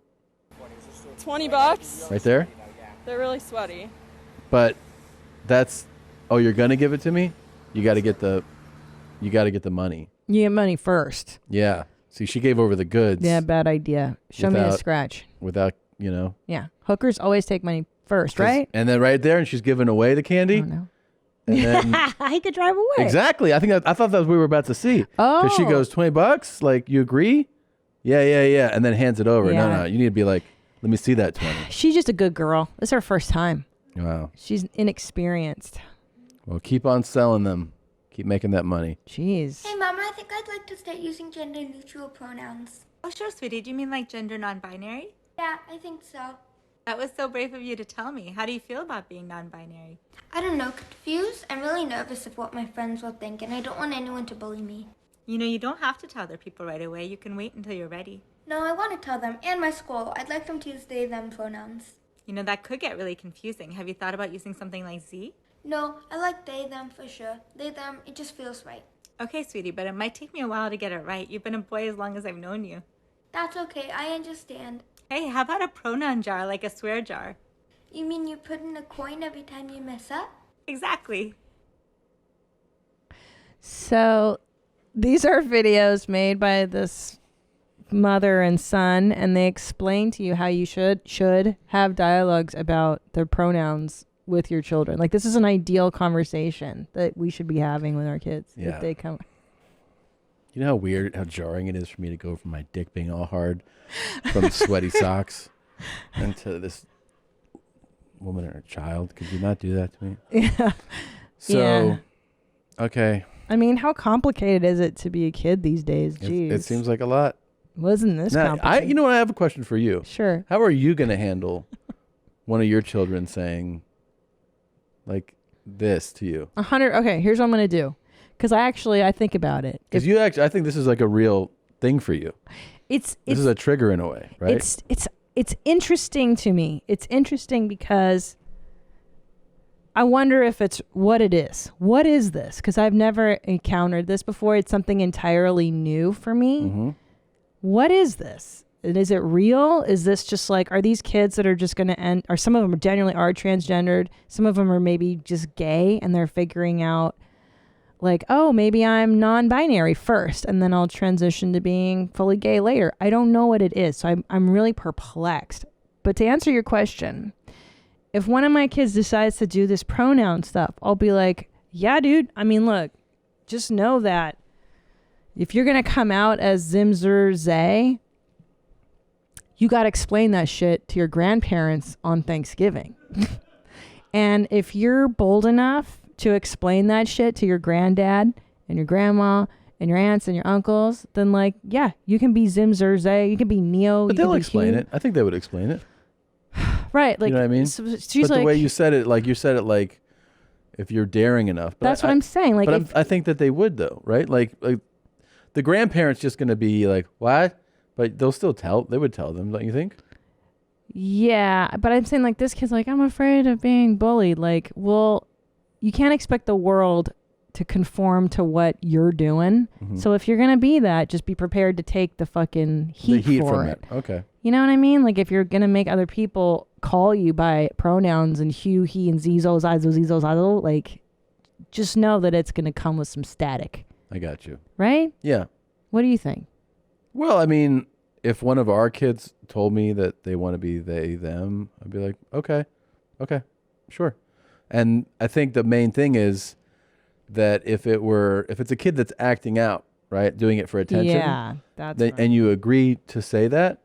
$20. right there. They're really sweaty. But that's you're gonna give it to me? You gotta get the money. You get money first. Yeah. See, she gave over the goods. Yeah, bad idea. Show me the scratch. Without, Yeah. Hookers always take money first, 'cause- right? And then right there, and she's giving away the candy. Oh, no. And then He could drive away. exactly. I thought that's what we were about to see. Because she Oh. goes $20. Like, you agree? Yeah. And then hands it over. Yeah. No. You need to be like, let me see that 20. She's just a good girl. It's her first time. Wow. She's inexperienced. Well, keep on selling them. Keep making that money. Jeez. Hey, Mama, I think I'd like to start using gender-neutral pronouns. Oh, sure, sweetie. Do you mean like gender non-binary? Yeah, I think so. That was so brave of you to tell me. How do you feel about being non-binary? I don't know, confused and really nervous of what my friends will think, and I don't want anyone to bully me. You know, you don't have to tell other people right away. You can wait until you're ready. No, I want to tell them, and my school. I'd like them to use they, them pronouns. You know, that could get really confusing. Have you thought about using something like Z? No, I like they, them for sure. They, them, it just feels right. Okay, sweetie, but it might take me a while to get it right. You've been a boy as long as I've known you. That's okay, I understand. Hey, how about a pronoun jar, like a swear jar? You mean you put in a coin every time you mess up? Exactly. So these are videos made by this mother and son, and they explain to you how you should have dialogues about their pronouns with your children. Like, this is an ideal conversation that we should be having with our kids. Yeah. If they come. You know how weird, how jarring it is for me to go from my dick being all hard from sweaty socks into this woman and her child? Could you not do that to me? Yeah. So, Yeah. Okay. I mean, how complicated is it to be a kid these days? Jeez. It seems like a lot. Wasn't this Now, complicated? you know what? I have a question for you. Sure. How are you going to handle one of your children saying like this to you? 100. Okay, here's what I'm going to do. Because I think about it. Because I think this is like a real thing for you. This is a trigger in a way, right? It's interesting to me. It's interesting because I wonder if it's what it is. What is this? Because I've never encountered this before. It's something entirely new for me. Mm-hmm. What is this? And is it real? Is this just like, are these kids that are just going to end, or some of them genuinely are transgendered? Some of them are maybe just gay and they're figuring out like, oh, maybe I'm non-binary first and then I'll transition to being fully gay later. I don't know what it is. So I'm really perplexed. But to answer your question, if one of my kids decides to do this pronoun stuff, I'll be like, yeah, dude. I mean, look, just know that if you're going to come out as Zimzer Zay, you got to explain that shit to your grandparents on Thanksgiving. And if you're bold enough to explain that shit to your granddad and your grandma and your aunts and your uncles, then like, yeah, you can be Zimzer Zay, you can be Neo. But you they'll can be explain Hugh. it. I think they would explain it. Right. Like, you know what I mean? so she's but the like, way you said it, if you're daring enough. But that's what I'm saying. Like, but I think that they would though, right? Like the grandparents just going to be like, what? But they'll still they would tell them, don't you think? yeah, but I'm saying like this kid's like, I'm afraid of being bullied. Like, well, you can't expect the world to conform to what you're doing. Mhm. So if you're going to be that, just be prepared to take the fucking heat, the heat for from it. Okay. You know what I mean? Like if you're going to make other people call you by pronouns and Hugh, he, and Zizo, Zizo, Zizo, Zizo, like just know that it's going to come with some static. I got you. Right? Yeah. What do you think? Well, I mean, if one of our kids told me that they want to be they, them, I'd be like, okay, sure. And I think the main thing is that if it's a kid that's acting out, right, doing it for attention, Yeah, that's then, right. and you agree to say that,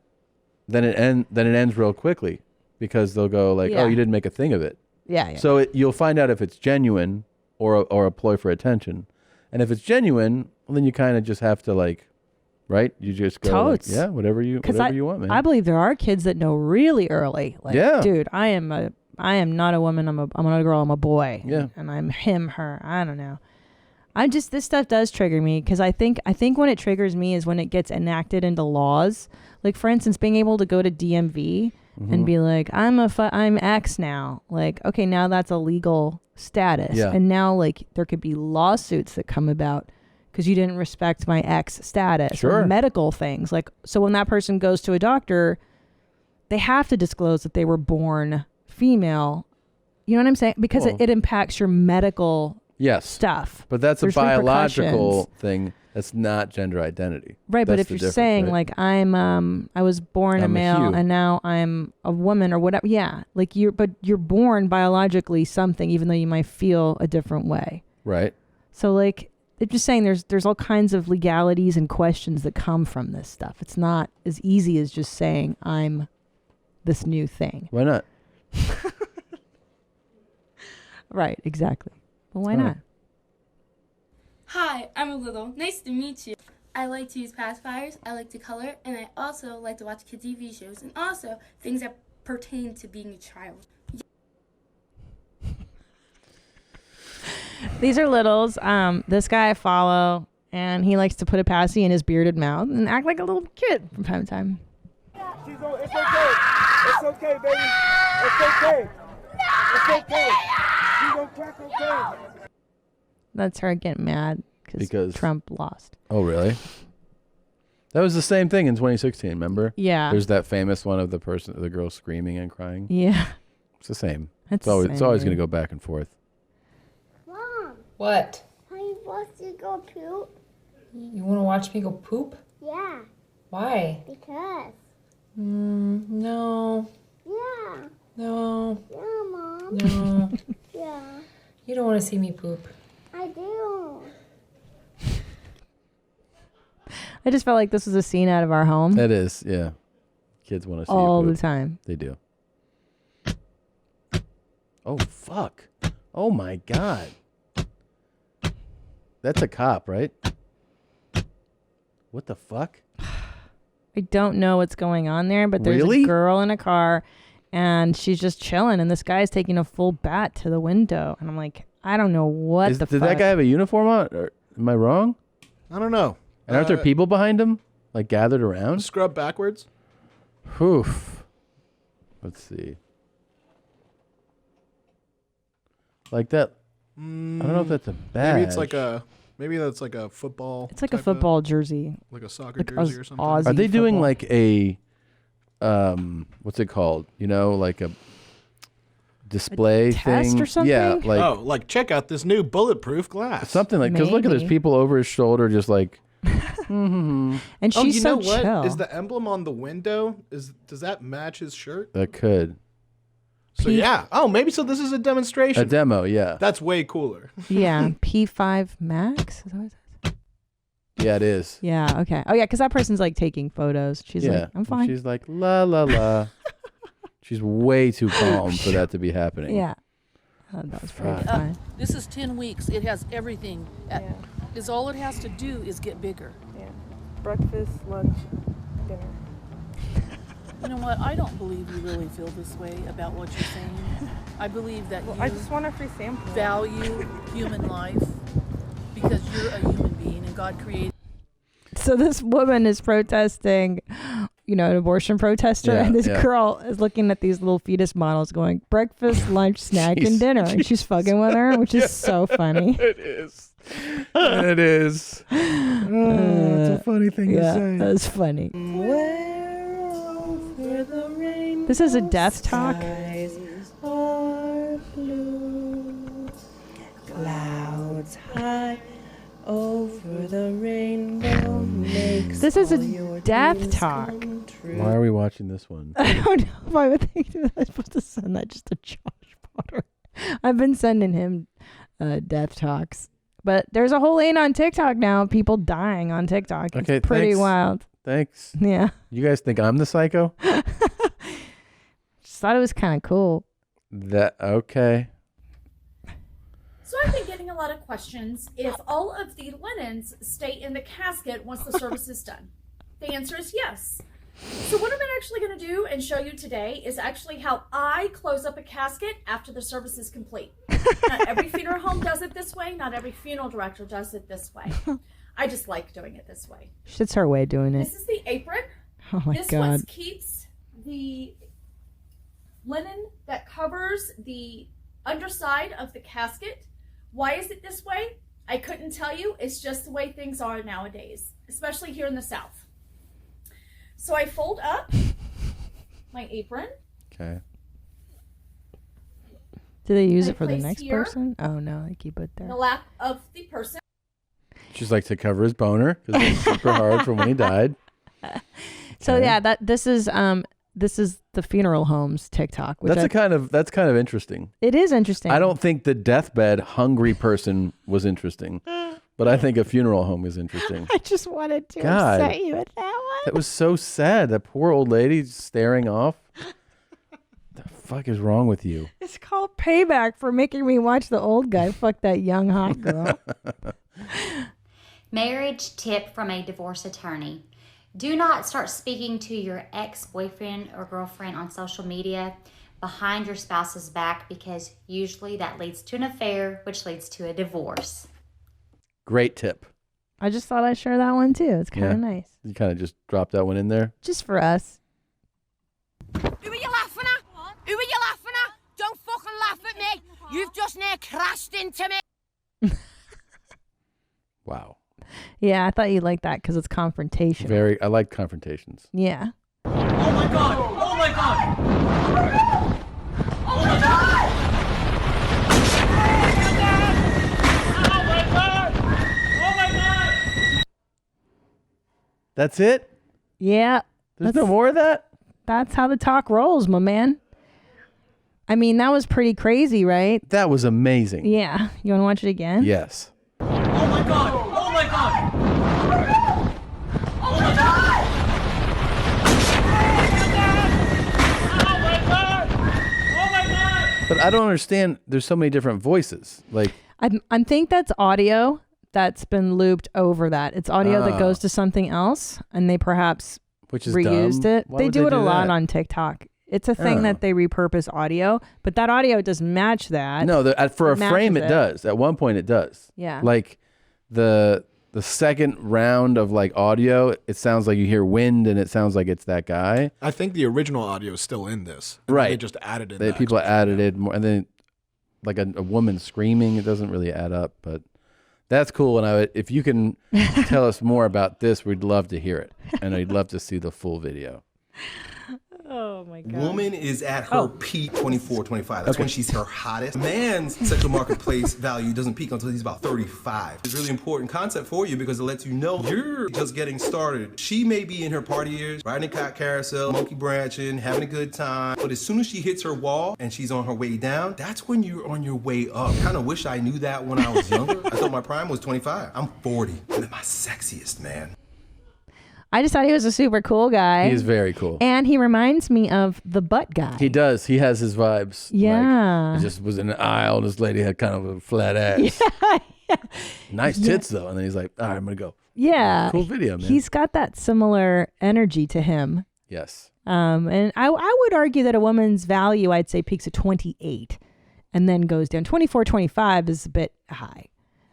then it ends real quickly because they'll go like, Yeah. oh, you didn't make a thing of it. Yeah. So you'll find out if it's genuine or a ploy for attention, and if it's genuine, well, then you kind of just have to like, right? You just go, like, Totes. yeah, whatever you want, man. I believe there are kids that know really early. Like, Yeah. dude, I am not a woman. I'm not a girl. I'm a boy. Yeah. And I'm him, her. I don't know. This stuff does trigger me because I think when it triggers me is when it gets enacted into laws. Like, for instance, being able to go to DMV Mhm. and be like, I'm X now. Like, okay, now that's a legal status. Yeah. And now like there could be lawsuits that come about because you didn't respect my X status. Sure. Or medical things. Like, so when that person goes to a doctor, they have to disclose that they were born female. You know what I'm saying? Because Well- it impacts your medical Yes. stuff. But that's There's a biological repercussions. thing. That's not gender identity. Right, but That's if the you're difference, saying right? like I was born a I'm a male Hugh. and now I'm a woman or whatever, yeah, like you're born biologically something, even though you might feel a different way. Right. So like, I'm just saying there's all kinds of legalities and questions that come from this stuff. It's not as easy as just saying I'm this new thing. Why not? Right, exactly. But why All right. not? Hi, I'm Little. Nice to meet you. I like to use pacifiers, I like to color, and I also like to watch kids' TV shows, and also things that pertain to being a child. These are Littles. This guy I follow, and he likes to put a passy in his bearded mouth and act like a little kid from time to time. It's okay. It's okay, baby. It's okay. It's okay. That's her getting mad Because- Trump lost. Oh, really? That was the same thing in 2016, remember? Yeah. There's that famous one of the girl screaming and crying. Yeah. It's the same. It's It's always going to go back and forth. Mom, What? are you supposed to go poop? You want to watch me go poop? Yeah, Why? because. No. Yeah. No. Yeah, Mom. No. Yeah, You don't want to see me poop. I do. I just felt like this was a scene out of our home. That is, yeah. Kids want to see All you the poop. time. They do. Oh, fuck. Oh, my God. That's a cop, right? What the fuck? I don't know what's going on there, but there's Really? a girl in a car and she's just chilling and this guy's taking a full bat to the window. And I'm like, I don't know what Did the fuck. that guy have a uniform on? Or, am I wrong? I don't know. And aren't there people behind him? Like gathered around? Scrub backwards. Oof. Let's see. Like that. I don't know if that's a badge. Maybe that's like a football. It's like a type football jersey. like a soccer Like jersey or something. Aussie Are they doing football. like a what's it called? You know, like a display A test thing? or something? Yeah, like like check out this new bulletproof glass. something like because look at there's Maybe. people over his shoulder just like And she's oh, you so know what? chill. Is the emblem on the window? Does that match his shirt? that could So yeah. Oh, maybe so. This is a demonstration. a demo, yeah. That's way cooler. Yeah, P5 Max. Is that what it says? Yeah, it is. Yeah. Okay. Oh yeah, because that person's like taking photos. She's yeah. like, I'm fine. She's like la la la. She's way too calm for that to be happening. Yeah. Oh, that was pretty Fuck. fun. This is 10 weeks. It has everything. Is all it has to do is get bigger. Yeah. Breakfast, lunch, dinner. You know what? I don't believe you really feel this way about what you're saying. I believe that Well, you I just want a free sample. value human life because you're a human being and God created. So this woman is protesting, you know, an abortion protester, Yeah, and this yeah. girl is looking at these little fetus models going, breakfast, lunch, snack, and dinner. And she's fucking with her, which is so funny. It is. It is. It's a funny thing yeah, to say. that's funny. This is a death talk. Clouds high over the rainbow makes This is all a your death dreams talk. come true. Why are we watching this one? I don't know if I would think that I'm supposed to send that just to Josh Potter. I've been sending him death talks. But there's a whole lane on TikTok now of people dying on TikTok. Okay, It's pretty thanks. wild. Thanks. Yeah. You guys think I'm the psycho? Just thought it was kind of cool. That okay. So I've been getting a lot of questions if all of the linens stay in the casket once the service is done. The answer is yes. So what I'm actually going to do and show you today is actually how I close up a casket after the service is complete. Not every funeral home does it this way. Not every funeral director does it this way. I just like doing it this way. Shit's her way of doing it. This is the apron. Oh my this God. one keeps the linen that covers the underside of the casket. Why is it this way? I couldn't tell you. It's just the way things are nowadays, especially here in the South. So I fold up my apron. Okay. Do they use I it for the place next here person? Oh no, they keep it in there. the lap of the person. She's like to cover his boner because it's super hard from when he died. So Okay. yeah, this is the funeral homes TikTok. Which That's kind of interesting. It is interesting. I don't think the deathbed hungry person was interesting, but I think a funeral home is interesting. I just wanted to God. upset you with that one. That was so sad. That poor old lady staring off. The fuck is wrong with you? It's called payback for making me watch the old guy fuck that young hot girl. Marriage tip from a divorce attorney. Do not start speaking to your ex-boyfriend or girlfriend on social media behind your spouse's back because usually that leads to an affair, which leads to a divorce. Great tip. I just thought I'd share that one too. It's kind of nice. You kind of just dropped that one in there. Just for us. Who are you laughing at? Who are you laughing at? Don't fucking laugh at me. You've You've just near crashed into me. Wow. Yeah, I thought you liked that because it's confrontational. I like confrontations. Yeah. Oh my god! Oh my god! Oh my god! Oh my god! Oh my god! That's it? Yeah. There's no more of that? That's how the talk rolls, my man. I mean, that was pretty crazy, right? That was amazing. Yeah. You want to watch it again? Yes. Oh my god! Oh my god! Oh my god! Oh my god! Oh my god! But I don't understand. There's so many different voices. Like, I think that's audio that's been looped over that. It's audio that goes to something else, and they perhaps which is reused dumb. it. Why They would do it a lot that? on TikTok. It's a thing Oh. that they repurpose audio, but that audio doesn't match that. No, for a matches frame it does. At one point it does. Yeah. Like the second round of like audio, it sounds like you hear wind and it sounds like it's that guy. I think the original audio is still in this. And then Right. They just added in They, that. people added it more, and then like a woman screaming. It doesn't really add up, but that's cool. And if you can tell us more about this, we'd love to hear it, and I'd love to see the full video. Oh my god. Woman is at her peak 24, 25. That's Okay. when she's her hottest. Man's sexual marketplace value doesn't peak until he's about 35. It's a really important concept for you because it lets you know you're just getting started. She may be in her party years, riding a cock carousel, monkey branching, having a good time. But as soon as she hits her wall and she's on her way down, that's when you're on your way up. Kind of wish I knew that when I was younger. I thought my prime was 25. I'm 40. I'm at my sexiest, man. I just thought he was a super cool guy. He is very cool. And he reminds me of the butt guy. He does. He has his vibes. Yeah. Like, he just was in the aisle, and this lady had kind of a flat ass. Nice tits, though. And then he's like, all right, I'm going to go. Yeah. Cool video, man. He's got that similar energy to him. Yes. And I would argue that a woman's value, I'd say, peaks at 28 and then goes down. 24, 25 is a bit high.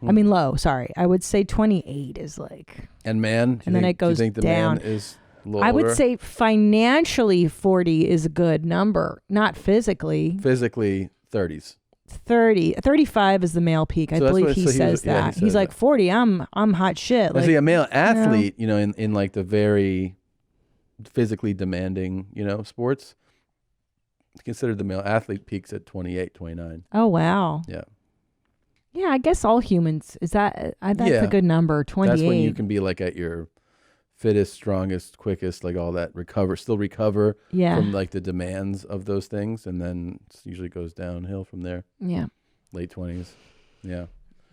I mean, low, sorry. I would say 28 is like... And man, And then it goes do you think the down. man is a little I would older? say financially 40 is a good number, not physically. Physically 30s. 35 is the male peak. I So that's believe what- he so he says was- yeah, he that. says He's like 40. I'm hot shit. Now, Like, see, a male you know? athlete, in like the very physically demanding, sports, it's considered the male athlete peaks at 28, 29. Oh wow. Yeah. Yeah, I guess all humans is that. That's Yeah. a good number. 28. That's when you can be like at your fittest, strongest, quickest, like all that still recover Yeah. from like the demands of those things. And then it usually goes downhill from there. Yeah. Late 20s. Yeah.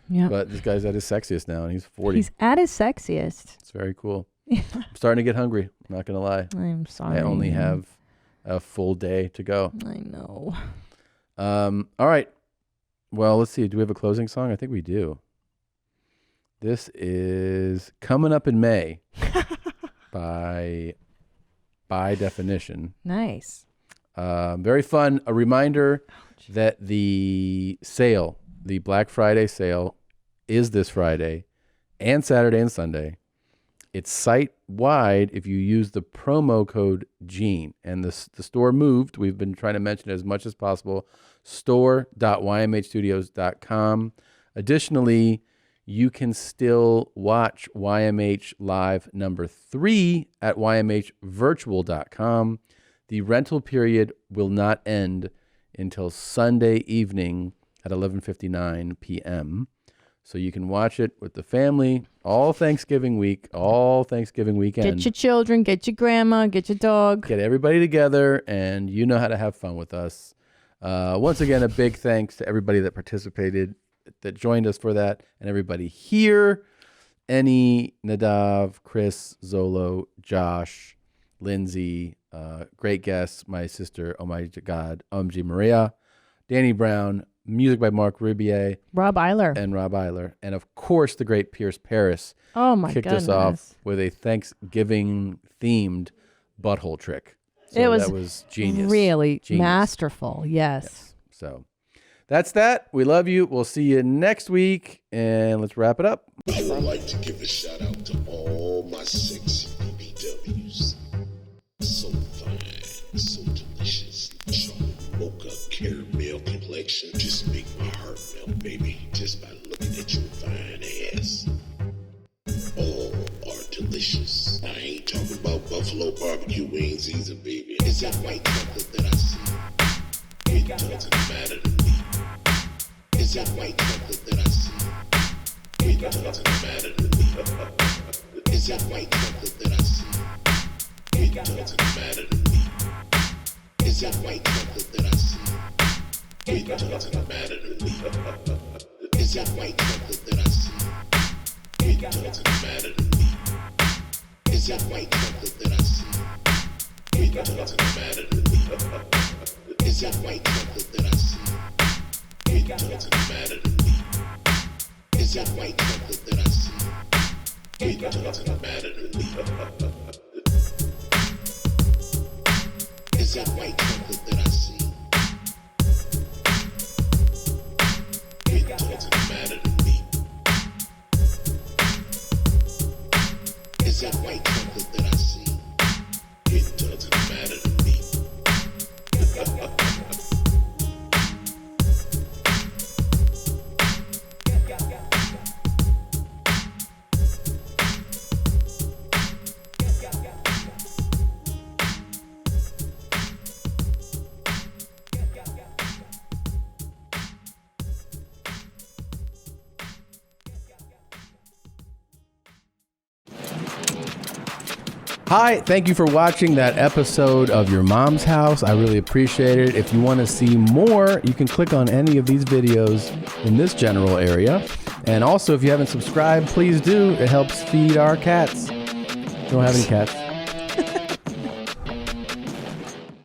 Yeah. But this guy's at his sexiest now and he's 40. He's at his sexiest. It's very cool. I'm starting to get hungry. I'm not going to lie. I'm sorry. I only have a full day to go. I know. All right. Well, let's see. Do we have a closing song? I think we do. This is Coming Up in May by Definition. Nice. Very fun. A reminder that the sale, the Black Friday sale, is this Friday and Saturday and Sunday. It's site-wide if you use the promo code GENE. And the store moved. We've been trying to mention it as much as possible. store.ymhstudios.com. Additionally, you can still watch YMH Live number 3 at ymhvirtual.com. The rental period will not end until Sunday evening at 11:59 p.m. So you can watch it with the family all Thanksgiving week, all Thanksgiving weekend. Get your children, get your grandma, get your dog. Get everybody together, and you know how to have fun with us. Once again, a big thanks to everybody that participated, that joined us for that, and everybody here. Annie, Nadav, Chris, Zolo, Josh, Lindsay, great guests, my sister, oh my God, Omji Maria, Danny Brown, music by Mark Rubier, Rob Eiler, and of course the great Pierce Paris. Oh my kicked goodness. us off with a Thanksgiving themed butthole trick. So it was, that was genius. Really Genius. masterful. Yes. So that's that. We love you. We'll see you next week, and let's wrap it up. I would like to give a shout out to all my sexy BBWs. So fine, so delicious. Chocolate mocha caramel complexion. affection. Just make my heart melt, baby, just by looking at your fine ass. All are delicious. I ain't talking about buffalo barbecue wings either, baby. It's that white chocolate that I see. It doesn't matter to me. It's that white chocolate that I see. It doesn't matter to me. It's that white chocolate that I see. It doesn't matter to me. It's that white chocolate that I see. It doesn't matter to me. It's that white chocolate that I see. It doesn't matter to me. It's that white chocolate that I see. It doesn't matter to me. It's that white chocolate that I see. It doesn't matter to me. It's that white chocolate that I see. It doesn't matter to me. It's that white chocolate that I see. It doesn't matter to me. It's that white chocolate that I see. It doesn't matter to me. Hi, thank you for watching that episode of Your Mom's House. I really appreciate it. If you want to see more, you can click on any of these videos in this general area. And also, if you haven't subscribed, please do. It helps feed our cats. We don't have any cats.